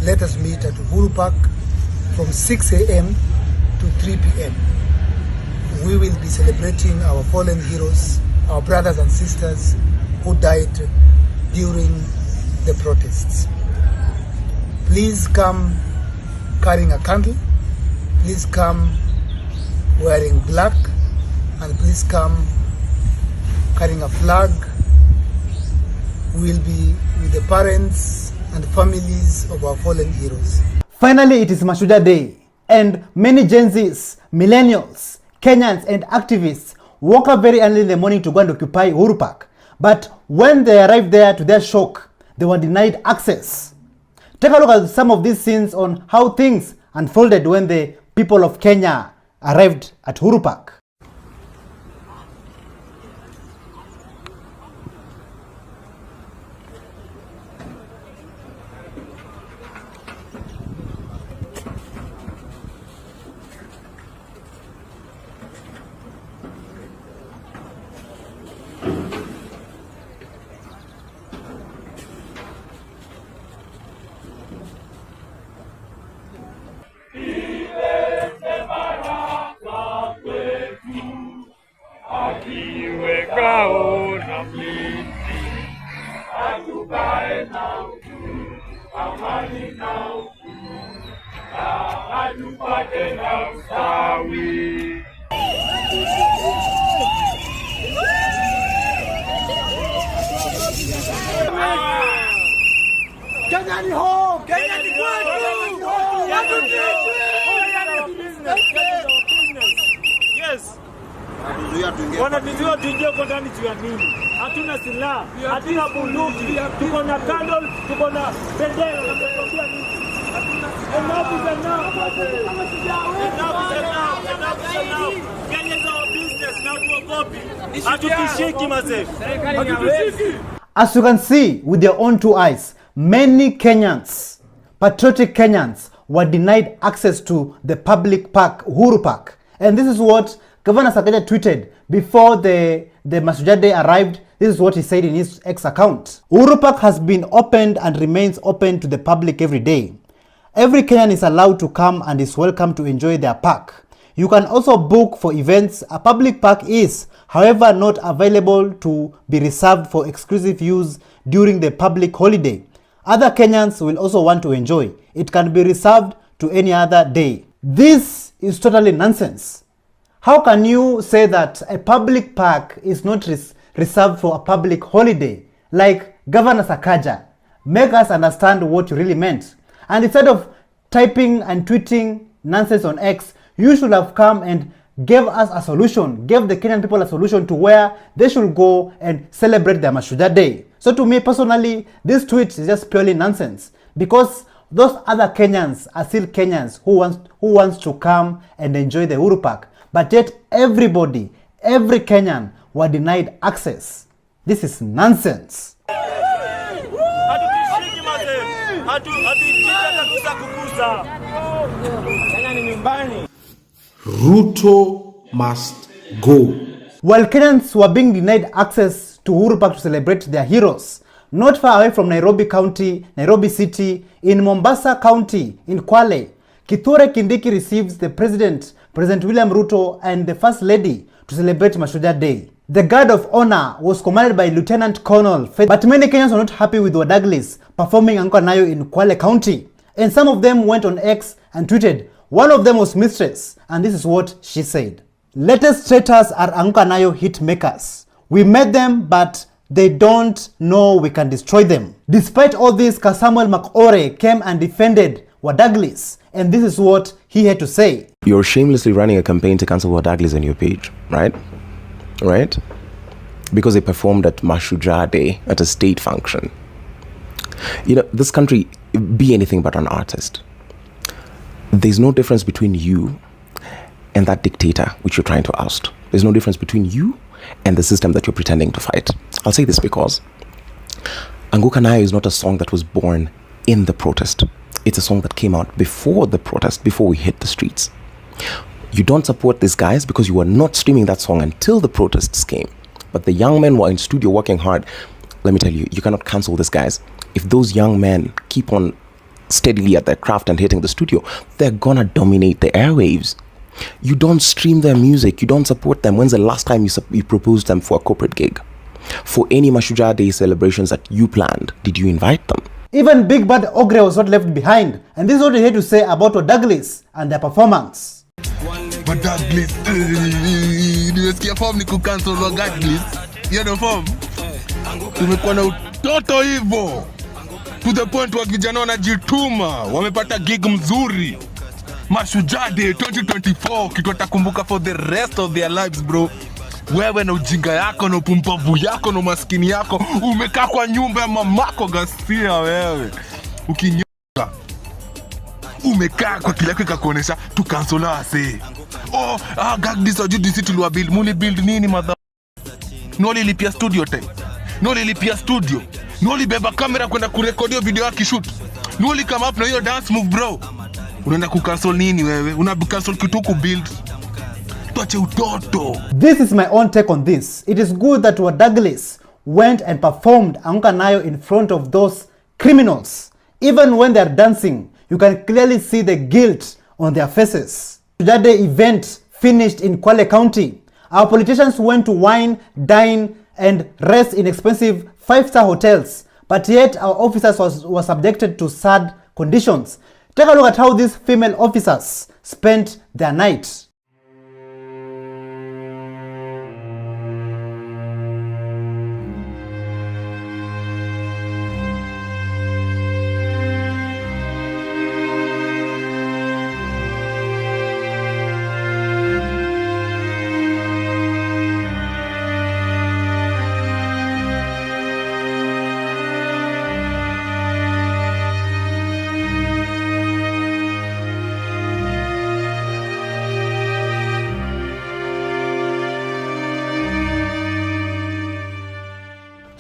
let us meet at Uhuru Park from 6 a.m. to 3 p.m. We will be celebrating our fallen heroes, our brothers and sisters who died during the protests. Please come carrying a candle, please come wearing black, and please come carrying a flag. We will be with the parents and families of our fallen heroes. Finally, it is Mashujaa Day, and many Gen Zs, millennials, Kenyans, and activists woke up very early in the morning to go and occupy Uhuru Park. But when they arrived there, to their shock, they were denied access. Take a look at some of these scenes on how things unfolded when the people of Kenya arrived at Uhuru Park. Kenya ni home. Kenya ni kwetu. Yes. Wanatuzuia tuingie kwa ndani juu ya nini? Hatuna silaha, hatuna bunduki, tuko na candle, tuko na bendera, tunatambia nini? Enough is enough. Kenya is our business, na tuogopi. Hatutishiki mazee. Hatutishiki. As you can see with your own two eyes, many Kenyans, patriotic Kenyans, were denied access to the public park, Uhuru Park. And this is what Governor Sakaja tweeted before the Mashujaa Day arrived. This is what he said in his X account. Uhuru Park has been opened and remains open to the public every day. Every Kenyan is allowed to come and is welcome to enjoy their park. You can also book for events. A public park is, however, not available to be reserved for exclusive use during the public holiday. Other Kenyans will also want to enjoy. It can be reserved to any other day. This is totally nonsense. How can you say that a public park is not reserved for a public holiday? Like Governor Sakaja, make us understand what you really meant. And instead of typing and tweeting nonsense on X, you should have come and gave us a solution, gave the Kenyan people a solution to where they should go and celebrate their Mashujaa Day. So to me personally, this tweet is just purely nonsense, because those other Kenyans are still Kenyans who wants to come and enjoy the Uhuru Park, but yet everybody, every Kenyan were denied access. This is nonsense. Ruto must go. While Kenyans were being denied access to Uhuru Park to celebrate their heroes, not far away from Nairobi County, Nairobi City, in Mombasa County, in Kwale, Kithure Kindiki receives the President William Ruto, and the First Lady to celebrate Mashujaa Day. The guard of honor was commanded by Lieutenant Colonel Faith, but many Kenyans were not happy with Douglas performing Anko Nayo in Kwale County, and some of them went on X and tweeted. One of them was Mistress, and this is what she said. Latest traitors are Anko Nayo hit makers. We met them, but they don't know we can destroy them. Despite all this, Samuel Makore came and defended Douglas, and this is what he had to say. You're shamelessly running a campaign to cancel Douglas on your page, right? Right? Because they performed at Mashujaa Day at a state function. You know, this country, be anything but an artist. There's no difference between you and that dictator which you're trying to oust. There's no difference between you and the system that you're pretending to fight. I'll say this because Anko Nayo is not a song that was born in the protest. It's a song that came out before the protest, before we hit the streets. You don't support these guys because you were not streaming that song until the protests came. But the young men were in studio working hard. Let me tell you, you cannot cancel these guys. If those young men keep on steadily at their craft and hitting the studio, they're gonna dominate the airwaves. You don't stream their music, you don't support them. When's the last time you proposed them for a corporate gig? For any Mashujaa Day celebrations that you planned, did you invite them? Even Big Bad Ogre was not left behind, and this is what he had to say about Douglas and their performance. But Douglas, nimesikia form ni kucancel wa Douglas. You know form? Tumekuwa na utoto hivyo. To the point wa vijana wanajituma, wamepata gig mzuri. Mashujaa Day 2024 kitu watakumbuka for the rest of their lives, bro. Wewe na ujinga yako na upumbavu yako na maskini yako umekaa kwa nyumba ya mamako Gasia wewe. Ukinyoka. Umekaa kwa kila kitu kuonesha tu cancel ase. Gagdis wa Judicial tuliwa build. Muli build nini mother? Noli lipia studio time. Noli lipia studio. Noli beba kamera kwenda kurekodio video yake shoot. Noli come up na hiyo dance move bro. Unaenda kucancel nini wewe? Unacancel kitu ku build. This is my own take on this. It is good that Douglas went and performed Anko Nayo in front of those criminals. Even when they are dancing, you can clearly see the guilt on their faces. That day event finished in Kwale County. Our politicians went to wine, dine, and rest in expensive 5-star hotels, but yet our officers were subjected to sad conditions. Take a look at how these female officers spent their night.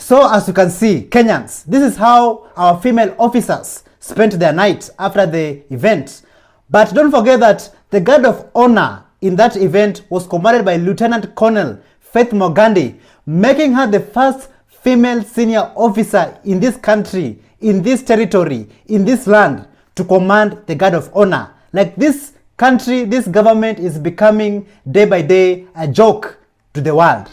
So as you can see, Kenyans, this is how our female officers spent their night after the event. But don't forget that the guard of honor in that event was commanded by Lieutenant Colonel Faith Mogandi, making her the first female senior officer in this country, in this territory, in this land, to command the guard of honor. Like this country, this government is becoming day by day a joke to the world.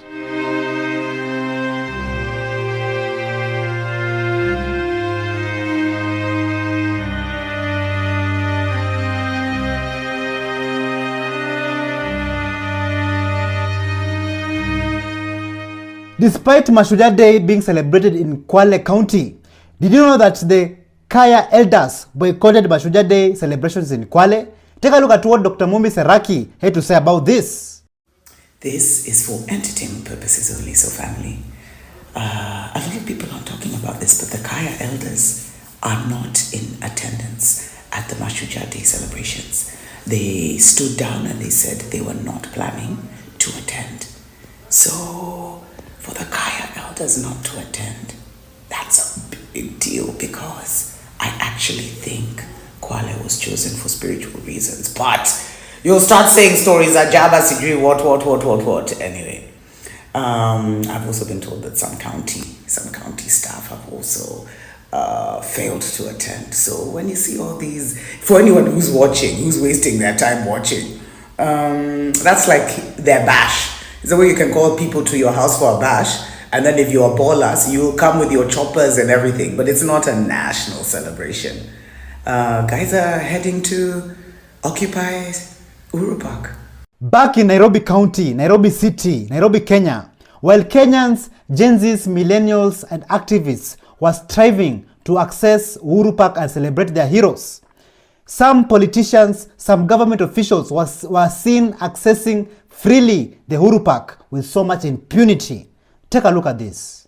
Despite Mashujaa Day being celebrated in Kwale County, did you know that the Kaya elders boycotted Mashujaa Day celebrations in Kwale? Take a look at what Dr. Mumbi Seraki had to say about this. This is for entertainment purposes only, so family. A lot of people aren't talking about this, but the Kaya elders are not in attendance at the Mashujaa Day celebrations. They stood down and they said they were not planning to attend. So for the Kaya elders not to attend, that's a big deal, because I actually think Kwale was chosen for spiritual reasons. But you'll start saying stories that Jabba Sigri, what. Anyway, I've also been told that some county staff have also failed to attend. So when you see all these, for anyone who's watching, who's wasting their time watching, that's like their bash. It's the way you can call people to your house for a bash, and then if you're ballers, you'll come with your choppers and everything, but it's not a national celebration. Guys are heading to occupy Uhuru Park. Back in Nairobi County, Nairobi City, Nairobi, Kenya, while Kenyans, Gen Zs, millennials, and activists were striving to access Uhuru Park and celebrate their heroes, some politicians, some government officials were seen accessing freely the Uhuru Park with so much impunity. Take a look at this.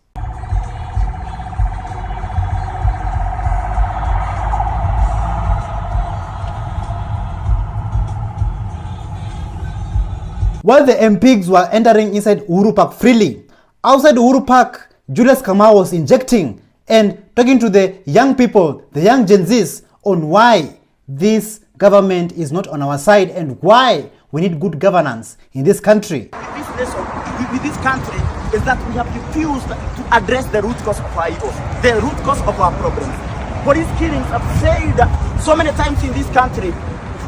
While the MPs were entering inside Uhuru Park freely, outside Uhuru Park, Julius Kamau was injecting and talking to the young people, the young Gen Zs, on why this government is not on our side and why we need good governance in this country. This lesson with this country is that we have refused to address the root cause of our evils, the root cause of our problems. Police killings, have said so many times in this country,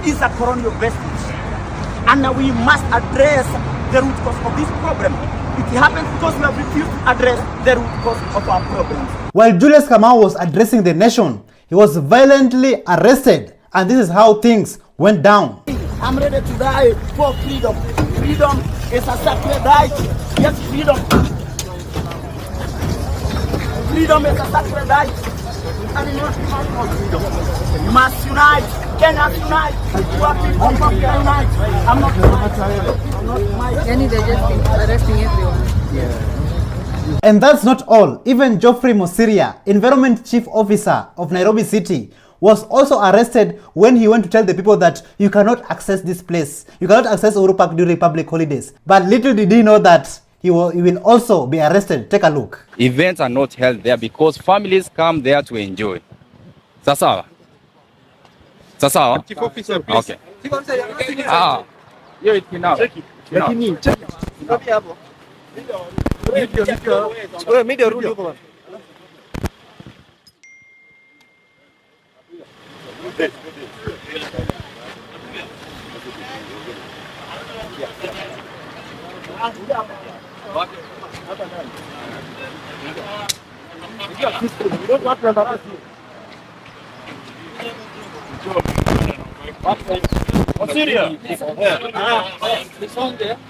is a colonial vestige. And we must address the root cause of this problem. It happens because we have refused to address the root cause of our problems. While Julius Kamau was addressing the nation, he was violently arrested, and this is how things went down. I'm ready to die for freedom. Freedom is a sacred right. Yes, freedom. Freedom is a sacred right. And you must fight for freedom. You must unite. Kenyans unite. Poor people from here unite. I'm not They're just arresting everyone. And that's not all. Even Geoffrey Mosiria, Environment Chief Officer of Nairobi City, was also arrested when he went to tell the people that you cannot access this place. You cannot access Uhuru Park during public holidays. But little did he know that he will also be arrested. Take a look. Events are not held there because families come there to enjoy. Sasawa. Sasawa? Chief Officer, please. Okay. Here it now. Check it.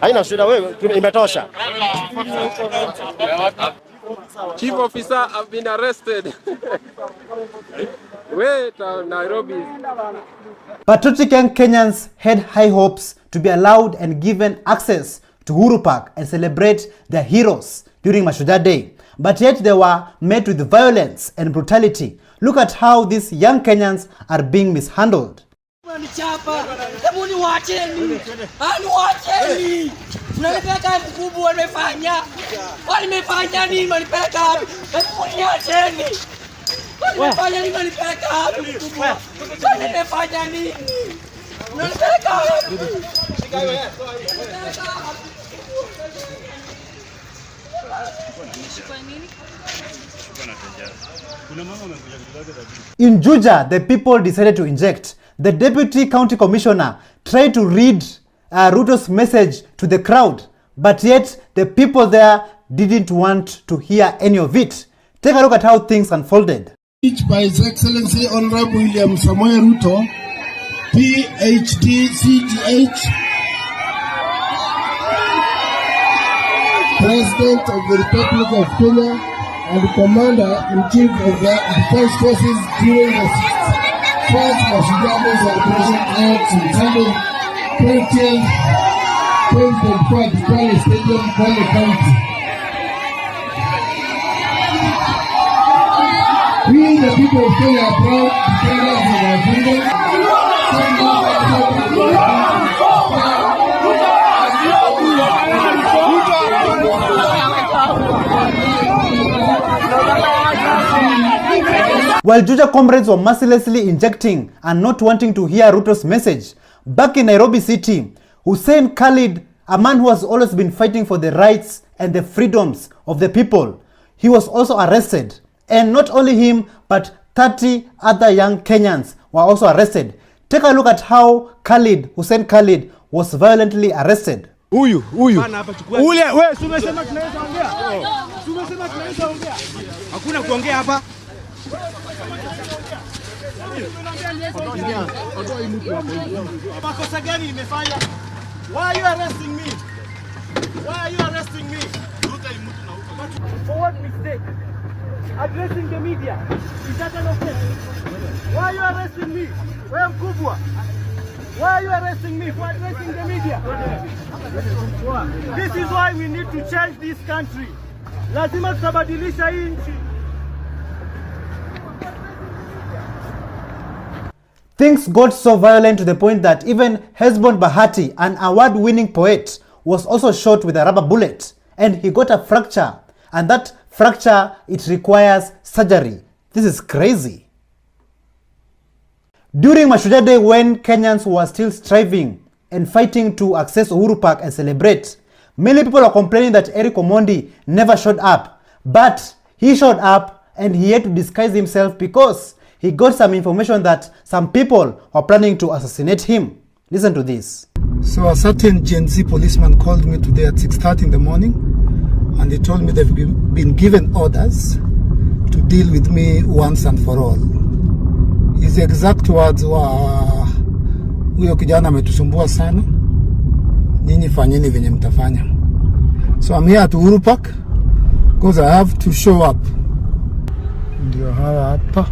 Haina shida, wewe imetosha. Chief Officer, I've been arrested. Wait, Nairobi. Patriotic young Kenyans had high hopes to be allowed and given access to Uhuru Park and celebrate their heroes during Mashujaa Day. But yet they were met with violence and brutality. Look at how these young Kenyans are being mishandled. Unanipeleka mkubwa wamefanya. Walimefanya nini manipeleka wapi? Niacheni. Walimefanya nini manipeleka wapi mkubwa? Walimefanya nini? Unanipeleka wapi? In Juja, the people decided to inject. The deputy county commissioner tried to read Ruto's message to the crowd, but yet the people there didn't want to hear any of it. Take a look at how things unfolded. Speech by His Excellency Honorable William Samoei Ruto, PhD, CDH, President of the Republic of Kenya and Commander-in-Chief of the Defense Forces during the First, Mashujaa celebration acts intended 2024 Decay Stadium, Kwale County. We, the people of Kenya, are proud defenders of our freedom. While Juja comrades were mercilessly injecting and not wanting to hear Ruto's message, back in Nairobi City, Hussein Khalid, a man who has always been fighting for the rights and the freedoms of the people, he was also arrested. And not only him, but 30 other young Kenyans were also arrested. Take a look at how Hussein Khalid, was violently arrested. Ule, wewe umesema tunaweza ongea? Umesema tunaweza ongea? Hakuna kuongea hapa. Makosa gani nimefanya? Why are you arresting me? Why are you arresting me? For what mistake? Addressing the media. Is that an offense? Why are you arresting me? Wewe mkubwa. Why are you arresting me for addressing the media? This is why we need to change this country. Lazima tutabadilisha hii nchi. Things got so violent to the point that even Hesbon Bahati, an award-winning poet, was also shot with a rubber bullet, and he got a fracture, and that fracture, it requires surgery. This is crazy. During Mashujaa Day, when Kenyans were still striving and fighting to access Uhuru Park and celebrate, many people are complaining that Eric Omondi never showed up, but he showed up and he had to disguise himself because he got some information that some people are planning to assassinate him. Listen to this. So a certain Gen Z policeman called me today at 6:30 in the morning, and they told me they've been given orders to deal with me once and for all. His exact words were, huyo kijana ametusumbua sana, nyinyi fanyeni venye mtafanya. So I'm here at Uhuru Park because I have to show up. Ndio hawa hapa.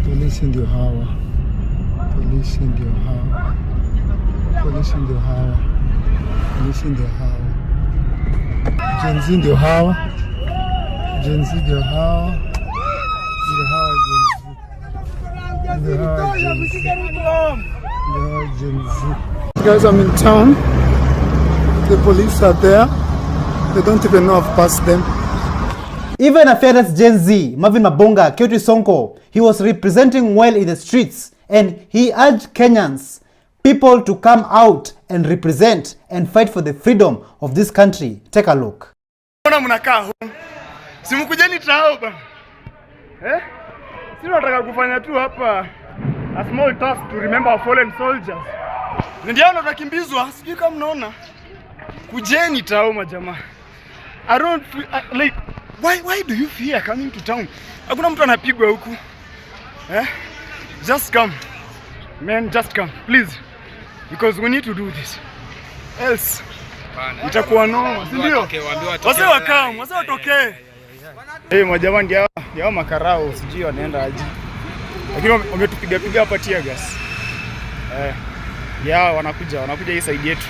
Polisi ndio hawa. Polisi ndio hawa. Polisi ndio hawa. Polisi ndio hawa. Gen Z ndio hawa. Gen Z ndio hawa. Ndio hawa Gen Z. Guys, I'm in town. The police are there. They don't even know I've passed them. Even a fearless Gen Z, Marvin Mabonga, Kyoto Sonko, he was representing well in the streets, and he urged Kenyans, people to come out and represent and fight for the freedom of this country. Take a look. Simukujeni trao bana. Sisi tunataka kufanya tu hapa a small task to remember our fallen soldiers. Ndio tunakimbizwa, sijui kama mnaona. Kujeni trao majamaa. I don't feel, like why do you fear coming to town? Hakuna mtu anapigwa huku. Just come. Man, just come, please. Because we need to do this. Else itakuwa noma, si ndio? Wase wakam, wase watokee. Majamaa ndio makarao, sijui wanaenda aje. Lakini wametupiga hapa tear gas. Wanakuja hii side yetu.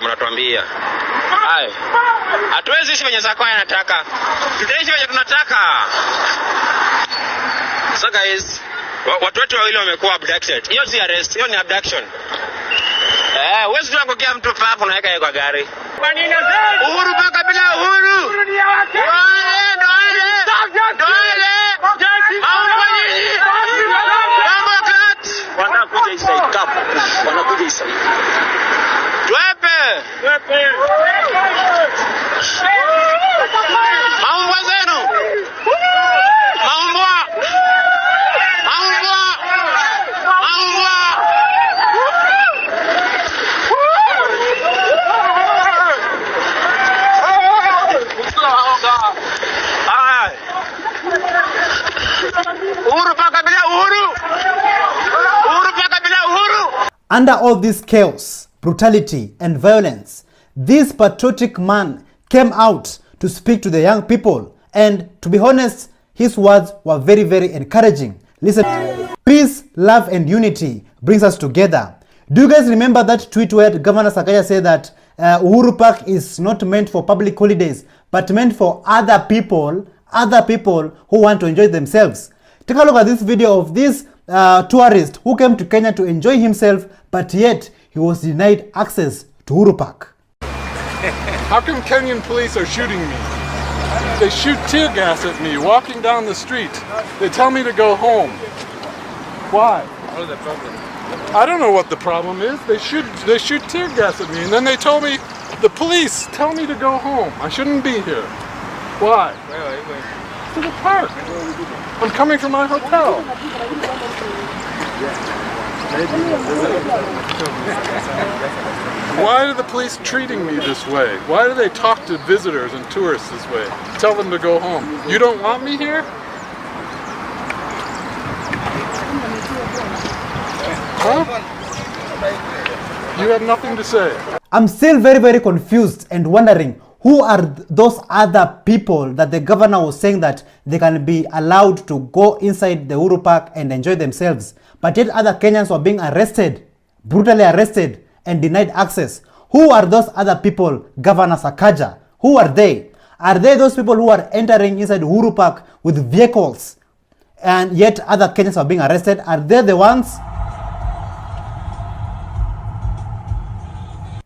Mnatuambia hai hatuwezi ishi venye zako anataka, tutaishi venye tunataka. So guys, watu wetu wawili wamekuwa abducted. Hiyo si arrest, hiyo ni abduction. Wewe sio ngokea mtu fafu unaweka yeye kwa gari. Kwa nini zaidi? Uhuru mpaka bila uhuru. Uhuru ni ya wake. Wanakuja isaidi kapo. Wanakuja isaidi. Tuepe. Maumbwa zenu. Maumbwa. Uhuru paka bila uhuru. Uhuru Under all this chaos, brutality, and violence, this patriotic man came out to speak to the young people, and to be honest, his words were very, very encouraging. Listen, peace, love, and unity brings us together. Do you guys remember that tweet where Governor Sakaja said that Uhuru Park is not meant for public holidays, but meant for other people who want to enjoy themselves? Take a look at this video of this tourist who came to Kenya to enjoy himself, but yet he was denied access to Uhuru Park. How come Kenyan police are shooting me? They shoot tear gas at me walking down the street. They tell me to go home. Why? What is the problem? I don't know what the problem is. They shoot tear gas at me, and then they told me, the police tell me to go home. I shouldn't be here. Why? Where are you going? To the park. I'm coming from my hotel. Why are the police treating me this way? Why do they talk to visitors and tourists this way? Tell them to go home. You don't want me here? Huh? You have nothing to say. I'm still very, very confused and wondering who are those other people that the governor was saying that they can be allowed to go inside the Uhuru Park and enjoy themselves, but yet other Kenyans were being arrested, brutally arrested, and denied access. Who are those other people, Governor Sakaja? Who are they? Are they those people who are entering inside Uhuru Park with vehicles and yet other Kenyans are being arrested? Are they the ones?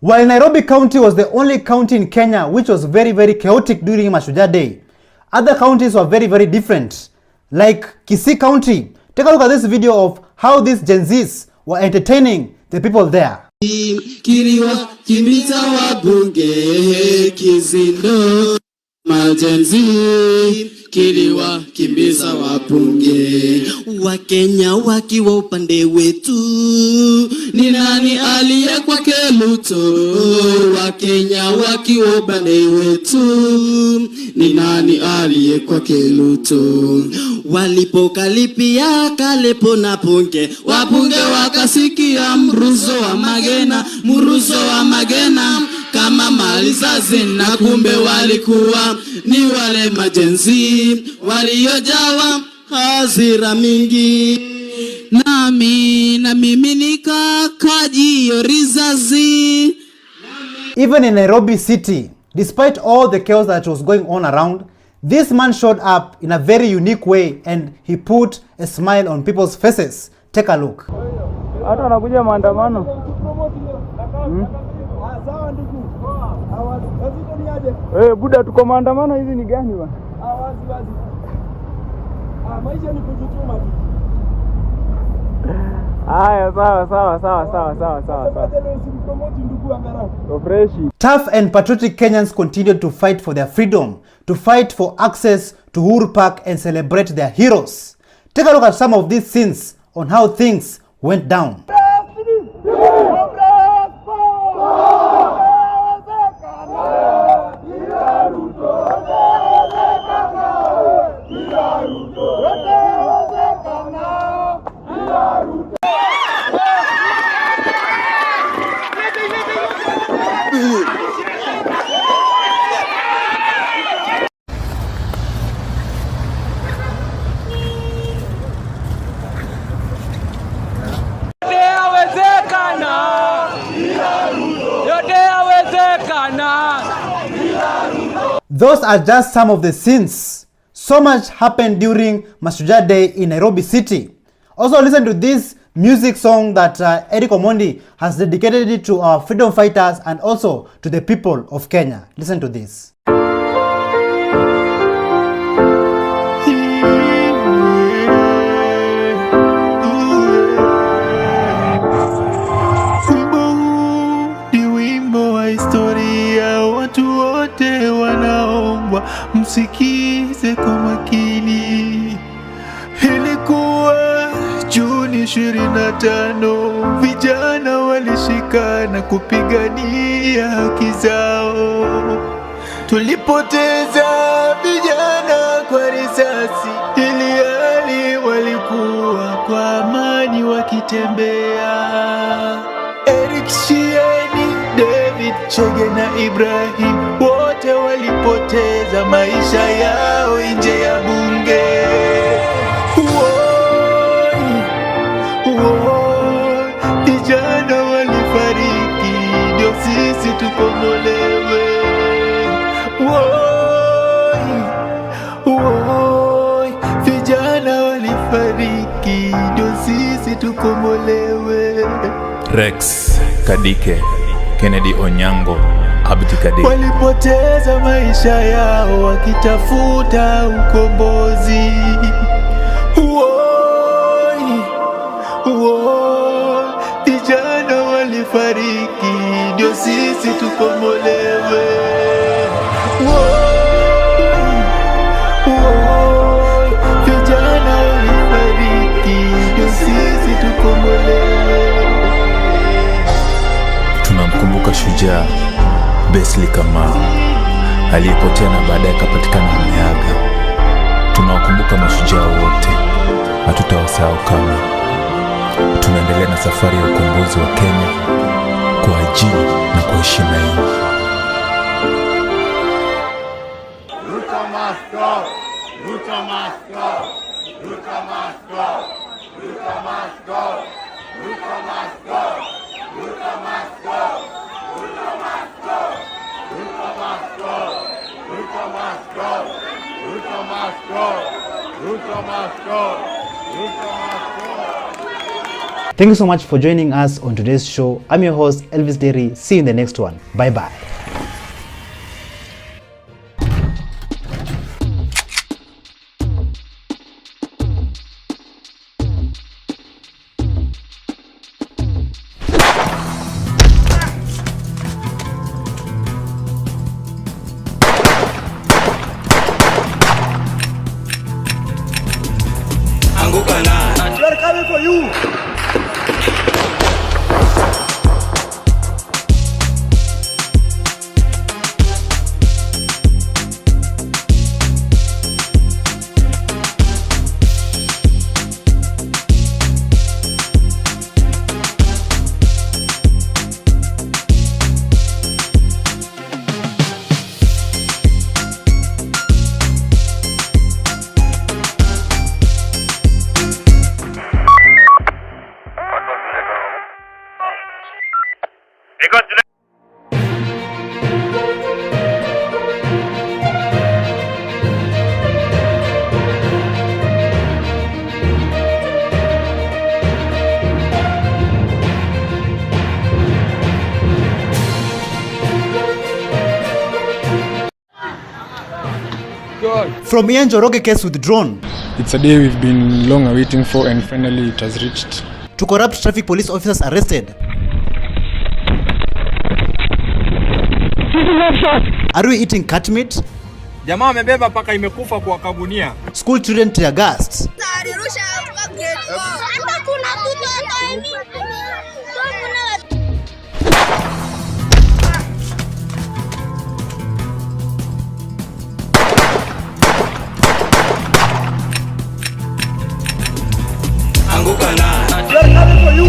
While Nairobi County was the only county in Kenya which was very, very chaotic during Mashujaa Day, other counties were very, very different. Like Kisii County. Take a look at this video of how these Gen Zs were entertaining the people there. Kiriwa kimbiza wabunge kizindo majenzi kiriwa kimbiza wabunge Wakenya wakiwa upande wetu ni nani aliye kwake Ruto Wakenya wakiwa upande wetu ni nani aliye kwake Ruto walipokalipia kalepo na punge wabunge wakasikia mruzo wa magena kama mali za zina kumbe walikuwa ni wale majenzi waliojawa hasira mingi na mimi nikakajio rizazi. Even in Nairobi city, despite all the chaos that was going on around, this man showed up in a very unique way and he put a smile on people's faces. Take a look. Hata wanakuja maandamano. Buda tuko maandamano hizi ni gani bwana? Maisha ni kujituma tu. Haya sawa. Tough and patriotic Kenyans continued to fight for their freedom, to fight for access to Uhuru Park and celebrate their heroes. Take a look at some of these scenes on how things went down. Those are just some of the scenes. So much happened during Mashujaa Day in Nairobi City. Also listen to this music song that Eric Omondi has dedicated it to our freedom fighters and also to the people of Kenya. Listen to this. Msikize kwa makini. Ilikuwa Juni 25, vijana walishikana kupigania haki zao. Tulipoteza vijana kwa risasi, ili hali walikuwa kwa amani wakitembea. Shieni, David, Chege na Ibrahim wote walipoteza maisha yao nje ya bunge. Vijana walifariki ndio sisi tukombolewe. Vijana walifariki ndio sisi tukombolewe. Rex Kadike, Kennedy Onyango, Abdi Kadike walipoteza maisha yao wakitafuta ukombozi. Vijana walifariki ndio sisi tukombolewe. Vijana walifariki ndio sisi tukombolewe. Tunamkumbuka shujaa Besli Kamau aliyepotea na baadaye akapatikana ameaga. Tunawakumbuka mashujaa wote, hatutawasahau kamwe. Tunaendelea na safari ya ukombozi wa Kenya kwa ajili na kwa heshima yenu. Ruto must go. Ruto must go. Ruto must go. Ruto must go. Ruto must go. Ruto must go. Ruto must go. Ruto must go. Ruto must go. Ruto must go. Ruto must go. Ruto must go. Thank you so much for joining us on today's show. I'm your host, Elvis Derry. See you in the next one. Bye-bye. They're coming for you. From Ian Njoroge case withdrawn. It's a day we've been long awaiting for, and finally it has reached. To corrupt traffic police officers arrested. Are we eating cat meat? Jamaa amebeba paka imekufa kwa kagunia. School children tear gassed. They're coming for you.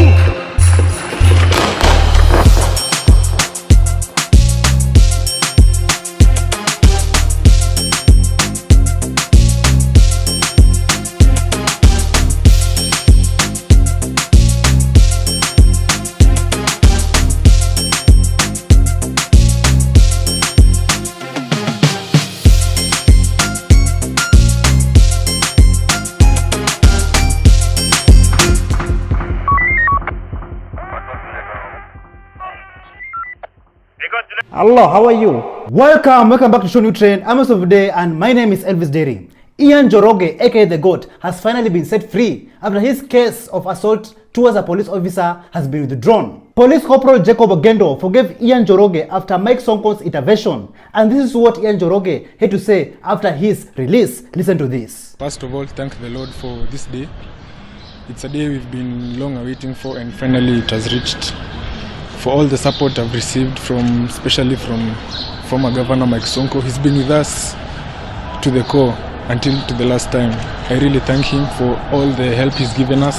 Hello, how are you? Welcome back to ShowNewTrend. I'm host of the day and my name is Elvis Derry. Ian Njoroge, aka The GOAT, has finally been set free after his case of assault towards a police officer has been withdrawn. Police Corporal Jacob Ogendo forgave Ian Njoroge after Mike Sonko's intervention, and this is what Ian Njoroge had to say after his release. Listen to this. First of all, thank the Lord for this day. It's a day we've been long awaiting for, and finally it has reached. For all the support I've received from, especially from former Governor Mike Sonko, he's been with us to the core until to the last time. I really thank him for all the help he's given us.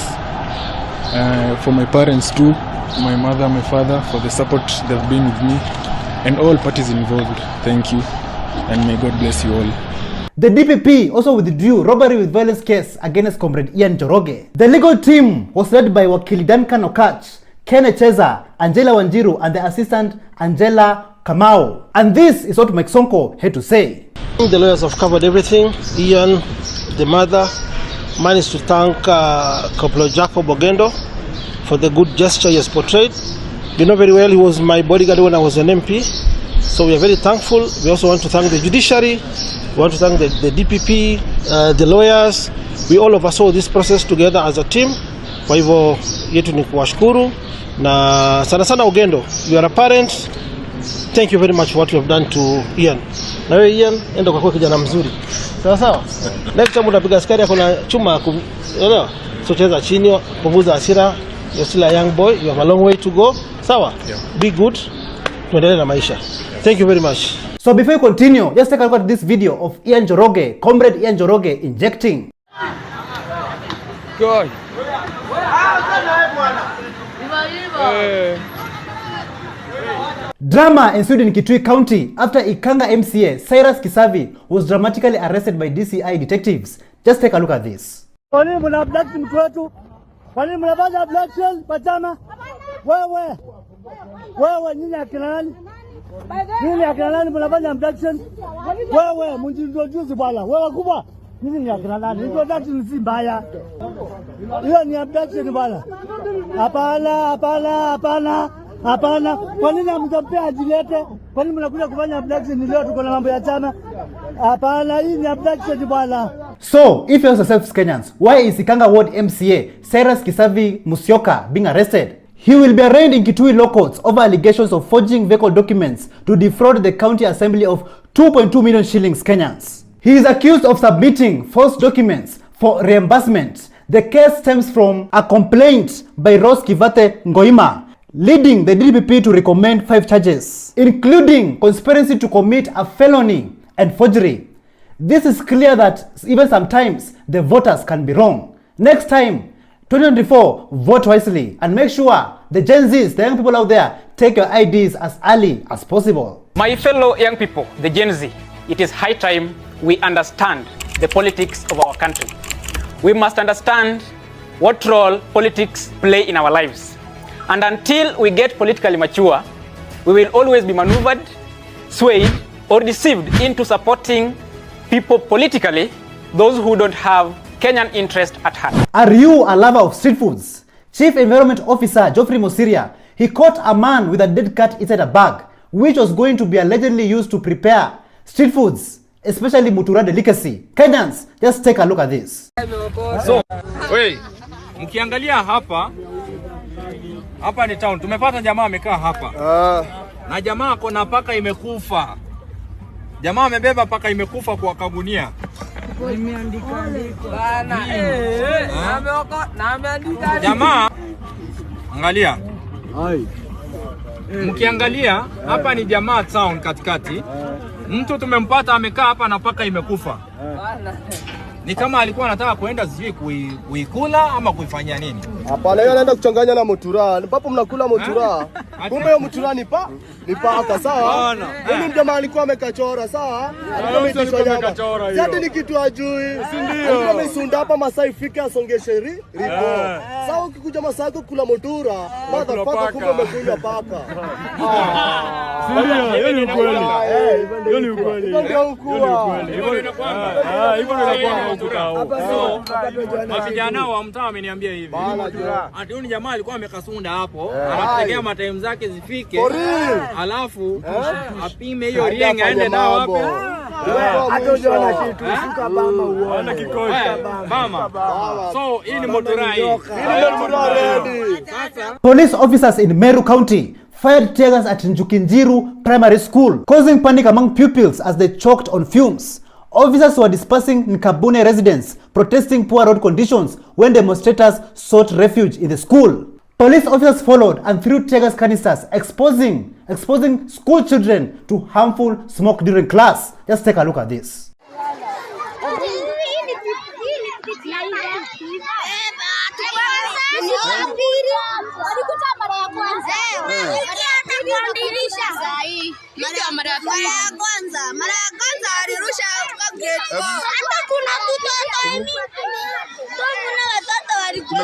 For my parents too, my mother, my father for the support they've been with me, and all parties involved. Thank you, and may God bless you all. The DPP also withdrew robbery with violence case against Comrade Ian Njoroge. The legal team was led by Wakili Duncan Okach, Ken Echeza, Angela Wanjiru, and the assistant Angela Kamau. And this is what Mike Sonko had to say. The lawyers have covered everything. Ian, the mother, managed to thank Corporal Jacob Ogendo for the good gesture he has portrayed. You know very well he was my bodyguard when I was an MP. So we are very thankful. We also want to thank the judiciary. We want to thank the DPP, the lawyers. We all of us saw this process together as a team. Kwa hivyo yetu ni kuwashukuru na sana sana Ogendo. You are a parent. Thank you very much for what you have done to Ian. Na wewe Ian, enda kwa kijana mzuri. Sawa sawa? Next time unapiga askari kuna chuma unaelewa? So cheza chini, punguza hasira. You're still a young boy. You have a long way to go. Sawa? Yeah. Be good. Tuendelee na maisha. Thank you very much. So before you continue, just take a look at this video of Ian Njoroge, Comrade Ian Njoroge injecting. God. Drama ensued in Kitui County after Ikanga MCA Cyrus Kisavi was dramatically arrested by DCI detectives. Just take a look at this. Kwa nini mna black mtu wetu? Kwa nini mnafanya blackmail pachama? Wewe nyinyi akina nani? Nyinyi akina nani mnafanya blackmail? Wewe mjintroduce bwana. Wewe kubwa. Nyinyi ni akina nani? Introduction si mbaya. Hiyo ni abduction bwana. Hapana. Kwa nini mtampea ajilete? Kwa nini mnakuja kufanya abduction leo tuko na mambo ya chama? Hapana, hii ni abduction bwana. So, if you ask yourselves Kenyans, why is Ikanga Ward MCA Cyrus Kisavi Musyoka being arrested? He will be arraigned in Kitui law courts over allegations of forging vehicle documents to defraud the county assembly of 2.2 million shillings Kenyans. He is accused of submitting false documents for reimbursement. The case stems from a complaint by Rose Kivate Ngoima, leading the DPP to recommend 5 charges, including conspiracy to commit a felony and forgery. This is clear that even sometimes the voters can be wrong. Next time, 2024, vote wisely and make sure the Gen Zs, the young people out there, take your IDs as early as possible. My fellow young people, the Gen Z, it is high time we understand the politics of our country. We must understand what role politics play in our lives. And until we get politically mature, we will always be maneuvered, swayed, or deceived into supporting people politically, those who don't have Kenyan interest at heart. Are you a lover of street foods? Chief Environment Officer Geoffrey Mosiria, he caught a man with a dead cat inside a bag, which was going to be allegedly used to prepare street foods, especially mutura delicacy. Kenyans, just take a look at this. So, mkiangalia hapa ni town. Tumepata jamaa amekaa hapa. Na jamaa kona paka imekufa. Jamaa amebeba paka imekufa kwa kagunia. Nimeandika bana. Ameandika. Jamaa angalia. Mkiangalia hapa ni jamaa town katikati. Mtu tumempata amekaa hapa na paka imekufa. Ni kama alikuwa anataka kuenda sijui kuikula ama kuifanyia nini? Hapana, yeye anaenda kuchanganya na mutura. Ni papo mnakula mutura. Kumbe hiyo mutura ni paka sawa? Mimi mjamaa alikuwa amekachora sawa? Alikuwa amekachora hiyo. Sasa ni kitu ajui. Si ndio? Alikuwa amesunda hapa Masai ifike asongeshe ripo. Sawa ukikuja Masai kula mutura, baada paka kumbe umekunywa paka. Si ndio? Hiyo ni ukweli. Hiyo ni ukweli. Hiyo ndio ukweli. Hivyo inakuwa vijana wa mtaa wameniambia hivi. Ati huyu jamaa alikuwa amekasunda hapo, anategea matime zake zifike. Alafu apime hiyo rieng aende nao wapi? Hata unaona kitu shuka bama uone kikosi bama. So hii ni motorai. Police officers in Meru County fired tear gas at Njukinjiru Primary School, causing panic among pupils as they choked on fumes. Officers were dispersing Nkabune residents, protesting poor road conditions when demonstrators sought refuge in the school. Police officers followed and threw tear gas canisters, exposing school children to harmful smoke during class. Just take a look at this. Mara ya kwanza alirusha kwa gate. Hata kuna mtoto kuna watoto walikuwa.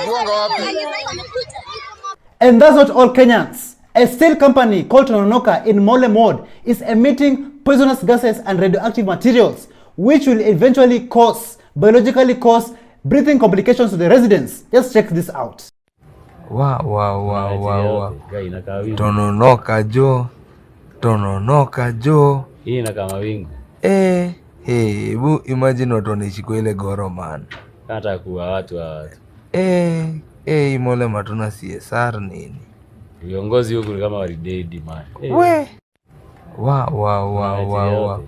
And that's not all, Kenyans. A steel company called Tononoka in Mole Mode is emitting poisonous gases and radioactive materials, which will eventually biologically cause breathing complications to the residents. Just check this out. Wow. Tononoka jo. Hii inakaa mawingu. Hebu imagine watu wanaishi kwa ile goro man. Hata kuwa watu wa watu. Mole matuna CSR nini? Viongozi huku ni kama walidedi man. Wow.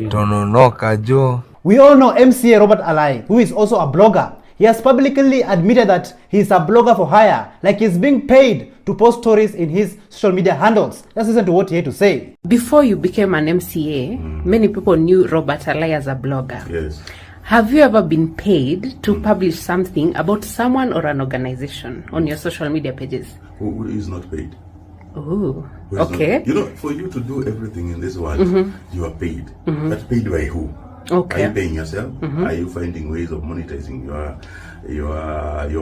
Tononoka jo. We all know MCA Robert Alai, who is also a blogger. He has publicly admitted that he is a blogger for hire, like he's being paid to post stories in his social media handles. Let's listen to what he had to say. Before you became an MCA, many people knew Robert Alai as a blogger. Yes. Have you ever been paid to publish something about someone or an organization on your social media pages? Who is not paid? Oh, okay. You know, for you to do everything in this world, you are paid. But paid by who? Okay. Are you paying yourself? Are you finding ways of monetizing your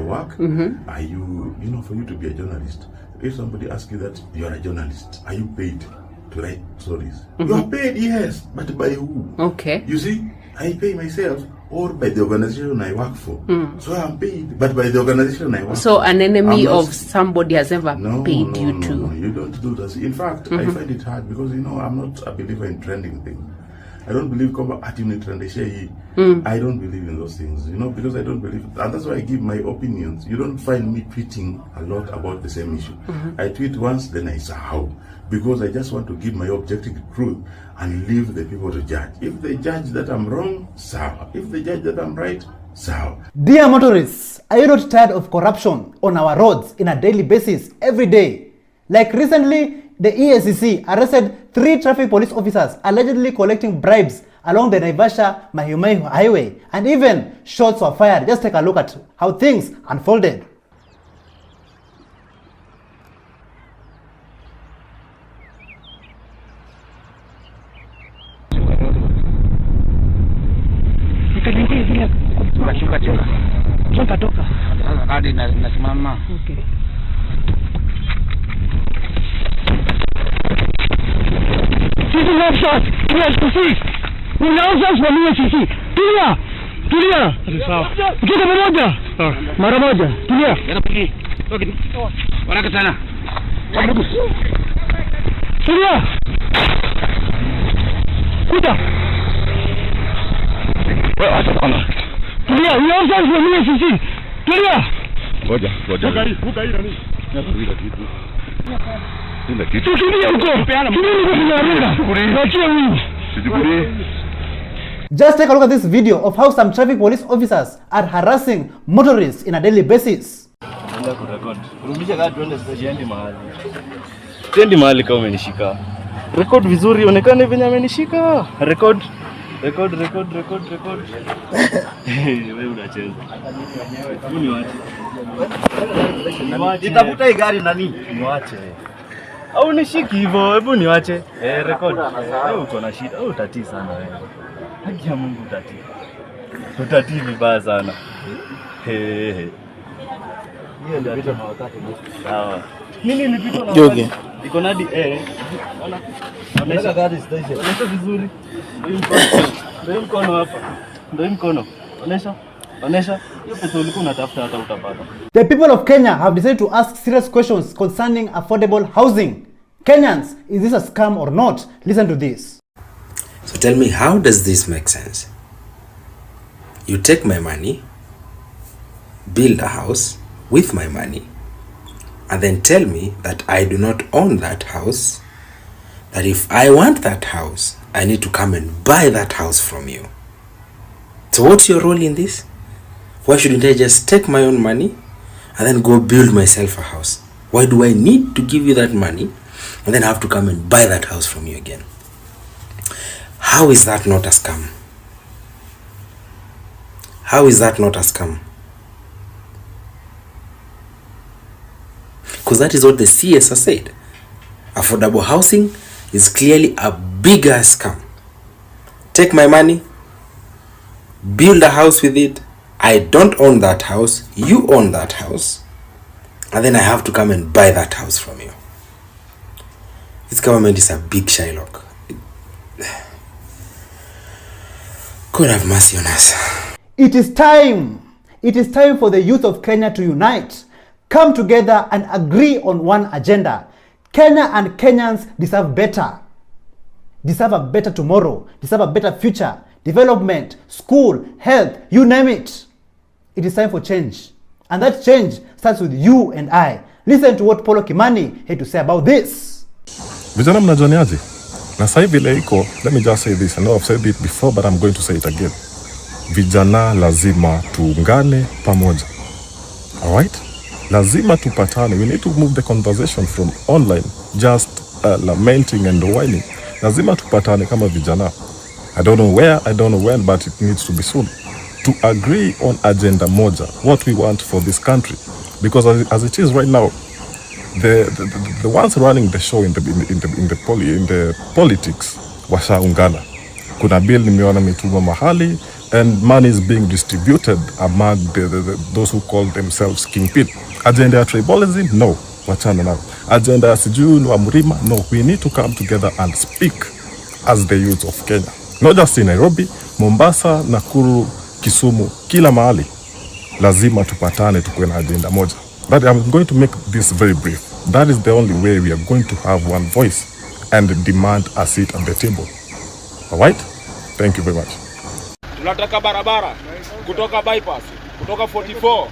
work? Are you, for you to be a journalist, if somebody asks you that you are a journalist, are you paid to write stories? You are paid, yes, but by who? Okay. You see, I pay myself or by the organization I work for. So I'm paid, but by the organization I work for. So an enemy of somebody has ever paid you to? No, you don't do that. In fact, I find it hard because, I'm not a believer in trending things. I don't believe I don't believe in those things, because I don't believe, and that's why I give my opinions. You don't find me tweeting a lot about the same issue. I tweet once, then I say how, because I just want to give my objective truth and leave the people to judge. If they judge that I'm wrong, sawa. If they judge that I'm right, sawa. Dear motorists, are you not tired of corruption on our roads in a daily basis every day? Like recently, the EACC arrested 3 traffic police officers allegedly collecting bribes along the Naivasha-Mahimai highway, and even shots were fired. Just take a look at how things unfolded. Tulia. Kita pamoja. Mara moja. Tulia. Waraka sana. Tulia. Kuja. Tulia. Unaanza kusimamia sisi. Tulia. Ngoja. Buka hii nani? Ndio kitu. Ndio kitu. Tulia huko. Just take a look at this video of how some traffic police officers are harassing motorists in a daily basis. Tendi mahali kama umenishika. Record vizuri, onekane venye amenishika. Record. Wewe unacheza. Mimi niwache. Nitafuta hii gari nani? Niwache. Au nishiki hivyo, hebu niwache. Record. Wewe uko na shida, utatii sana wewe. Haki ya Mungu utatii. Utatii vibaya sana. Hiyo ndio vitu na wakati mmoja. Sawa. Nini nilipitwa na Joge. Iko nadi Ona. Onesha gari station. Onesha vizuri. Ndio mkono hapa. Ndio mkono. Onesha. Hiyo pesa ulikuwa unatafuta hata utapata. The people of Kenya have decided to ask serious questions concerning affordable housing. Kenyans, is this a scam or not? Listen to this. So tell me, how does this make sense? You take my money, build a house with my money, and then tell me that I do not own that house, that if I want that house, I need to come and buy that house from you. So what's your role in this? Why shouldn't I just take my own money and then go build myself a house? Why do I need to give you that money and then have to come and buy that house from you again? How is that not a scam? How is that not a scam? Because that is what the CS said. Affordable housing is clearly a bigger scam. Take my money, build a house with it. I don't own that house, you own that house, and then I have to come and buy that house from you. This government is a big Shylock. God have mercy on us. It is time. It is time for the youth of Kenya to unite, come together and agree on one agenda. Kenya and Kenyans deserve better. Deserve a better tomorrow. Deserve a better future. Development, school, health, you name it. It is time for change. And that change starts with you and I. Listen to what Polo Kimani had to say about this. Vijana mnajoniaje? Na sasa hivi ile iko, let me just say this. I know I've said it before, but I'm going to say it again. Vijana lazima tuungane pamoja. Alright? Lazima tupatane. We need to move the conversation from online, just lamenting and whining. Lazima tupatane kama vijana. I don't know where, I don't know when, but it needs to be soon. To agree on agenda moja, what we want for this country. Because as it is right now, the ones running the show in the politics washaungana. Kuna bill nimeona mituma mahali, and money is being distributed among those who call themselves kingpin. Agenda ya tribalism? No. Wachana na. Agenda ya sijui wa mlima? No. We need to come together and speak as the youth of Kenya. Not just in Nairobi, Mombasa, Nakuru, Kisumu, kila mahali. Lazima tupatane tukuwe na agenda moja. But I'm going to make this very brief. That is the only way we are going to have one voice and demand a seat at the table. Alright? Thank you very much. Tunataka barabara kutoka bypass, kutoka 44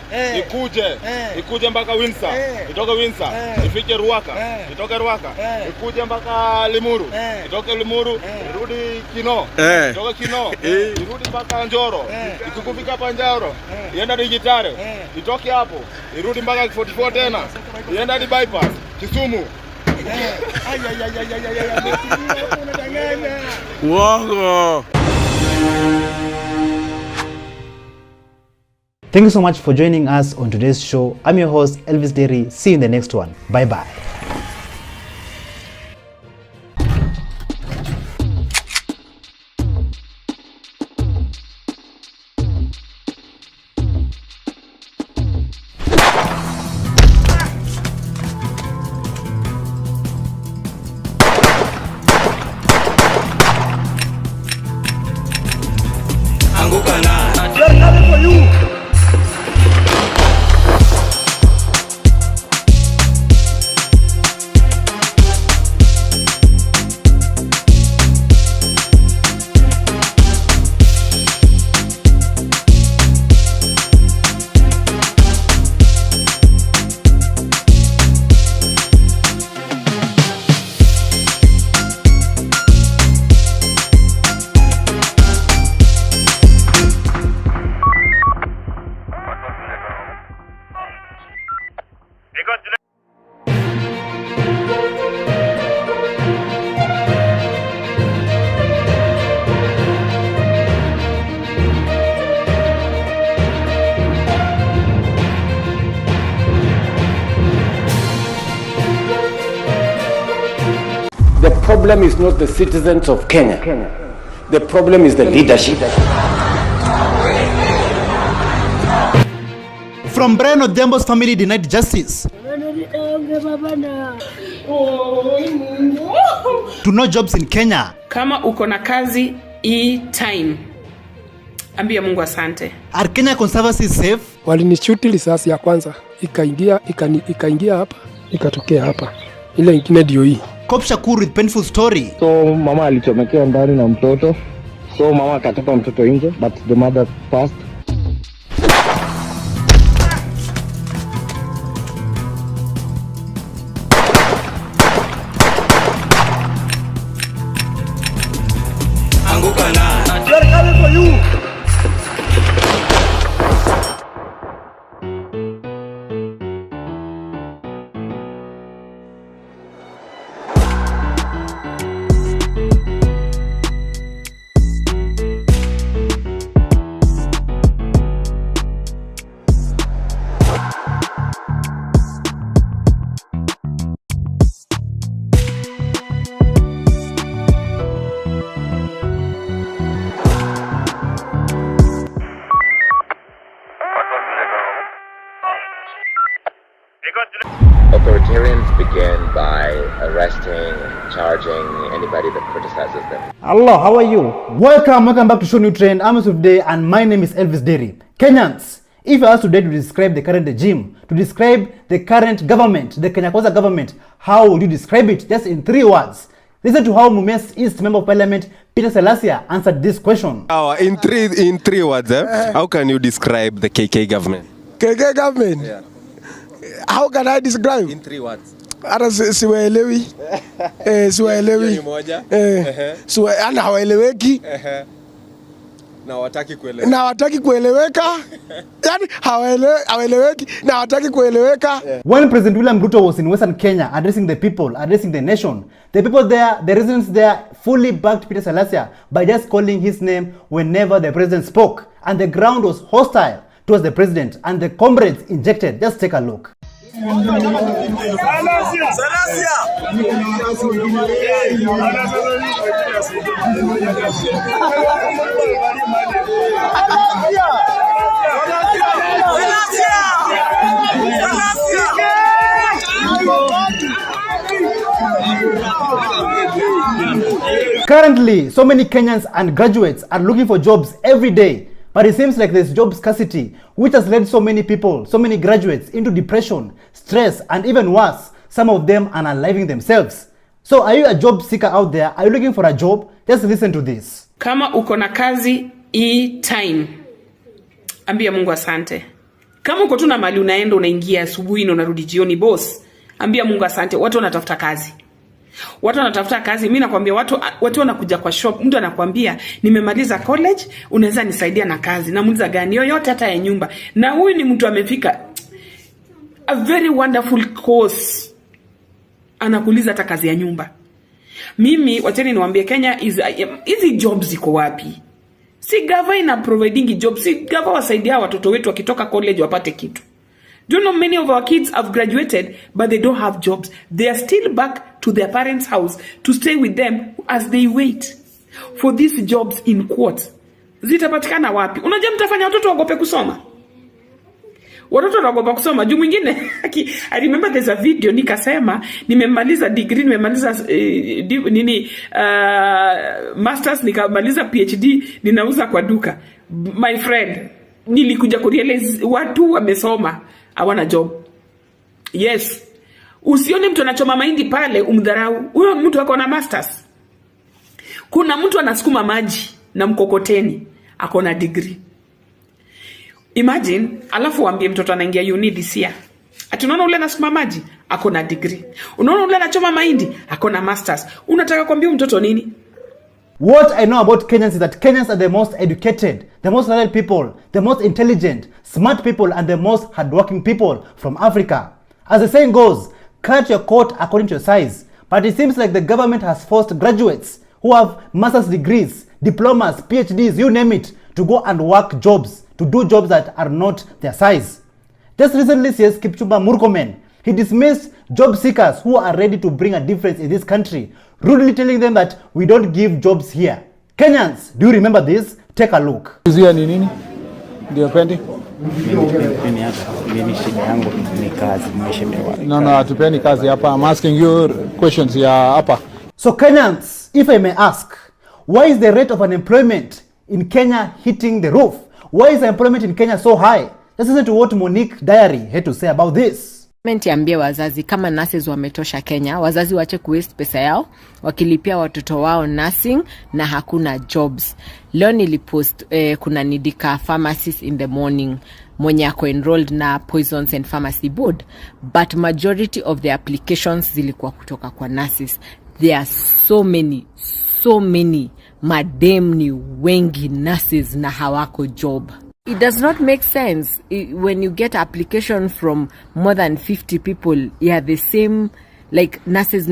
ikuje mpaka Windsor, itoke Windsor ifike Ruaka, itoke Ruaka ikuje mpaka Limuru, itoke Limuru irudi Kino, itoke Kino irudi mpaka Njoro, ikikufika hapa Njoro ienda Digitare, itoke hapo irudi mpaka 44 tena ienda hadi bypass Kisumu. Uongo. Thank you so much for joining us on today's show. I'm your host, Elvis Derry. See you in the next one. Bye-bye. They're coming for you. The problem is not the citizens of Kenya. The problem is the leadership. From Brian Odhiambo's family denied justice, to no jobs in Kenya. Kama uko na kazi time, ambia Mungu asante. Are Kenya conservancies safe? Walinishuti risasi ya kwanza, ikaingia hapa, ikatokea hapa. Ile ingine ndio hii. Cop Shakur with painful story. So mama alichomekewa ndani na mtoto. So mama akatupa mtoto nje, but the mother passed. Anguka na. They're coming for you. arresting and charging anybody that criticizes them. Hello, how are you? Welcome back to ShowNewTrend. I'm today and my name is Elvis Derry. Kenyans, if I asked today to describe the current regime, to describe the current government, the Kenya Kwanza government, how would you describe it? Just in 3 words. Listen to how Mumias East Member of Parliament Peter Selassie answered this question. In three words, how can you describe the KK government? KK government? Yeah. How can I describe? In 3 words. Hata siwaelewi. Siwaelewi. Ni moja. Ana hawaeleweki. Na wataki kueleweka. Yani hawaeleweki na wataki kueleweka. When President William Ruto was in Western Kenya addressing the people, addressing the nation, the people there, the residents there fully backed Peter Selassie by just calling his name whenever the president spoke. And the ground was hostile towards the president and the comrades injected. Just take a look. Currently, so many Kenyans and graduates are looking for jobs every day. But it seems like there's job scarcity, which has led so many people, so many graduates into depression, stress, and even worse, some of them are unaliving themselves. So are you a job seeker out there? Are you looking for a job? Just listen to this. Kama uko na kazi time, ambia Mungu asante. Kama uko tu na mali unaenda unaingia asubuhi na unarudi jioni boss, ambia Mungu asante. Watu wanatafuta kazi. Mimi nakwambia watu wanakuja kwa shop, mtu anakuambia nimemaliza college, unaweza nisaidia na kazi. Na muuliza gani? Yoyote hata ya nyumba. Na huyu ni mtu amefika a very wonderful course. Anakuuliza hata kazi ya nyumba. Mimi wacheni niwaambie Kenya hizi jobs ziko wapi? Si government providing jobs, si government wasaidia watoto wetu wakitoka college wapate kitu. Do you know many of our kids have graduated but they don't have jobs? They are still back to their parents' house to stay with them as they wait for these jobs in quotes. Zitapatikana wapi? Unajua mtafanya watoto wagope kusoma. Watoto wanaogopa kusoma. Juu mwingine I remember there's a video nikasema nimemaliza degree, nimemaliza masters, nikamaliza PhD, ninauza kwa duka. My friend, nilikuja kurealize watu wamesoma hawana job. Yes. Usione mtu anachoma mahindi pale umdharau. Huyo mtu ako na masters. Kuna mtu anasukuma maji na mkokoteni ako na degree. Imagine, alafu waambie mtoto anaingia uni this year. Ati unaona ule anasukuma maji ako na degree. Unaona ule anachoma mahindi ako na masters. Unataka kuambia mtoto nini? What I know about Kenyans is that Kenyans are the most educated, the most learned people, the most intelligent, smart people, and the most hardworking people from Africa. As the saying goes, cut your coat according to your size. But it seems like the government has forced graduates who have master's degrees, diplomas, PhDs, you name it, to go and work jobs, to do jobs that are not their size. Just recently, says Kipchumba Murkomen, he dismissed job seekers who are ready to bring a difference in this country, rudely telling them that we don't give jobs here. Kenyans, do you remember this? Take a look. Zia ni nini? Ndio pendi? Mimi shida yangu ni kazi, mheshimiwa. No, hatupeni kazi hapa. I'm asking you questions ya hapa. So Kenyans, if I may ask, why is the rate of unemployment in Kenya hitting the roof? Why is employment in Kenya so high? Let's listen to what Monique Diary had to say about this. Ambie wazazi kama nurses wametosha Kenya, wazazi wache kuwaste pesa yao wakilipia watoto wao nursing na hakuna jobs. Leo nilipost kuna nidika pharmacists in the morning mwenye ako enrolled na Poisons and Pharmacy Board, but majority of the applications zilikuwa kutoka kwa nurses. There are so many madem ni wengi nurses na hawako job. It does not make sense when you get application from more than 50 people. Yeah, the same, like nurses.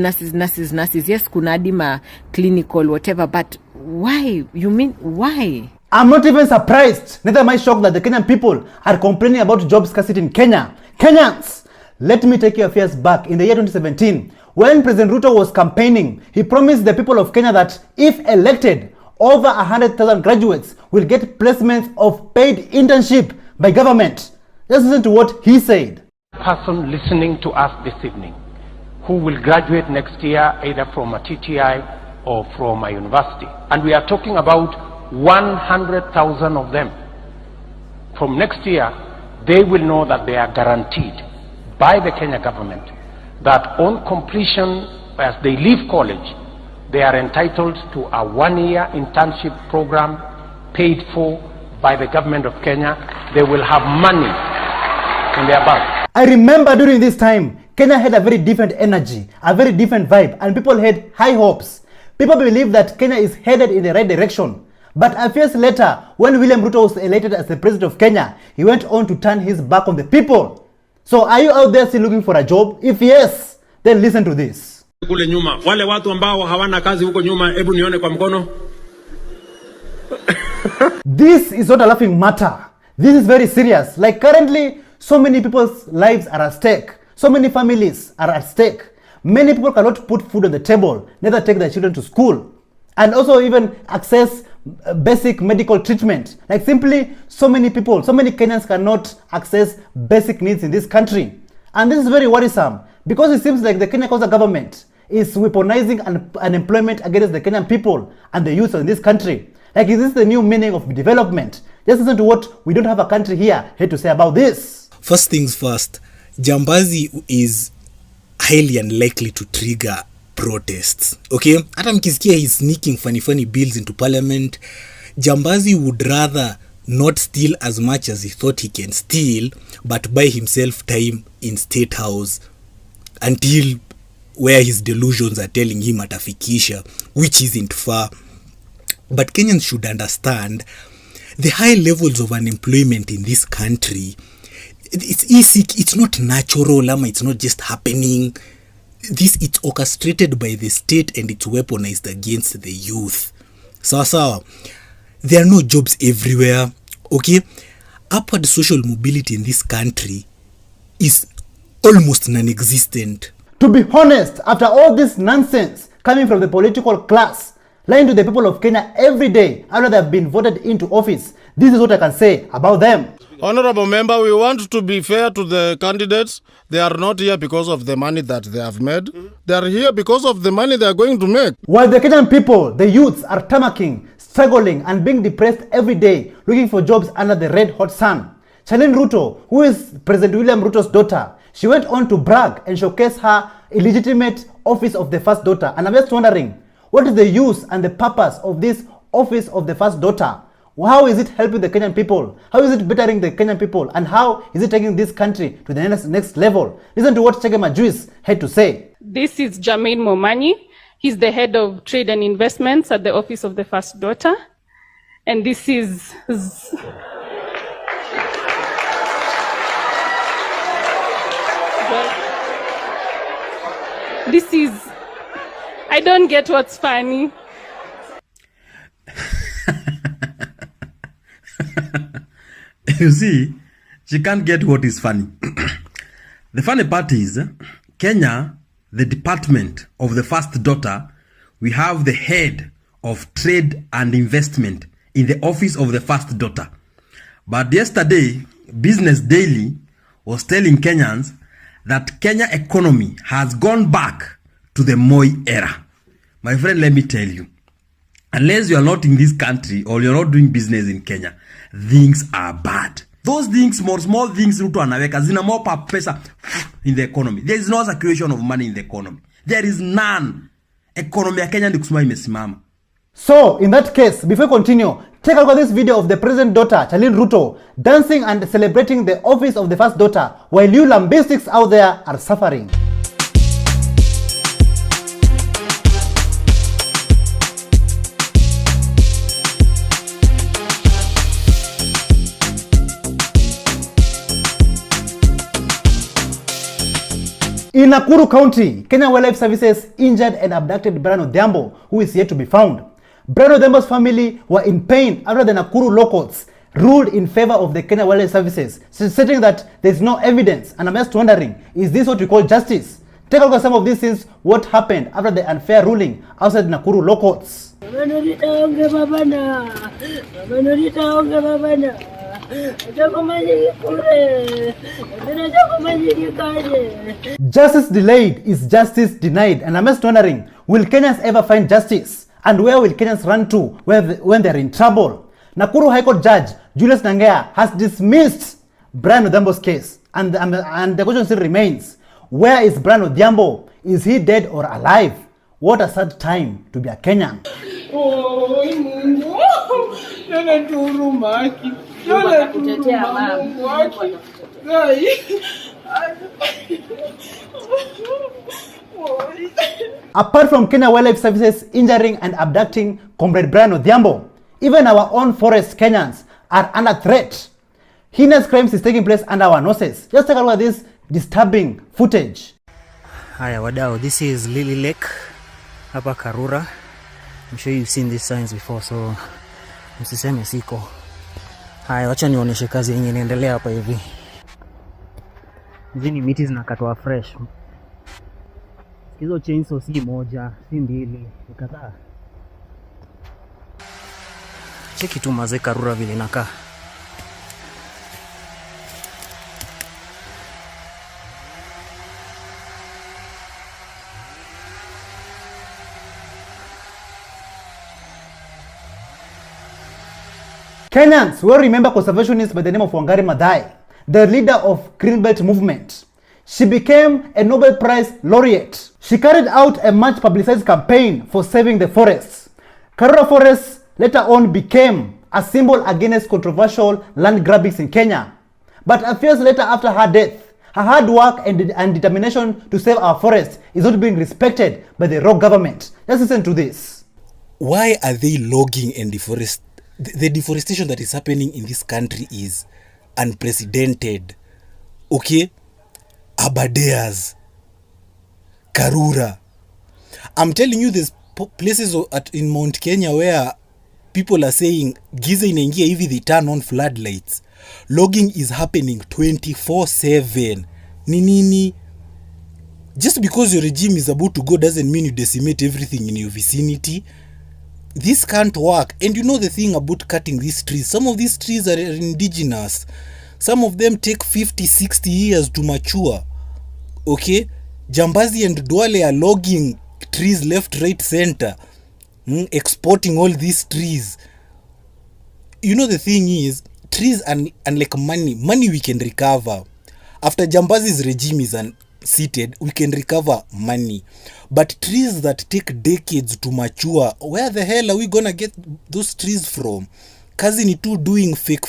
Yes, kuna adima clinical, whatever, but why? You mean why? I'm not even surprised. Neither am I shocked that the Kenyan people are complaining about job scarcity in Kenya. Kenyans, let me take your affairs back in the year 2017. When President Ruto was campaigning, he promised the people of Kenya that if elected, over 100,000 graduates will get placements of paid internship by government. Let's listen to what he said. Person listening to us this evening who will graduate next year either from a TTI or from a university. And we are talking about 100,000 of them. From next year, they will know that they are guaranteed by the Kenya government that on completion, as they leave college, they are entitled to a 1-year internship program paid for by the government of Kenya. They will have money in their bank. I remember during this time, Kenya had a very different energy, a very different vibe, and people had high hopes. People believed that Kenya is headed in the right direction. But a few years later, when William Ruto was elected as the president of Kenya, he went on to turn his back on the people. So are you out there still looking for a job? If yes, then listen to this. Kule nyuma, wale watu ambao hawana kazi huko nyuma, hebu nione kwa mkono. This is not a laughing matter. This is very serious. Like currently, so many people's lives are at stake. So many families are at stake. Many people cannot put food on the table, neither take their children to school, and also even access basic medical treatment. Like simply, so many people, so many Kenyans cannot access basic needs in this country. And this is very worrisome because it seems like the Kenya Kwanza government is weaponizing unemployment against the Kenyan people and the youth in this country. Like, is this the new meaning of development? Just listen to what We Don't Have a Country Here had to say about this. First things first, jambazi is highly unlikely to trigger protests. Okay? Hata mkisikia he's sneaking funny bills into parliament, jambazi would rather not steal as much as he thought he can steal, but buy himself time in State House until where his delusions are telling him atafikisha, which isn't far. But Kenyans should understand the high levels of unemployment in this country. It's easy, it's not natural, it's not just happening. It's orchestrated by the state and it's weaponized against the youth. So there are no jobs everywhere. Okay, upward social mobility in this country is almost non-existent. To be honest, after all this nonsense coming from the political class, lying to the people of Kenya every day after they have been voted into office, this is what I can say about them. Honorable member, we want to be fair to the candidates. They are not here because of the money that they have made. They are here because of the money they are going to make. While the Kenyan people, the youths, are tamacking, struggling and being depressed every day, looking for jobs under the red hot sun, Charlene Ruto, who is President William Ruto's daughter, she went on to brag and showcase her illegitimate office of the first daughter. And I'm just wondering, what is the use and the purpose of this office of the first daughter? How is it helping the Kenyan people? How is it bettering the Kenyan people? And how is it taking this country to the next level? Listen to what Mashujaa had to say. This is Jermaine Momanyi. He's the head of trade and investments at the office of the first daughter. And this is... I don't get what's funny. You see, she can't get what is funny. The funny part is, Kenya, the department of the first daughter, we have the head of trade and investment in the office of the first daughter. But yesterday, Business Daily was telling Kenyans that Kenya economy has gone back to the Moi era. My friend, let me tell you, unless you are not in this country or you're not doing business in Kenya, things are bad. Those things, small things, Ruto anaweka, zina more pesa in the economy. There is no circulation of money in the economy. There is none. Economy ya Kenya ndi kusema imesimama. So, in that case, before we continue, take a look at this video of the president daughter, Charlene Ruto, dancing and celebrating the office of the first daughter, while you lambistics out there are suffering. In Nakuru County, Kenya Wildlife Services injured and abducted Brian Odhiambo, who is yet to be found. Brian Odhiambo's family were in pain after the Nakuru locals ruled in favor of the Kenya Wildlife Services, stating that there is no evidence. And I'm just wondering, is this what we call justice? Take a look at some of these things, what happened after the unfair ruling outside Nakuru locals. Justice delayed is justice denied, and I'm just wondering, will Kenyans ever find justice? And where will Kenyans run to when they're in trouble? Nakuru High Court Judge Julius Nangea has dismissed Brian Odhiambo's case, and the question still remains: where is Brian Odhiambo? Is he dead or alive? What a sad time to be a Kenyan. Apart from Kenya Wildlife Services injuring and abducting Comrade Brian Odhiambo, even our own forest Kenyans are under threat. Heinous crimes is taking place under our noses. Just take a look at this disturbing footage. Haya wadau, this is Lily Lake hapa Karura. I'm sure you've seen these signs before, so msiseme siko. Haya, wacha nionyeshe kazi yenye inaendelea hapa hivi. Hizi ni miti zinakatwa fresh. Hizo chainsaw si moja, si mbili, ni kadhaa. Cheki tu mazee Karura vile inakaa. Kenyans will remember conservationist by the name of Wangari Maathai, the leader of Green Belt movement. She became a Nobel Prize laureate. She carried out a much publicized campaign for saving the forests. Karura Forest later on became a symbol against controversial land grabbings in Kenya. But a few years later after her death, her hard work and determination to save our forests is not being respected by the rogue government. Just listen to this. Why are they logging and deforest? The deforestation that is happening in this country is unprecedented. Okay? Abadeas, Karura. I'm telling you, there's places in Mount Kenya where people are saying, giza inaingia hivi, they turn on floodlights. Logging is happening 24/7. Nini? Just because your regime is about to go doesn't mean you decimate everything in your vicinity. This can't work. And you know the thing about cutting these trees, some of these trees are indigenous. Some of them take 50-60 years to mature. Okay? Jambazi and Duale are logging trees left, right, center. Exporting all these trees. You know the thing is, trees unlike money we can recover. After Jambazi's regime is seated, we can recover money. But trees that take decades to mature, where the hell are we gonna get those trees from? Kazi ni tu doing fake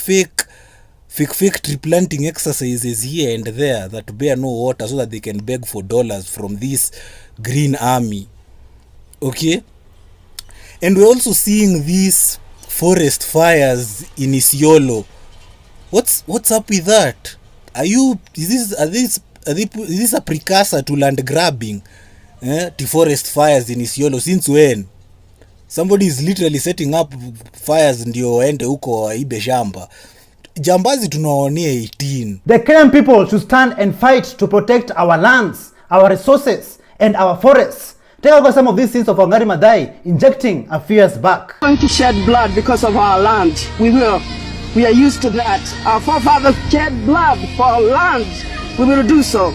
tree planting exercises here and there that bear no water so that they can beg for dollars from this green army. Okay? And we're also seeing these forest fires in Isiolo. What's up with that? Is this a precursor to land grabbing? To forest fires in Isiolo? Since when? Somebody is literally setting up fires ndio waende huko waibe shamba. Jambazi tunaonea 18. The Kenyan people should stand and fight to protect our lands, our resources, and our forests. Take a look at some of these scenes of Wangari Maathai injecting a few years back. We're going to shed blood because of our land. We will. We are used to that. Our forefathers shed blood for our land. We will do so.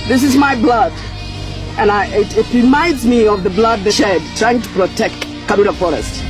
This is my blood. And it reminds me of the blood they shed trying to protect Karura Forest.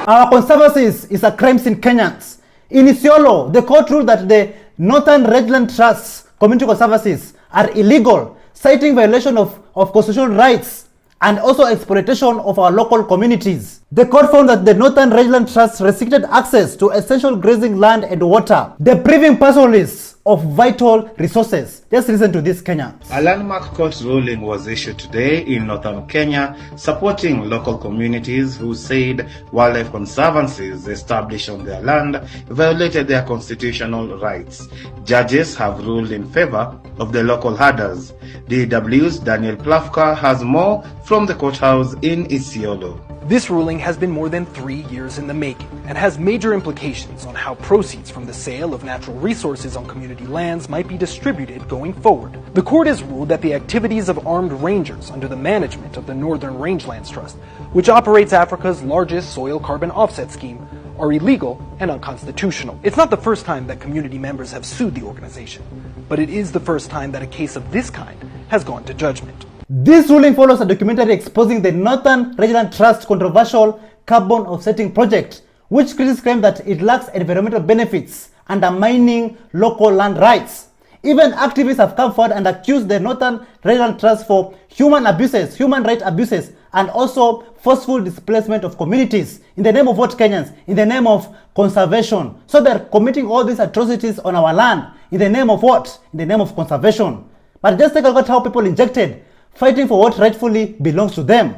Our conservancy is a crime in Kenyans. In Isiolo, the court ruled that the Northern Redland Trust's community conservancies are illegal, citing violation of constitutional rights and also exploitation of our local communities. The court found that the Northern Redland Trust restricted access to essential grazing land and water, depriving pastoralists of vital resources. Just listen to this, Kenya. A landmark court ruling was issued today in northern Kenya, supporting local communities who said wildlife conservancies established on their land violated their constitutional rights. Judges have ruled in favor of the local herders. DW's Daniel Plafka has more from the courthouse in Isiolo. This ruling has been more than 3 years in the making and has major implications on how proceeds from the sale of natural resources on community lands might be distributed going forward. The court has ruled that the activities of armed rangers under the management of the Northern Rangelands Trust, which operates Africa's largest soil carbon offset scheme, are illegal and unconstitutional. It's not the first time that community members have sued the organization, but it is the first time that a case of this kind has gone to judgment. This ruling follows a documentary exposing the Northern Rangeland Trust controversial carbon offsetting project, which critics claim that it lacks environmental benefits, undermining local land rights. Even activists have come forward and accused the Northern Rangeland Trust for human rights abuses, and also forceful displacement of communities. In the name of what, Kenyans? In the name of conservation. So they're committing all these atrocities on our land. In the name of what? In the name of conservation. But just take a look at how people injected, fighting for what rightfully belongs to them.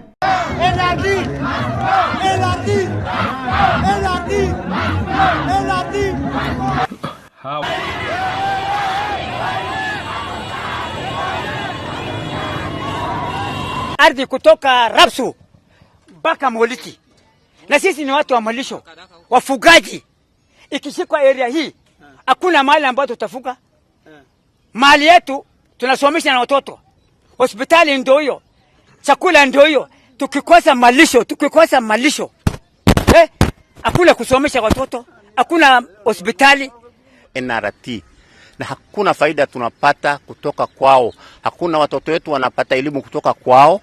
Ardhi kutoka Rapsu mpaka Moliti, na sisi ni watu wa malisho, wafugaji. Ikishikwa area hii hakuna mahali ambapo tutafuga. Mali yetu tunasomesha na watoto, hospitali ndio hiyo, chakula ndio hiyo. Tukikosa malisho hakuna kusomesha watoto, hakuna hospitali. NRT na hakuna faida tunapata kutoka kwao, hakuna watoto wetu wanapata elimu kutoka kwao,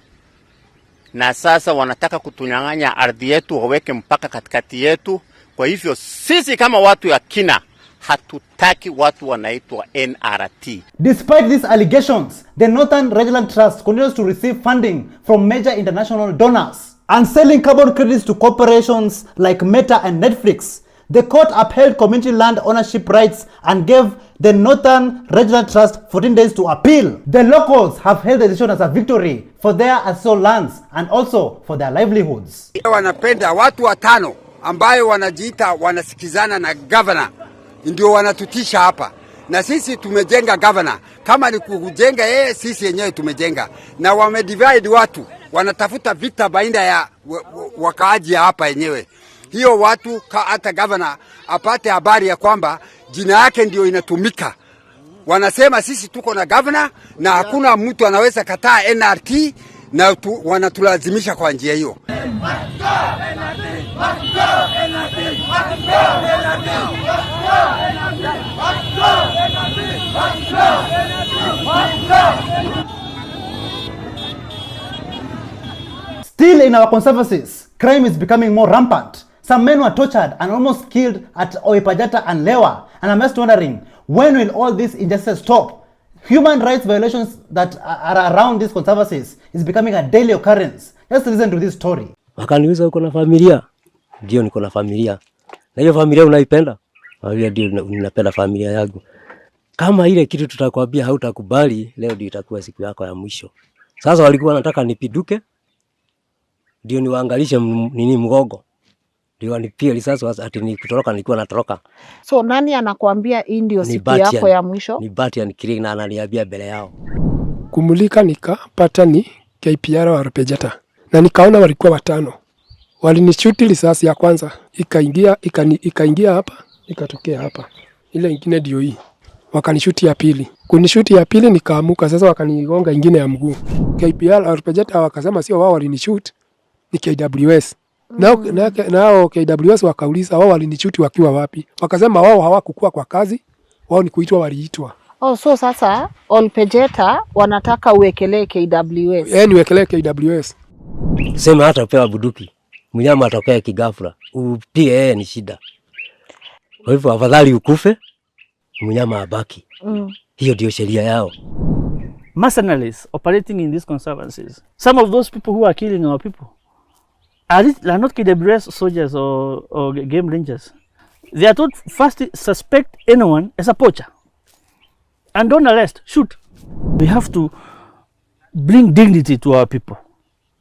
na sasa wanataka kutunyang'anya ardhi yetu, waweke mpaka katikati yetu. Kwa hivyo sisi kama watu ya Kina hatutaki watu wanaitwa NRT. Despite these allegations, the Northern Rangeland Trust continues to receive funding from major international donors and selling carbon credits to corporations like Meta and Netflix. The court upheld community land ownership rights and gave the Northern Rangeland Trust 14 days to appeal. The locals have hailed the decision as a victory for their ancestral lands and also for their livelihoods. Wanapenda watu watano ambayo wanajiita wanasikizana na governor ndio wanatutisha hapa, na sisi tumejenga governor. Kama ni kujenga yeye, sisi yenyewe tumejenga, na wamedivide watu, wanatafuta vita baina ya wakaaji hapa yenyewe. Hiyo watu hata governor apate habari ya kwamba jina yake ndio inatumika. Wanasema sisi tuko na governor na hakuna mtu anaweza kataa NRT, na wanatulazimisha kwa njia hiyo. Still in our conservancies, crime is becoming more rampant. Some men were tortured and almost killed at Oipajata and Lewa. And I'm just wondering, when will all this injustice stop? Human rights violations that are around these conservancies is becoming a daily occurrence. Just listen to this story. Wakaniuliza uko na familia? Ndio niko na familia. Na hiyo familia unaipenda? Ndio ninapenda familia yangu. Kama ile kitu tutakwambia hautakubali, leo ndio itakuwa siku yako ya mwisho. Sasa walikuwa wanataka nipiduke, ndio niwaangalishe nini mgogo. Ndio wanipia risasi ati nikitoroka nilikuwa natoroka. So nani anakuambia hii ndio siku yako ya mwisho? Ni Batian Kiring na ananiambia mbele yao. Kumulika nikapata ni KPR wa Rupejata. Na nikaona walikuwa watano. Walinishuti risasi ya kwanza, ikaingia hapa, ikatokea hapa. Ile nyingine ndio hii. Wakanishuti ya pili. Kunishuti ya pili nikaamuka, sasa wakanigonga ingine ya mguu. KPR wa Rupejata wakasema sio wao walinishuti, ni KWS. Nao KWS wakauliza wao walinishuti wakiwa wapi? Wakasema wao hawakukua kwa kazi, wao ni kuitwa waliitwa. Oh, so sasa Olpejeta wanataka uwekelee KWS. Niwekelee KWS. Sema hata upewa buduki. Mnyama atokea kigafura. Upie yeye ni shida. Kwa hivyo afadhali ukufe, mnyama abaki. Hiyo ndio sheria yao. Mercenaries operating in these conservancies. Some of those people who are killing our people are not KWS soldiers or game rangers. They are told first suspect anyone as a poacher. And don't arrest, shoot. We have to bring dignity to our people.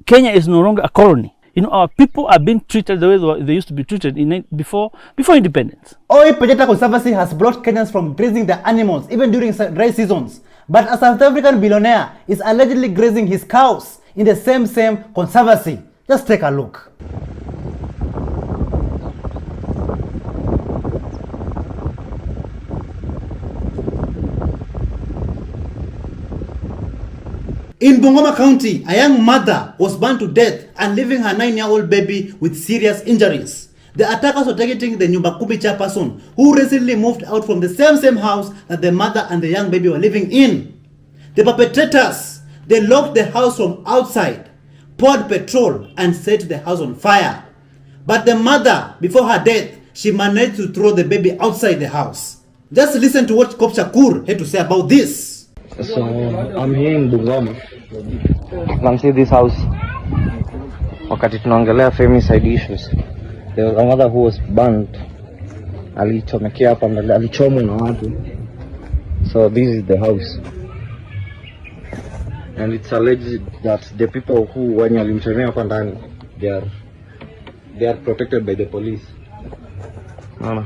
Kenya is no longer a colony. You know, our people are being treated the way they used to be treated before independence. Oipajata Conservancy has blocked Kenyans from grazing their animals, even during dry seasons. But a South African billionaire is allegedly grazing his cows in the same conservancy. Just take a look. In Bungoma County, a young mother was burned to death and leaving her 9-year-old baby with serious injuries. The attackers were targeting the Nyumba Kumi chairperson, who recently moved out from the same house that the mother and the young baby were living in. The perpetrators, they locked the house from outside, poured petrol and set the house on fire. But the mother, before her death, she managed to throw the baby outside the house. Just listen to what Kop Shakur had to say about this. So I'm here in Bungoma. Now see this house. Wakati tunaongelea femicide issues, there was a mother who was burnt. Alichomekea hapa mbele, alichomwa na watu. So this is the house, and it's alleged that the people who wenye walimchomea hapa ndani, they are protected by the police. Naona.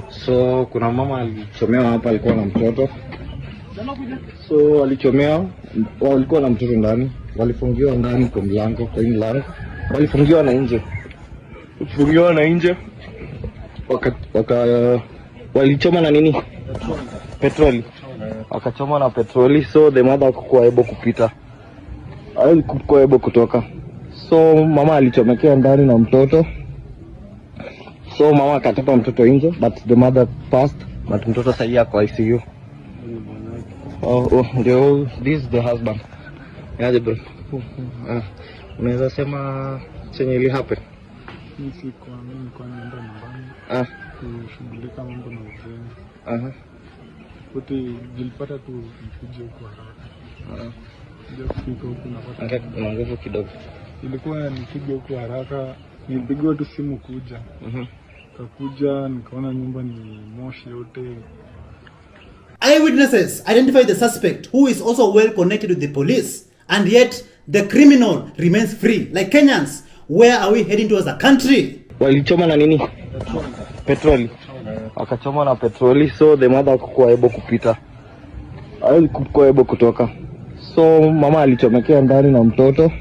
So kuna mama alichomewa hapa, alikuwa na mtoto. So walichomewa, walikuwa na mtoto ndani, walifungiwa ndani kwa mlango, walifungiwa na nje. Walifungiwa na nje. Walichoma na nini? Petroli. Wakachoma na petroli, so the mother hakuwa able kupita. Hakuwa able kutoka. So mama alichomekea ndani na mtoto. So mama akatupa mtoto nje, but the mother passed, but mtoto sasa yako ICU. This is the husband. Yeah, bro. Unaweza sema chenye ili happen? Mimi kwa nenda nyumbani. Kushughulika mambo na uzeni. Wote nilipata tu nikuje huko haraka. Ndio kufika huko napata. Kuna nguvu kidogo. Ilikuwa nikija huko haraka, nilipigwa tu simu kuja. Kakuja nikaona nyumba ni moshi yote. Eyewitnesses identified the suspect, who is also well connected with the police, and yet the criminal remains free. Like Kenyans, where are we heading to as a country? Walichoma na nini? Petroli. Wakachoma na petroli, so the mother hakuwa able kupita. Hakuwa able kutoka. So mama alichomekea ndani na mtoto.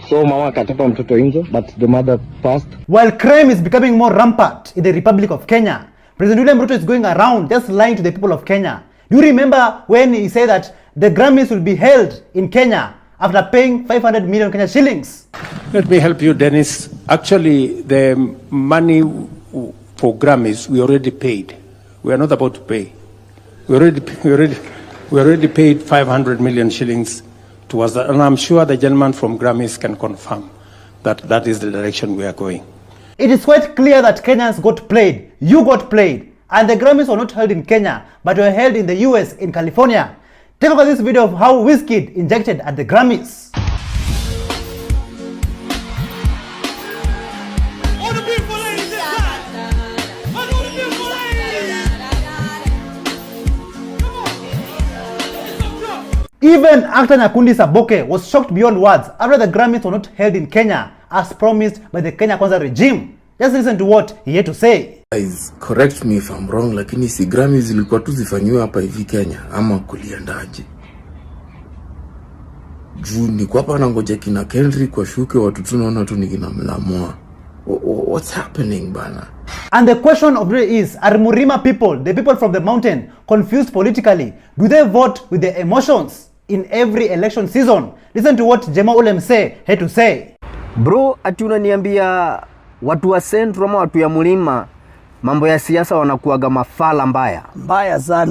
So mama akatupa mtoto nje, but the mother passed. While crime is becoming more rampant in the Republic of Kenya, President William Ruto is going around just lying to the people of Kenya. Do you remember when he said that the Grammys will be held in Kenya after paying 500 million Kenya shillings? Let me help you, Dennis. Actually, the money for Grammys we already paid. We are not about to pay. We already paid 500 million shillings towards that, and I'm sure the gentleman from Grammys can confirm that that is the direction we are going. It is quite clear that Kenyans got played, you got played, and the Grammys were not held in Kenya, but were held in the US in California. Take a look at this video of how Wizkid injected at the Grammys. Even actor Nyakundi Saboke was shocked beyond words after the Grammys were not held in Kenya as promised by the Kenya Kwanza regime. Just listen to what he had to say. Guys, correct me if I'm wrong, lakini si Grammys zilikuwa tu zifanywe hapa hivi Kenya ama kuliendaje? Juu niko hapa na ngoja kina Kendrick washuke, watu tunaona tu ni kina Mlamwa. What's happening bana? And the question of today is, are Murima people, the people from the mountain, confused politically? Do they vote with their emotions in every election season? Listen to what Jema Olemse had to say. Bro, ati unaniambia watu wa Central ama watu ya Mlima mambo ya siasa wanakuaga mafala mbaya sana.